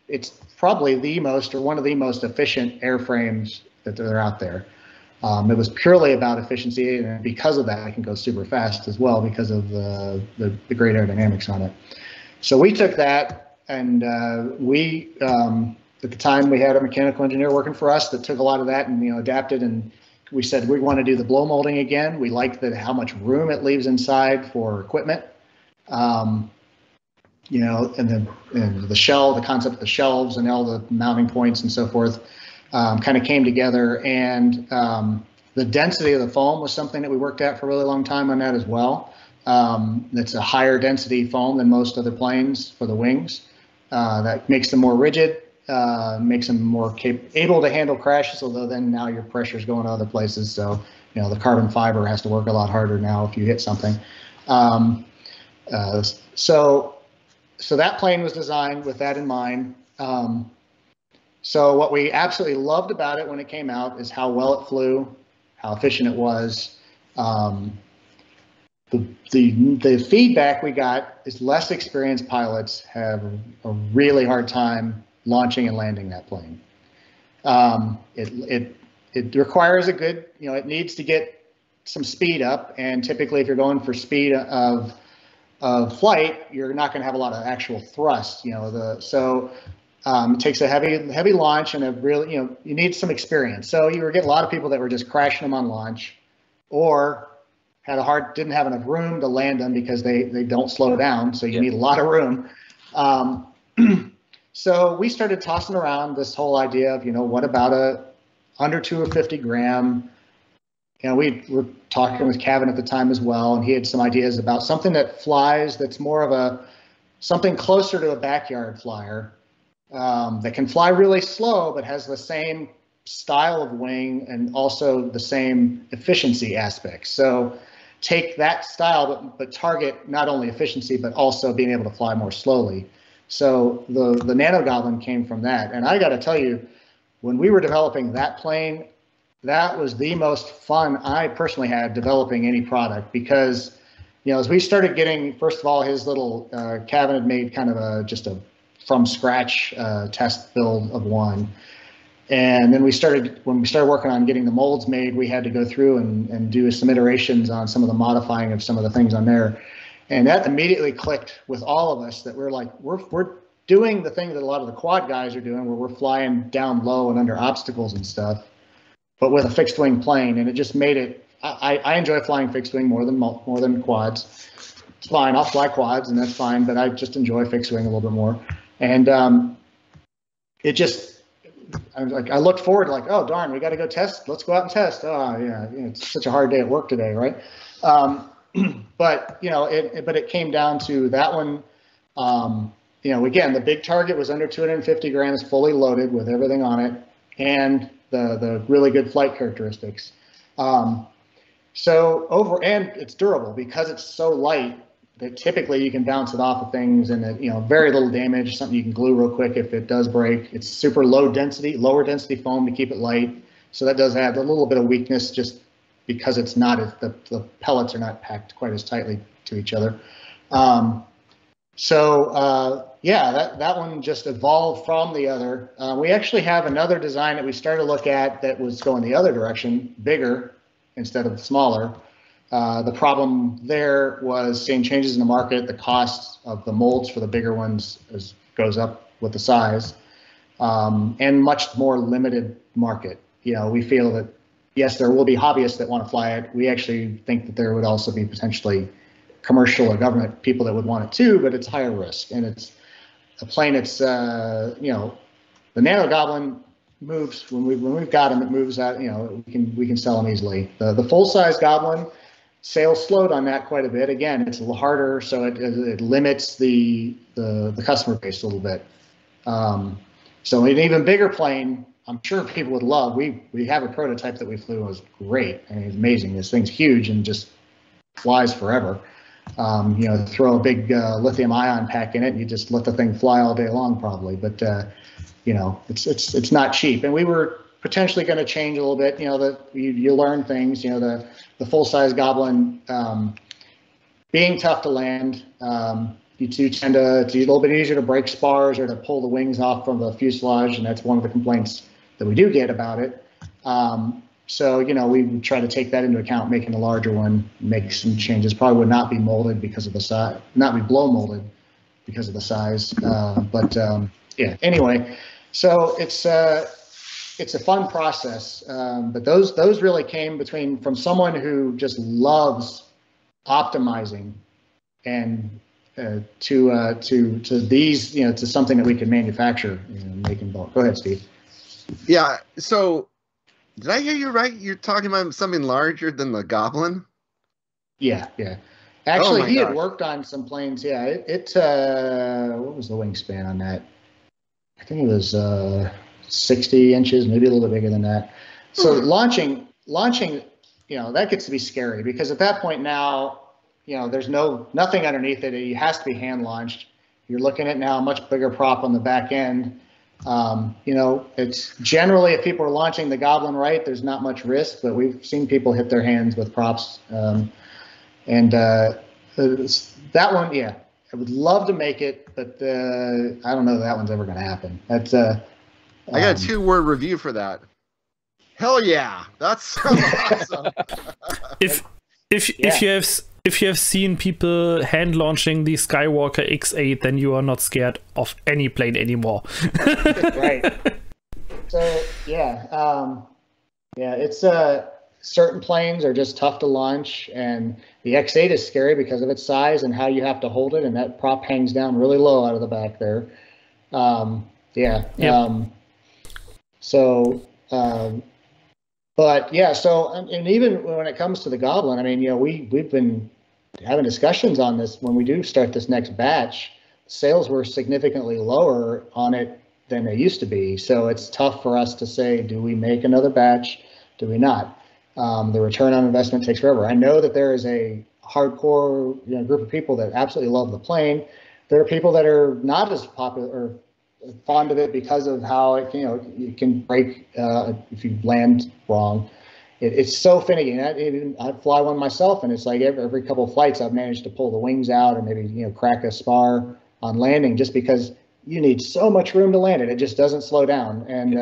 it's probably the most or one of the most efficient airframes that are out there. It was purely about efficiency, and because of that, it can go super fast as well because of the great aerodynamics on it. So we took that, and at the time we had a mechanical engineer working for us that took a lot of that and adapted, and we said we want to do the blow molding again. We like how much room it leaves inside for equipment. And the shell, the concept of the shelves and all the mounting points and so forth kind of came together. And the density of the foam was something that we worked at for a really long time on that as well. It's a higher density foam than most other planes for the wings. That makes them more rigid, makes them more able to handle crashes, although then now your pressure's going other places. So, the carbon fiber has to work a lot harder now if you hit something. So that plane was designed with that in mind. So what we absolutely loved about it when it came out is how well it flew, how efficient it was. The feedback we got is less experienced pilots have a really hard time launching and landing that plane. It requires a good, it needs to get some speed up, and typically if you're going for speed of flight, you're not going to have a lot of actual thrust. It takes a heavy launch and a really, you need some experience. So you were getting a lot of people that were just crashing them on launch, or didn't have enough room to land them because they don't slow down. So you need a lot of room. So we started tossing around this whole idea of, what about under 250 gram. We were talking with Kevin at the time as well, and he had some ideas about something that flies that's more of something closer to a backyard flyer that can fly really slow but has the same style of wing and also the same efficiency aspects. So take that style but target not only efficiency but also being able to fly more slowly. So the Nano Goblin came from that. And I got to tell you, when we were developing that plane, that was the most fun I personally had developing any product, because, as we started getting, first of all, his little Kevin had made kind of just a from scratch test build of one. And then when we started working on getting the molds made, we had to go through and do some iterations on some of the modifying of some of the things on there. And that immediately clicked with all of us that we're like, we're doing the thing that a lot of the quad guys are doing, where we're flying down low and under obstacles and stuff, but with a fixed wing plane. And it just made it, I enjoy flying fixed wing more than quads. It's fine, I'll fly quads and that's fine, but I just enjoy fixed wing a little bit more. And it just, I looked forward to like, oh darn, we got to go test. Let's go out and test. Oh yeah, it's such a hard day at work today, right? But it came down to that one. Again, the big target was under 250 grams, fully loaded with everything on it, and the really good flight characteristics. And it's durable because it's so light that typically you can bounce it off of things and very little damage, something you can glue real quick if it does break. It's super lower density foam to keep it light. So that does add a little bit of weakness just because it's not, the pellets are not packed quite as tightly to each other. That one just evolved from the other. We actually have another design that we started to look at that was going the other direction, bigger instead of smaller. The problem there was seeing changes in the market. The cost of the molds for the bigger ones goes up with the size, and much more limited market. We feel that, yes, there will be hobbyists that want to fly it. We actually think that there would also be potentially commercial or government people that would want it too, but it's higher risk. And it's a plane that's, the Nano Goblin moves, when we've got them, it moves out, we can sell them easily. The full-size Goblin, sales slowed on that quite a bit. Again, it's a little harder, so it limits the customer base a little bit. So an even bigger plane, I'm sure people would love. We have a prototype that we flew. It was great. I mean, it's amazing. This thing's huge and just flies forever. throw a big lithium-ion pack in it, and you just let the thing fly all day long, probably. But it's not cheap. And we were potentially going to change a little bit. You learn things. The full-size Goblin being tough to land. You do tend to, it's a little bit easier to break spars or to pull the wings off from the fuselage, and that's one of the complaints that we do get about it. So we try to take that into account, making a larger one, make some changes. Probably would not be molded because of the size, not be blow molded because of the size. Anyway, so it's a fun process. But those really came from someone who just loves optimizing and to these, to something that we can manufacture and make in bulk. Go ahead, Steve. Yeah. So, did I hear you right? You're talking about something larger than the Goblin? Yeah. Actually, he had worked on some planes. Yeah. What was the wingspan on that? I think it was 60 inches, maybe a little bit bigger than that. So launching, that gets to be scary because at that point now, there's nothing underneath it. It has to be hand launched. You're looking at now a much bigger prop on the back end. It's generally, if people are launching the Goblin right, there's not much risk, but we've seen people hit their hands with props. That one, I would love to make it, but I don't know that one's ever going to happen. That's I got a 2-word review for that. Hell yeah, that's awesome. If you have seen people hand launching the Skywalker X8, then you are not scared of any plane anymore. Right. So it's certain planes are just tough to launch, and the X8 is scary because of its size and how you have to hold it, and that prop hangs down really low out of the back there. And even when it comes to the Goblin, I mean, we've been having discussions on this. When we do start this next batch, sales were significantly lower on it than they used to be. So it's tough for us to say, do we make another batch? Do we not? The return on investment takes forever. I know that there is a hardcore group of people that absolutely love the plane. There are people that are not as popular or fond of it because of how it can break if you land wrong. It's so finicky. I fly one myself, and it's like every couple of flights I've managed to pull the wings out or maybe crack a spar on landing just because you need so much room to land it. It just doesn't slow down, and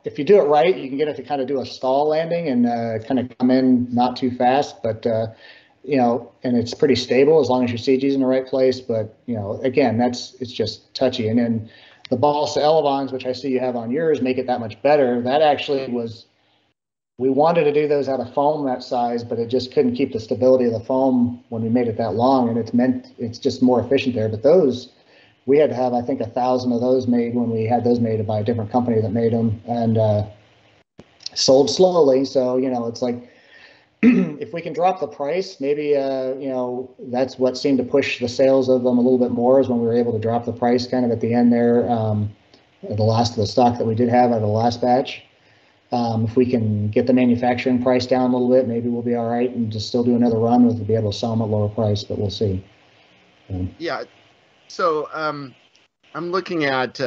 if you do it right, you can get it to kind of do a stall landing and kind of come in not too fast, but and it's pretty stable as long as your CG's in the right place. But again, it's just touchy. And then the balsa elevons, which I see you have on yours, make it that much better. That actually we wanted to do those out of foam that size, but it just couldn't keep the stability of the foam when we made it that long, and it's just more efficient there. But those, we had to have, I think, 1,000 of those made when we had those made by a different company that made them, and sold slowly. So it's like, if we can drop the price, maybe that's what seemed to push the sales of them a little bit more, is when we were able to drop the price kind of at the end there, at the last of the stock that we did have out of the last batch. If we can get the manufacturing price down a little bit, maybe we'll be all right and just still do another run with, to be able to sell them at lower price, but we'll see. Yeah. So I'm looking at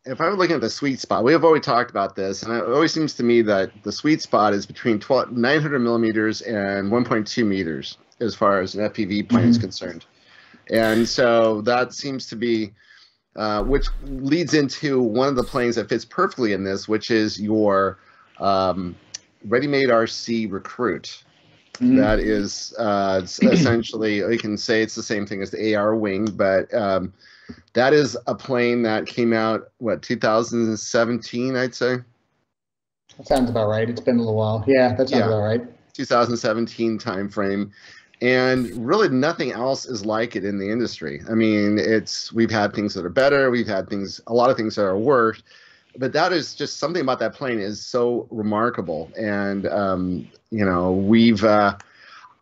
if I were looking at the sweet spot, we have already talked about this, and it always seems to me that the sweet spot is between 900 millimeters and 1.2 meters as far as an FPV plane is concerned. And so that seems to be, which leads into one of the planes that fits perfectly in this, which is your ReadyMade RC Recruit. That is essentially, you can say it's the same thing as the AR wing, but that is a plane that came out, 2017, I'd say? That sounds about right. It's been a little while. Yeah, that sounds about right. 2017 timeframe. And really nothing else is like it in the industry. I mean, we've had things that are better. We've had a lot of things that are worse. But that is just something about that plane is so remarkable. And,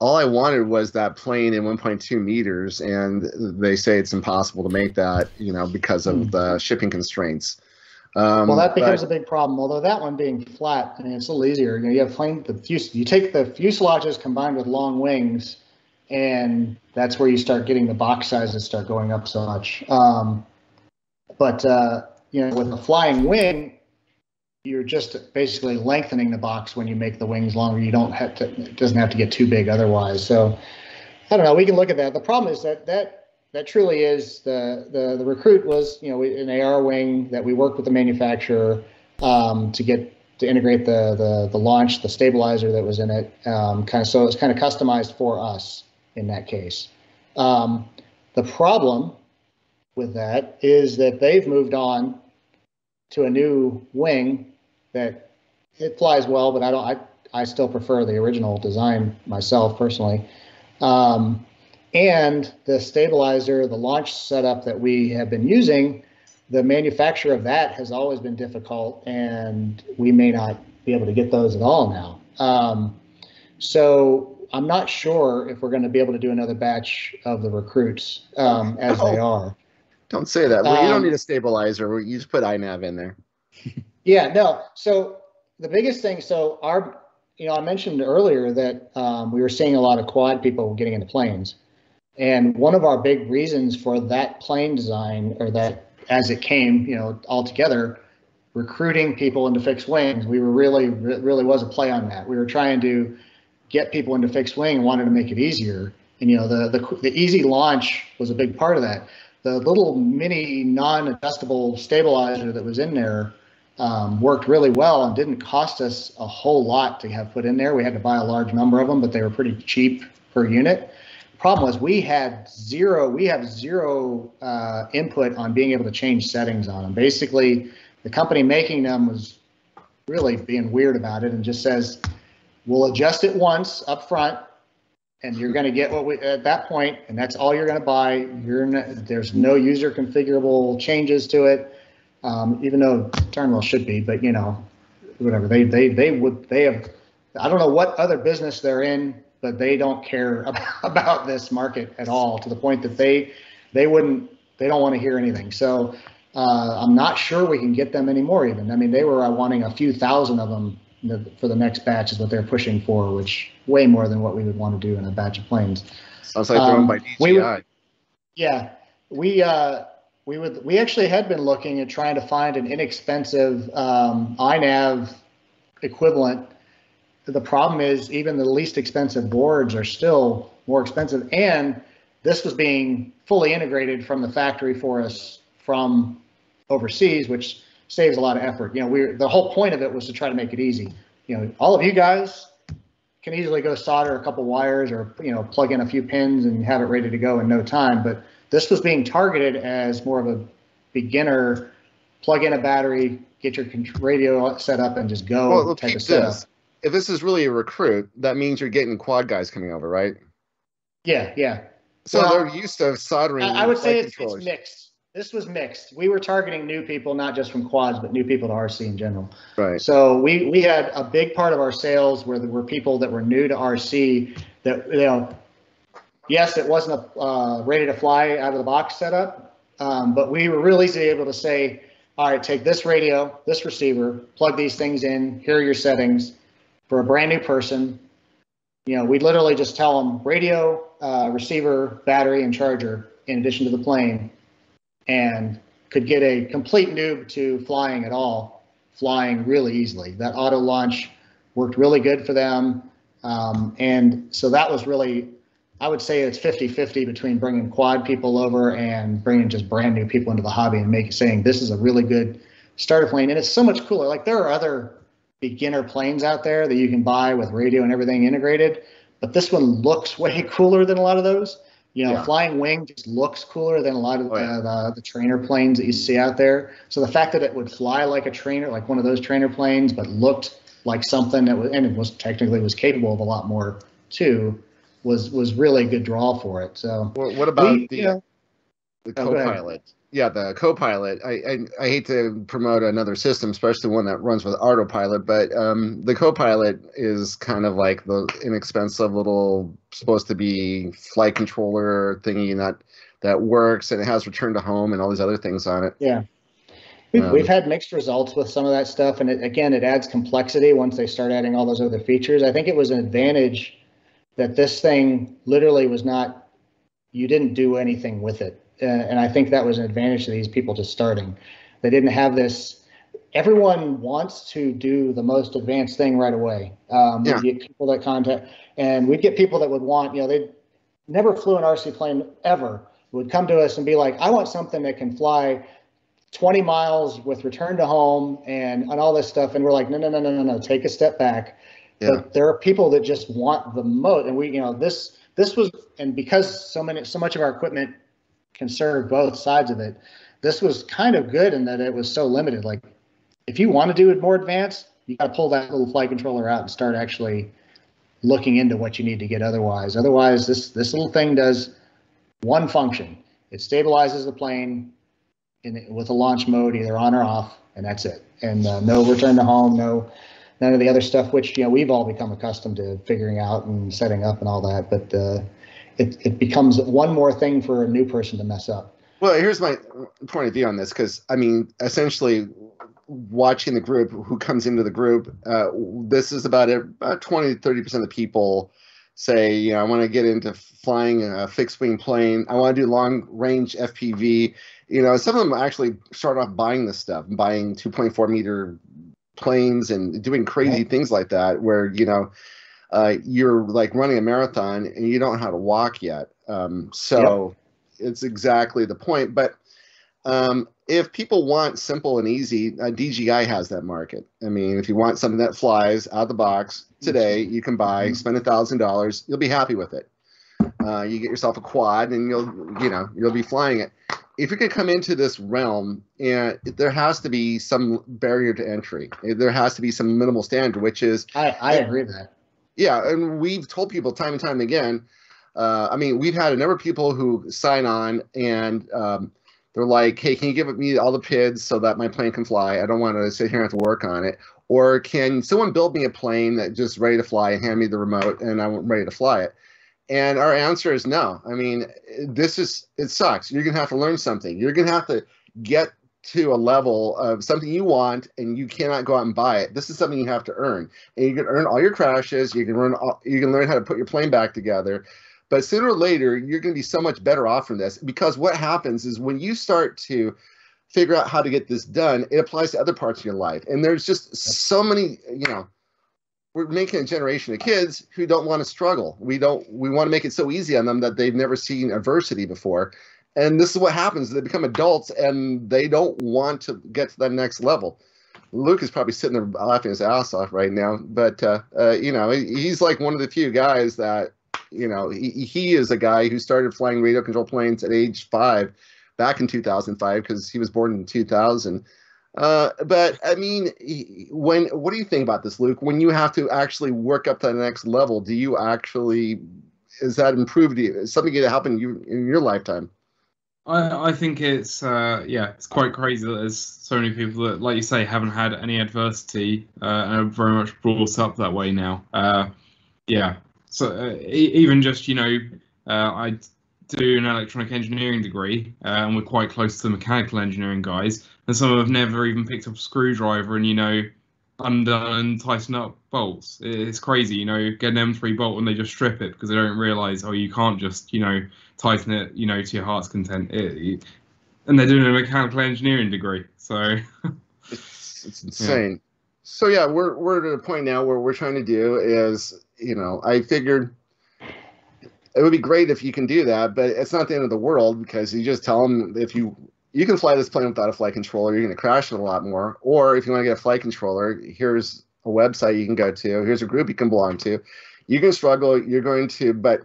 all I wanted was that plane in 1.2 meters, and they say it's impossible to make that, because of the shipping constraints. Well, that becomes a big problem. Although that one being flat, I mean, it's a little easier. You know, you have you take the fuselages combined with long wings, and that's where you start getting the box sizes start going up so much. But you know, with a flying wing, you're just basically lengthening the box when you make the wings longer. You don't have to; it doesn't have to get too big otherwise. So I don't know. We can look at that. The problem is that truly is the Recruit was, you know, an AR wing that we worked with the manufacturer to integrate the launch, the stabilizer that was in it. So it's kind of customized for us in that case. The problem with that is that they've moved on to a new wing that it flies well, but I still prefer the original design myself personally. And the stabilizer, the launch setup that we have been using, the manufacture of that has always been difficult, and we may not be able to get those at all now. So I'm not sure if we're going to be able to do another batch of the Recruits as they are. Don't say that. Well, you don't need a stabilizer. You just put INAV in there. Yeah, no. So the biggest thing, I mentioned earlier that we were seeing a lot of quad people getting into planes. And one of our big reasons for that plane design, or that as it came, you know, all together, recruiting people into fixed wings, we were really was a play on that. We were trying to get people into fixed wing and wanted to make it easier. And, you know, the easy launch was a big part of that. The little mini non-adjustable stabilizer that was in there worked really well and didn't cost us a whole lot to have put in there. We had to buy a large number of them, but they were pretty cheap per unit. Problem was we have zero input on being able to change settings on them. Basically, the company making them was really being weird about it and just says, we'll adjust it once up front, and you're going to get what we at that point, and that's all you're going to buy. There's no user configurable changes to it, even though Turnwell should be, but you know, whatever. They have, I don't know what other business they're in, but they don't care about this market at all, to the point that they don't want to hear anything. So I'm not sure we can get them anymore even. I mean, they were wanting a few thousand of them for the next batch is what they're pushing for, which way more than what we would want to do in a batch of planes. Sounds like they're owned by DJI. We actually had been looking at trying to find an inexpensive INAV equivalent. The problem is even the least expensive boards are still more expensive, and this was being fully integrated from the factory for us from overseas, which saves a lot of effort. You know, the whole point of it was to try to make it easy. You know, all of you guys can easily go solder a couple wires or, you know, plug in a few pins and have it ready to go in no time. But this was being targeted as more of a beginner, plug in a battery, get your radio set up, and just go type of setup. If this is really a Recruit, that means you're getting quad guys coming over, right? Yeah. So they're used to soldering. I would say it's mixed. This was mixed. We were targeting new people, not just from quads, but new people to RC in general. Right. So we had a big part of our sales where there were people that were new to RC that, you know, yes, it wasn't a ready to fly out of the box setup, but we were really easily able to say, all right, take this radio, this receiver, plug these things in, here are your settings. For a brand new person, you know, we'd literally just tell them radio, receiver, battery, and charger in addition to the plane, and could get a complete noob to flying at all, flying really easily. That auto launch worked really good for them. And so that was really, I would say it's 50-50 between bringing quad people over and bringing just brand new people into the hobby and saying this is a really good starter plane. And it's so much cooler. Like there are other beginner planes out there that you can buy with radio and everything integrated, but this one looks way cooler than a lot of those. You know, Flying Wing just looks cooler than a lot of the trainer planes that you see out there. So the fact that it would fly like a trainer, like one of those trainer planes, but looked like something that was, and it was technically was capable of a lot more too, was really a good draw for it. So what about the co-pilot? Yeah, the co-pilot. I hate to promote another system, especially one that runs with autopilot, but the co-pilot is kind of like the inexpensive little supposed to be flight controller thingy that works, and it has return to home and all these other things on it. Yeah. We've had mixed results with some of that stuff, and it adds complexity once they start adding all those other features. I think it was an advantage that this thing literally was not, you didn't do anything with it. And I think that was an advantage to these people just starting. They didn't have this, everyone wants to do the most advanced thing right away. We get people that contact, and we'd get people that would want, they never flew an RC plane ever, would come to us and be like, I want something that can fly 20 miles with return to home and all this stuff. And we're like, no, take a step back. Yeah. But there are people that just want the most. And we, this was, and because so much of our equipment can serve both sides of it, this was kind of good in that it was so limited. Like, if you want to do it more advanced, you got to pull that little flight controller out and start actually looking into what you need to get otherwise. Otherwise, this little thing does one function. It stabilizes the plane with a launch mode, either on or off, and that's it. And no return to home, none of the other stuff, which we've all become accustomed to figuring out and setting up and all that. But it becomes one more thing for a new person to mess up. Well, here's my point of view on this, because essentially, watching the group who comes into the group, this is about 20 to 30% of the people say, I want to get into flying a fixed wing plane. I want to do long range FPV. Some of them actually start off buying this stuff, buying 2.4 meter planes and doing crazy things like that, where, you're like running a marathon and you don't know how to walk yet. It's exactly the point. But if people want simple and easy, DJI has that market. I mean, if you want something that flies out of the box today, you can spend $1,000. You'll be happy with it. You get yourself a quad and you'll be flying it. If you're going to come into this realm, and there has to be some barrier to entry. There has to be some minimal standard, which is... I agree with that. Yeah, and we've told people time and time again, we've had a number of people who sign on and they're like, hey, can you give me all the PIDs so that my plane can fly? I don't want to sit here and have to work on it. Or can someone build me a plane that's just ready to fly and hand me the remote and I'm ready to fly it? And our answer is no. I mean, it sucks. You're going to have to learn something. You're going to have to get to a level of something you want, and you cannot go out and buy it. This is something you have to earn. And you can earn all your crashes. You can learn how to put your plane back together. But sooner or later, you're going to be so much better off from this, because what happens is when you start to figure out how to get this done, it applies to other parts of your life. And there's just so many, we're making a generation of kids who don't want to struggle. We want to make it so easy on them that they've never seen adversity before. And this is what happens. They become adults and they don't want to get to that next level. Luke is probably sitting there laughing his ass off right now. But, he's like one of the few guys that, he is a guy who started flying radio control planes at age 5 back in 2005, because he was born in 2000. But I mean, what do you think about this, Luke? When you have to actually work up to the next level, is that improved? Is something going to happen you in your lifetime? I think it's quite crazy that there's so many people that, like you say, haven't had any adversity and are very much brought up that way now. So even just I do an electronic engineering degree, and we're quite close to the mechanical engineering guys, and some have never even picked up a screwdriver and undone and tighten up bolts. It's crazy, get an M3 bolt and they just strip it because they don't realize, you can't just tighten it to your heart's content. And they're doing a mechanical engineering degree, so it's insane. Yeah. So yeah, we're at a point now where we're trying to do is, I figured it would be great if you can do that, but it's not the end of the world, because you just tell them, if you can fly this plane without a flight controller, you're going to crash it a lot more. Or if you want to get a flight controller, here's a website you can go to. Here's a group you can belong to. You can struggle. You're going to, but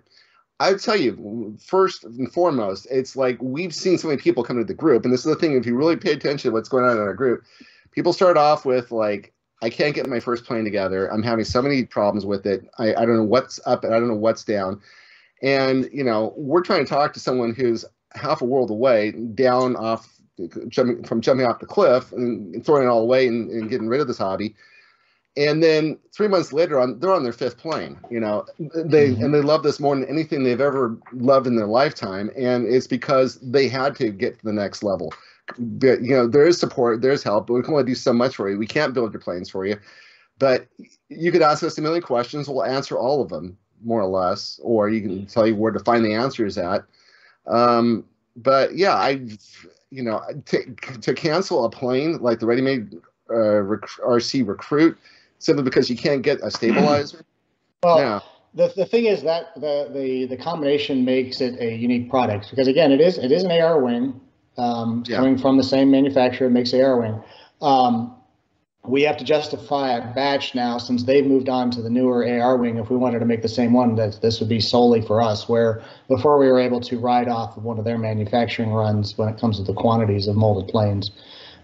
I tell you, first and foremost, it's like we've seen so many people come into the group, and this is the thing, if you really pay attention to what's going on in our group, people start off with like, I can't get my first plane together. I'm having so many problems with it. I don't know what's up and I don't know what's down. And, we're trying to talk to someone who's half a world away, jumping off the cliff and throwing it all away and getting rid of this hobby. And then 3 months later, they're on their 5th plane. They love this more than anything they've ever loved in their lifetime. And it's because they had to get to the next level. But, you know, there is support, there's help, but we can only do so much for you. We can't build your planes for you. But you could ask us a million questions. We'll answer all of them, more or less, or you can tell you where to find the answers at. But yeah, to cancel a plane like the ReadyMade RC Recruit simply because you can't get a stabilizer. Well, the thing is that the combination makes it a unique product because again, it is an AR wing coming from the same manufacturer. It makes AR wing. We have to justify a batch now since they've moved on to the newer AR wing. If we wanted to make the same one, that this would be solely for us. Where before we were able to ride off of one of their manufacturing runs when it comes to the quantities of molded planes.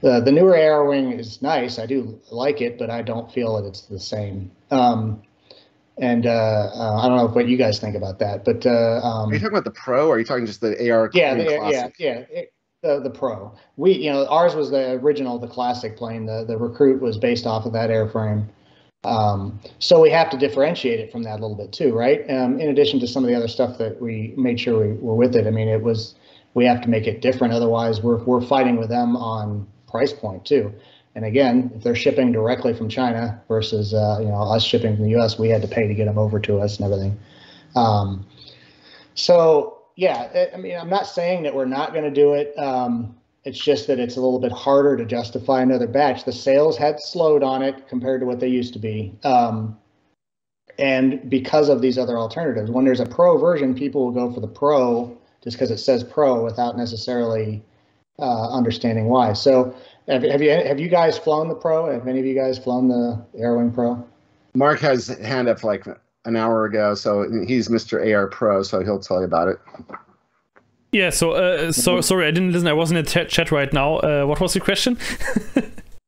The newer AR wing is nice. I do like it, but I don't feel that it's the same. I don't know what you guys think about that. But are you talking about the Pro, or are you talking just the AR? The Pro. Ours was the original, the classic plane. The Recruit was based off of that airframe. So we have to differentiate it from that a little bit too, right? In addition to some of the other stuff that we made sure we were with it. I mean, we have to make it different. Otherwise, we're fighting with them on price point too. And again, if they're shipping directly from China versus us shipping from the U.S., we had to pay to get them over to us and everything. Yeah, I mean, I'm not saying that we're not going to do it. It's just that it's a little bit harder to justify another batch. The sales had slowed on it compared to what they used to be. And because of these other alternatives, when there's a Pro version, people will go for the Pro just because it says Pro without necessarily understanding why. So have you guys flown the Pro? Have any of you guys flown the Airwing Pro? Mark has his hand up like an hour ago, so he's Mr. AR Pro, so he'll tell you about it. Yeah, so sorry, I didn't listen. I was in the chat right now. What was the question?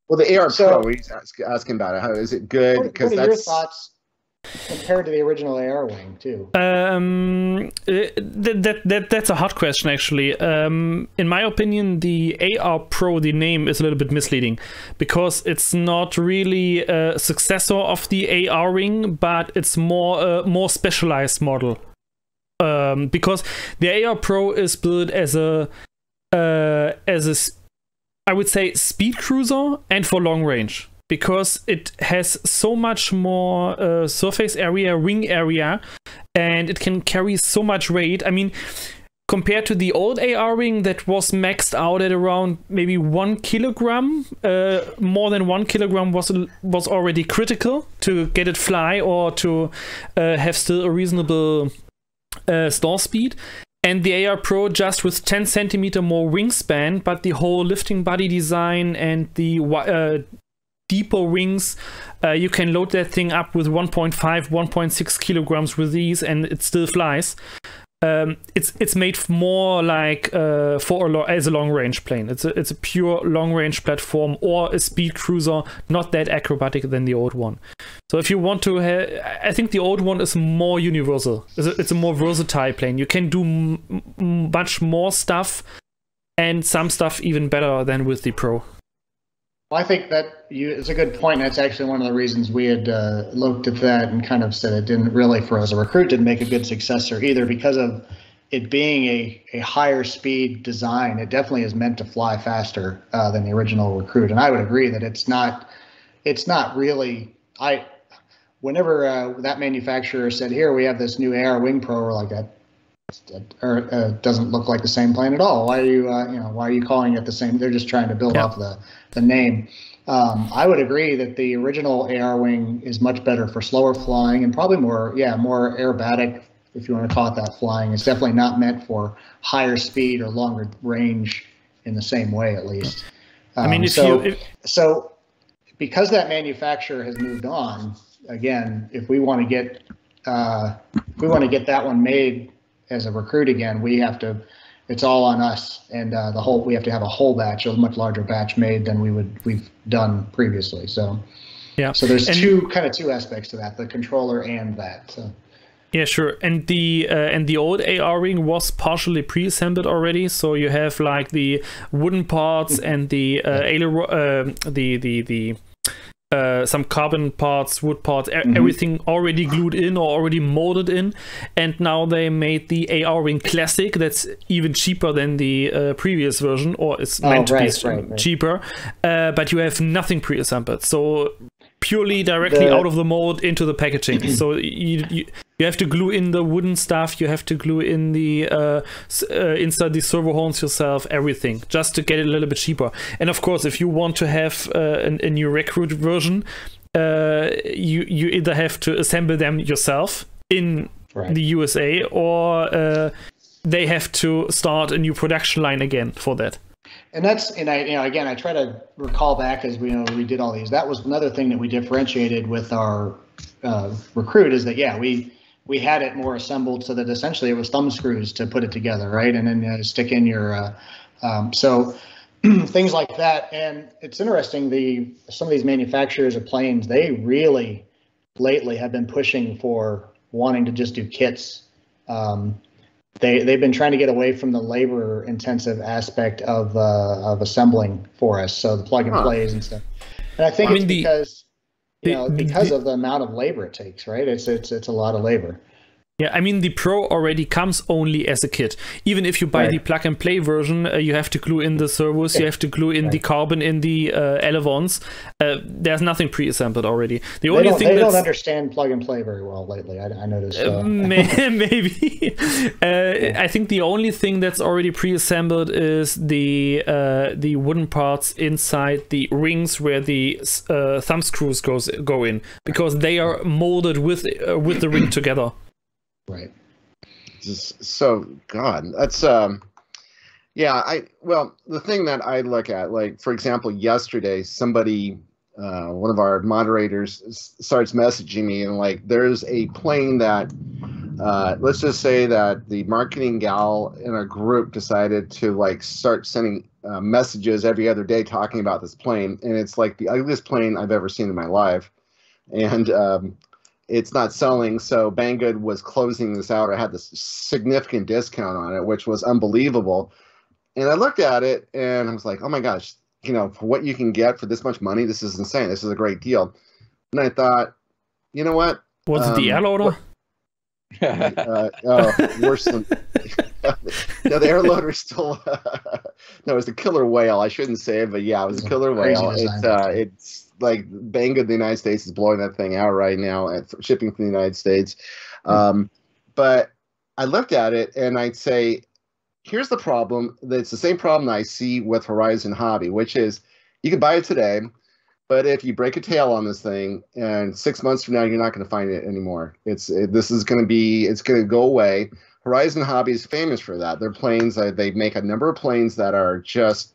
Well, the AR Pro, he's asking about it. How is it good? What are your thoughts compared to the original AR wing, too? That's a hard question, actually. In my opinion, the AR Pro, the name is a little bit misleading because it's not really a successor of the AR wing, but it's more specialized model. Because the AR Pro is built as a I would say speed cruiser and for long range. Because it has so much more surface area, wing area, and it can carry so much weight. I mean, compared to the old AR wing that was maxed out at around maybe 1 kilogram, more than 1 kilogram was already critical to get it fly or to have still a reasonable stall speed. And the AR Pro just with 10 centimeter more wingspan, but the whole lifting body design and the deeper wings, you can load that thing up with 1.5, 1.6 kilograms with these, and it still flies. It's made more like as a long range plane. It's a pure long range platform or a speed cruiser, not that acrobatic than the old one. So if you want to, I think the old one is more universal. It's a more versatile plane. You can do much more stuff, and some stuff even better than with the Pro. Well, I think that it's a good point. That's actually one of the reasons we had looked at that and kind of said it didn't really, for as a Recruit, didn't make a good successor either because of it being a higher speed design. It definitely is meant to fly faster than the original Recruit, and I would agree that it's not really. Whenever that manufacturer said, "Here we have this new AR Wing Pro," we're like that. Doesn't look like the same plane at all. Why are you calling it the same? They're just trying to build off the name. I would agree that the original AR wing is much better for slower flying and probably more aerobatic, if you want to call it that, flying. It's definitely not meant for higher speed or longer range in the same way, at least. I mean, so because that manufacturer has moved on, again, if we want to get that one made as a Recruit again, it's all on us, and we have to have a whole batch, a much larger batch made than we've done previously. So yeah, so there's two aspects to that: the controller and that. So. Yeah, sure. And the old AR wing was partially pre-assembled already, so you have like the wooden parts and the some carbon parts, wood parts, everything already glued in or already molded in. And now they made the AR Wing Classic that's even cheaper than the previous version, or it's meant to be cheaper. But you have nothing pre-assembled. So purely directly out of the mold into the packaging. So you have to glue in the wooden stuff, you have to glue in the inside the servo horns yourself, everything, just to get it a little bit cheaper. And of course, if you want to have a new recruit version, you either have to assemble them yourself in the USA, or they have to start a new production line again for that. And I try to recall back as we did all these. That was another thing that we differentiated with our recruit, is that we had it more assembled so that essentially it was thumb screws to put it together, right? And then stick in your so things like that. And it's interesting, some of these manufacturers of planes, they really lately have been pushing for wanting to just do kits. They've been trying to get away from the labor intensive aspect of assembling for us, so the plug and plays and stuff. And I think it's because because of the amount of labor it takes, right? It's a lot of labor. Yeah, I mean, the Pro already comes only as a kit. Even if you buy the plug-and-play version, you have to glue in the servos, you have to glue in the carbon in the ailerons. There's nothing pre-assembled already. The only thing they don't understand plug-and-play very well lately, I noticed. Maybe. I think the only thing that's already pre-assembled is the wooden parts inside the rings where the thumb screws go in, because they are molded with the ring together. Right. So, God, that's well, the thing that I look at, like, for example, yesterday, somebody, one of our moderators starts messaging me, and like, there's a plane that, let's just say that the marketing gal in our group decided to like start sending messages every other day talking about this plane, and it's like the ugliest plane I've ever seen in my life, and it's not selling, so Banggood was closing this out. I had this significant discount on it, which was unbelievable. And I looked at it, and I was like, oh my gosh, for what you can get for this much money, this is insane. This is a great deal. And I thought, you know what? Was it the air loader? Worse than... No, the air loader still... No, it was the killer whale. I shouldn't say it, but yeah, it was a killer whale. It's like Banggood, the United States is blowing that thing out right now at shipping from the United States. But I looked at it and I'd say, here's the problem. It's the same problem I see with Horizon Hobby, which is you can buy it today, but if you break a tail on this thing and 6 months from now, you're not going to find it anymore. It's going to go away. Horizon Hobby is famous for that. Their planes, they make a number of planes that are just,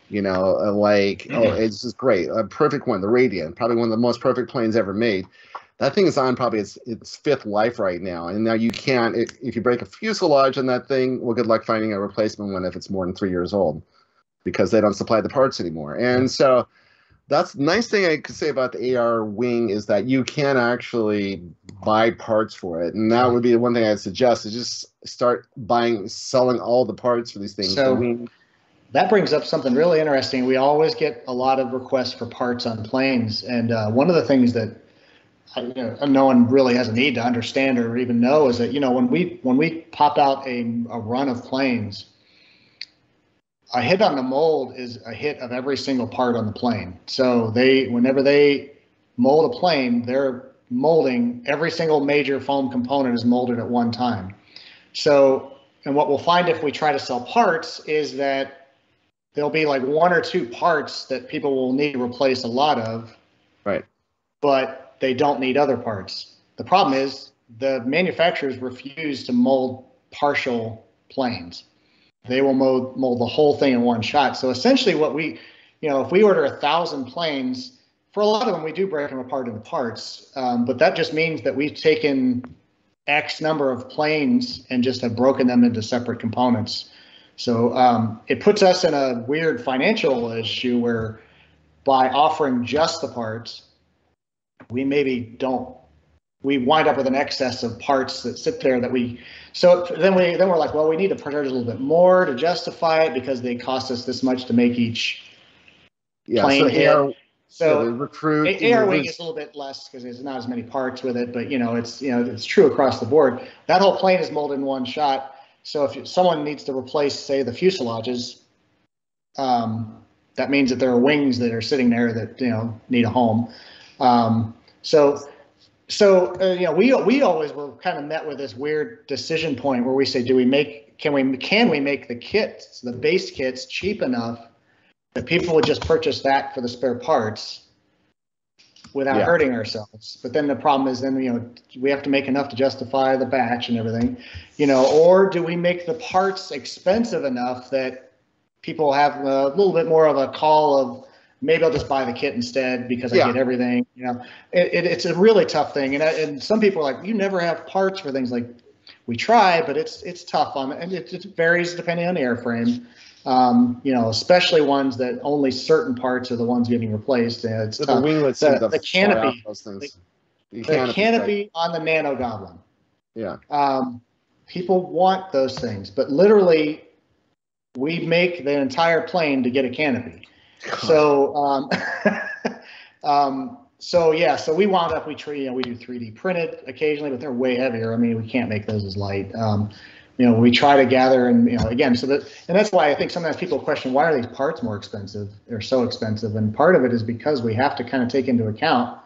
it's just great. A perfect one, the Radiant, probably one of the most perfect planes ever made. That thing is on probably its fifth life right now. And now you can't, if you break a fuselage on that thing, well, good luck finding a replacement one if it's more than 3 years old, because they don't supply the parts anymore. And so that's the nice thing I could say about the AR Wing, is that you can actually buy parts for it. And that would be the one thing I'd suggest, is just start selling all the parts for these things. So that brings up something really interesting. We always get a lot of requests for parts on planes. And one of the things that no one really has a need to understand or even know is that, when we pop out a run of planes, a hit on the mold is a hit of every single part on the plane. So whenever they mold a plane, they're molding every single major foam component is molded at one time. So, and what we'll find if we try to sell parts is that there'll be like one or two parts that people will need to replace a lot of. Right. But they don't need other parts. The problem is the manufacturers refuse to mold partial planes. They will mold the whole thing in one shot. So essentially what if we order 1,000 planes, for a lot of them, we do break them apart into parts. But that just means that we've taken X number of planes and just have broken them into separate components. So it puts us in a weird financial issue where by offering just the parts, we wind up with an excess of parts that sit there so then we're like, well, we need to charge a little bit more to justify it because they cost us this much to make each plane hit. So the recruit. AR Wing is a little bit less because there's not as many parts with it, but it's true across the board. That whole plane is molded in one shot. So if someone needs to replace, say, the fuselages, that means that there are wings that are sitting there that need a home. We always were kind of met with this weird decision point where we say, can we make the kits, the base kits, cheap enough that people would just purchase that for the spare parts without hurting ourselves? But then the problem is we have to make enough to justify the batch and everything, or do we make the parts expensive enough that people have a little bit more of a call of, maybe I'll just buy the kit instead because I get everything. It's a really tough thing, and some people are like, you never have parts for things. Like, we try, but it's tough and it varies depending on the airframe. Especially ones that only certain parts are the ones getting replaced. It's the tough. winglets, the canopy, those things. the canopy on the Nano Goblin. Yeah. People want those things, but literally, we make the entire plane to get a canopy. God. So we wound up, we do 3D printed occasionally, but they're way heavier. I mean, we can't make those as light. We try to gather and, again, and that's why I think sometimes people question, why are these parts more expensive? They're so expensive. And part of it is because we have to kind of take into account,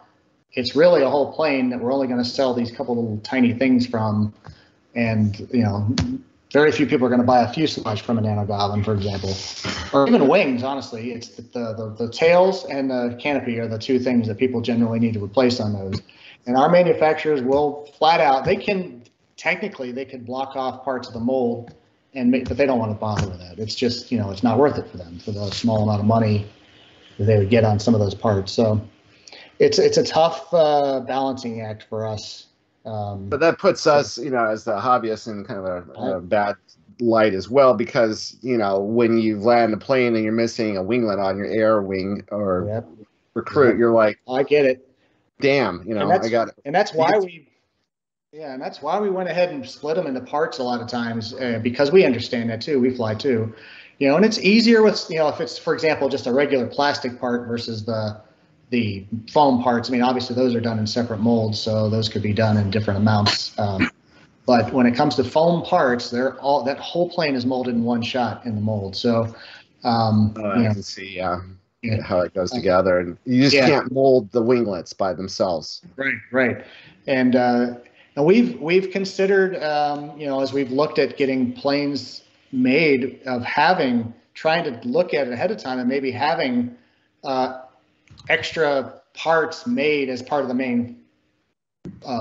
it's really a whole plane that we're only going to sell these couple little tiny things from. And, very few people are going to buy a fuselage from a Nano Goblin, for example, or even wings. Honestly, it's the tails and the canopy are the two things that people generally need to replace on those. And our manufacturers will flat out, they could block off parts of the mold but they don't want to bother with that. It's just, it's not worth it for them for the small amount of money that they would get on some of those parts. So it's a tough balancing act for us. But that puts us, as the hobbyists in kind of a bad light as well, because, when you land a plane and you're missing a winglet on your air wing or recruit, you're like, I get it. Damn, I got it. And that's why we went ahead and split them into parts a lot of times, because we understand that too. We fly too, and it's easier with, if it's, for example, just a regular plastic part versus the foam parts. I mean, obviously those are done in separate molds, so those could be done in different amounts. But when it comes to foam parts, that whole plane is molded in one shot in the mold. So I can see how it goes together, and you just can't mold the winglets by themselves. Right. And we've considered, as we've looked at getting planes made, trying to look at it ahead of time and maybe having extra parts made as part of the main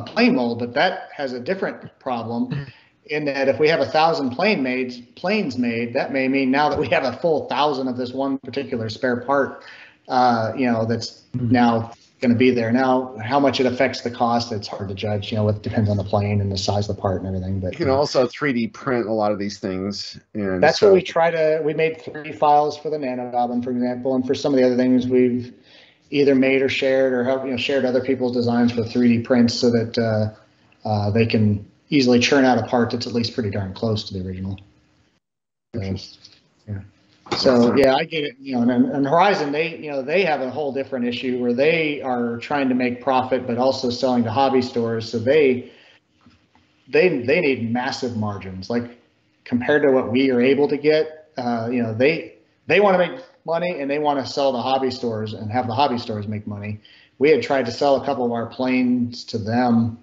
plane mold, but that has a different problem in that if we have 1,000 planes made, that may mean now that we have a full 1,000 of this one particular spare part, that's now going to be there. Now, how much it affects the cost, it's hard to judge. It depends on the plane and the size of the part and everything. But you can also 3D print a lot of these things, and that's what we try to. We made 3D files for the Nano Goblin, for example, and for some of the other things we've either made or shared or helped, shared other people's designs for 3D prints so that they can easily churn out a part that's at least pretty darn close to the original. So I get it. And Horizon, they have a whole different issue where they are trying to make profit, but also selling to hobby stores. So they need massive margins, like compared to what we are able to get. They want to make money and they want to sell to hobby stores and have the hobby stores make money. We had tried to sell a couple of our planes to them,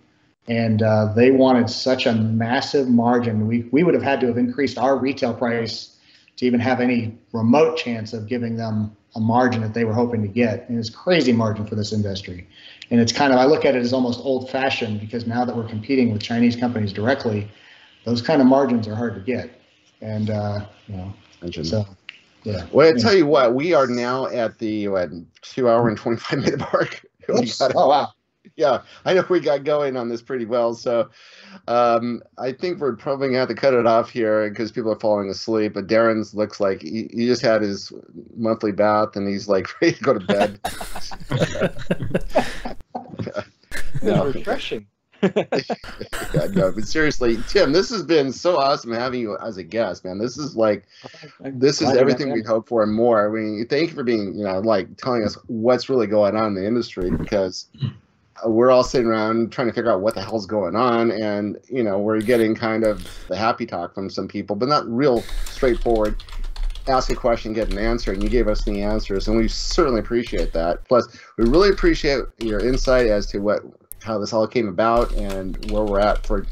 and they wanted such a massive margin. We would have had to have increased our retail price to even have any remote chance of giving them a margin that they were hoping to get. And it's crazy margin for this industry. And it's kind of, I look at it as almost old fashioned, because now that we're competing with Chinese companies directly, those kind of margins are hard to get. And, so. Yeah. Well, I tell you what, we are now at the 2 hour and 25 minute mark. Oh, wow. Yeah, I know we got going on this pretty well. So I think we're probably going to have to cut it off here because people are falling asleep. But Darren's looks like he just had his monthly bath and he's like ready to go to bed. Refreshing. Yeah, no, but seriously, Tim, this has been so awesome having you as a guest, man. This is like, this is everything we'd hoped for and more. I mean, thank you for being, like telling us what's really going on in the industry, because we're all sitting around trying to figure out what the hell's going on, and we're getting kind of the happy talk from some people, but not real straightforward. Ask a question, get an answer, and you gave us the answers, and we certainly appreciate that. Plus, we really appreciate your insight as to how this all came about and where we're at for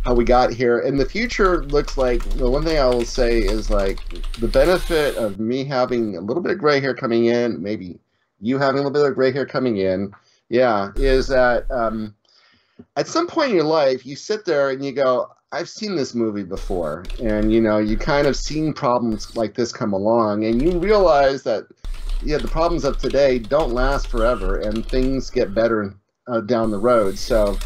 how we got here. And the future looks like, the one thing I will say is, like, the benefit of me having a little bit of gray hair coming in, maybe you having a little bit of gray hair coming in, is that at some point in your life, you sit there and you go, I've seen this movie before, and you kind of seen problems like this come along, and you realize that the problems of today don't last forever, and things get better down the road. So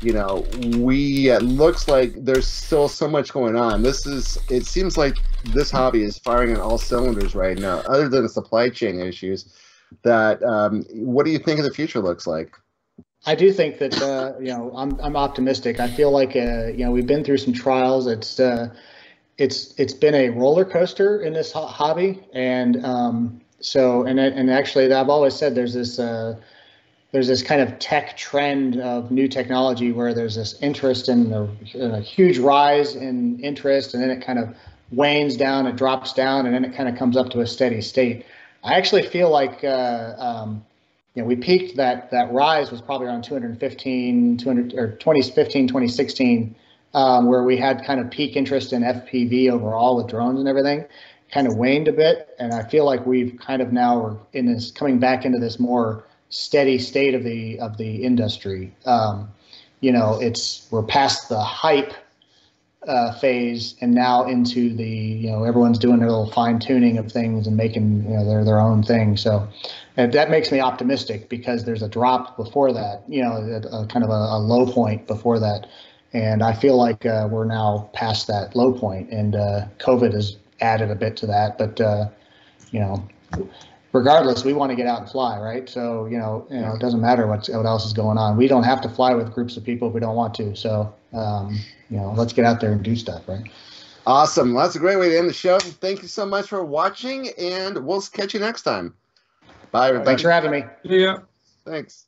it looks like there's still so much going on. It seems like this hobby is firing on all cylinders right now, other than the supply chain issues. That what do you think the future looks like? I do think that I'm optimistic. I feel like we've been through some trials. It's been a roller coaster in this hobby, and actually I've always said there's this kind of tech trend of new technology where there's this interest in a huge rise in interest, and then it kind of wanes down, it drops down, and then it kind of comes up to a steady state. I actually feel like we peaked, that rise was probably around 2015, 2016, where we had kind of peak interest in FPV overall with drones and everything. Kind of waned a bit, and I feel like we've kind of now are in this, coming back into this more steady state of the industry. We're past the hype phase, and now into the everyone's doing their little fine tuning of things and making their own thing. So that makes me optimistic, because there's a drop before that, kind of a low point before that, and I feel like we're now past that low point, and COVID has added a bit to that. But regardless, we want to get out and fly, right? So it doesn't matter what else is going on. We don't have to fly with groups of people if we don't want to. So let's get out there and do stuff, right? Awesome. Well, that's a great way to end the show. Thank you so much for watching, and we'll catch you next time. Bye, everybody. Thanks for having me. Yeah. Thanks.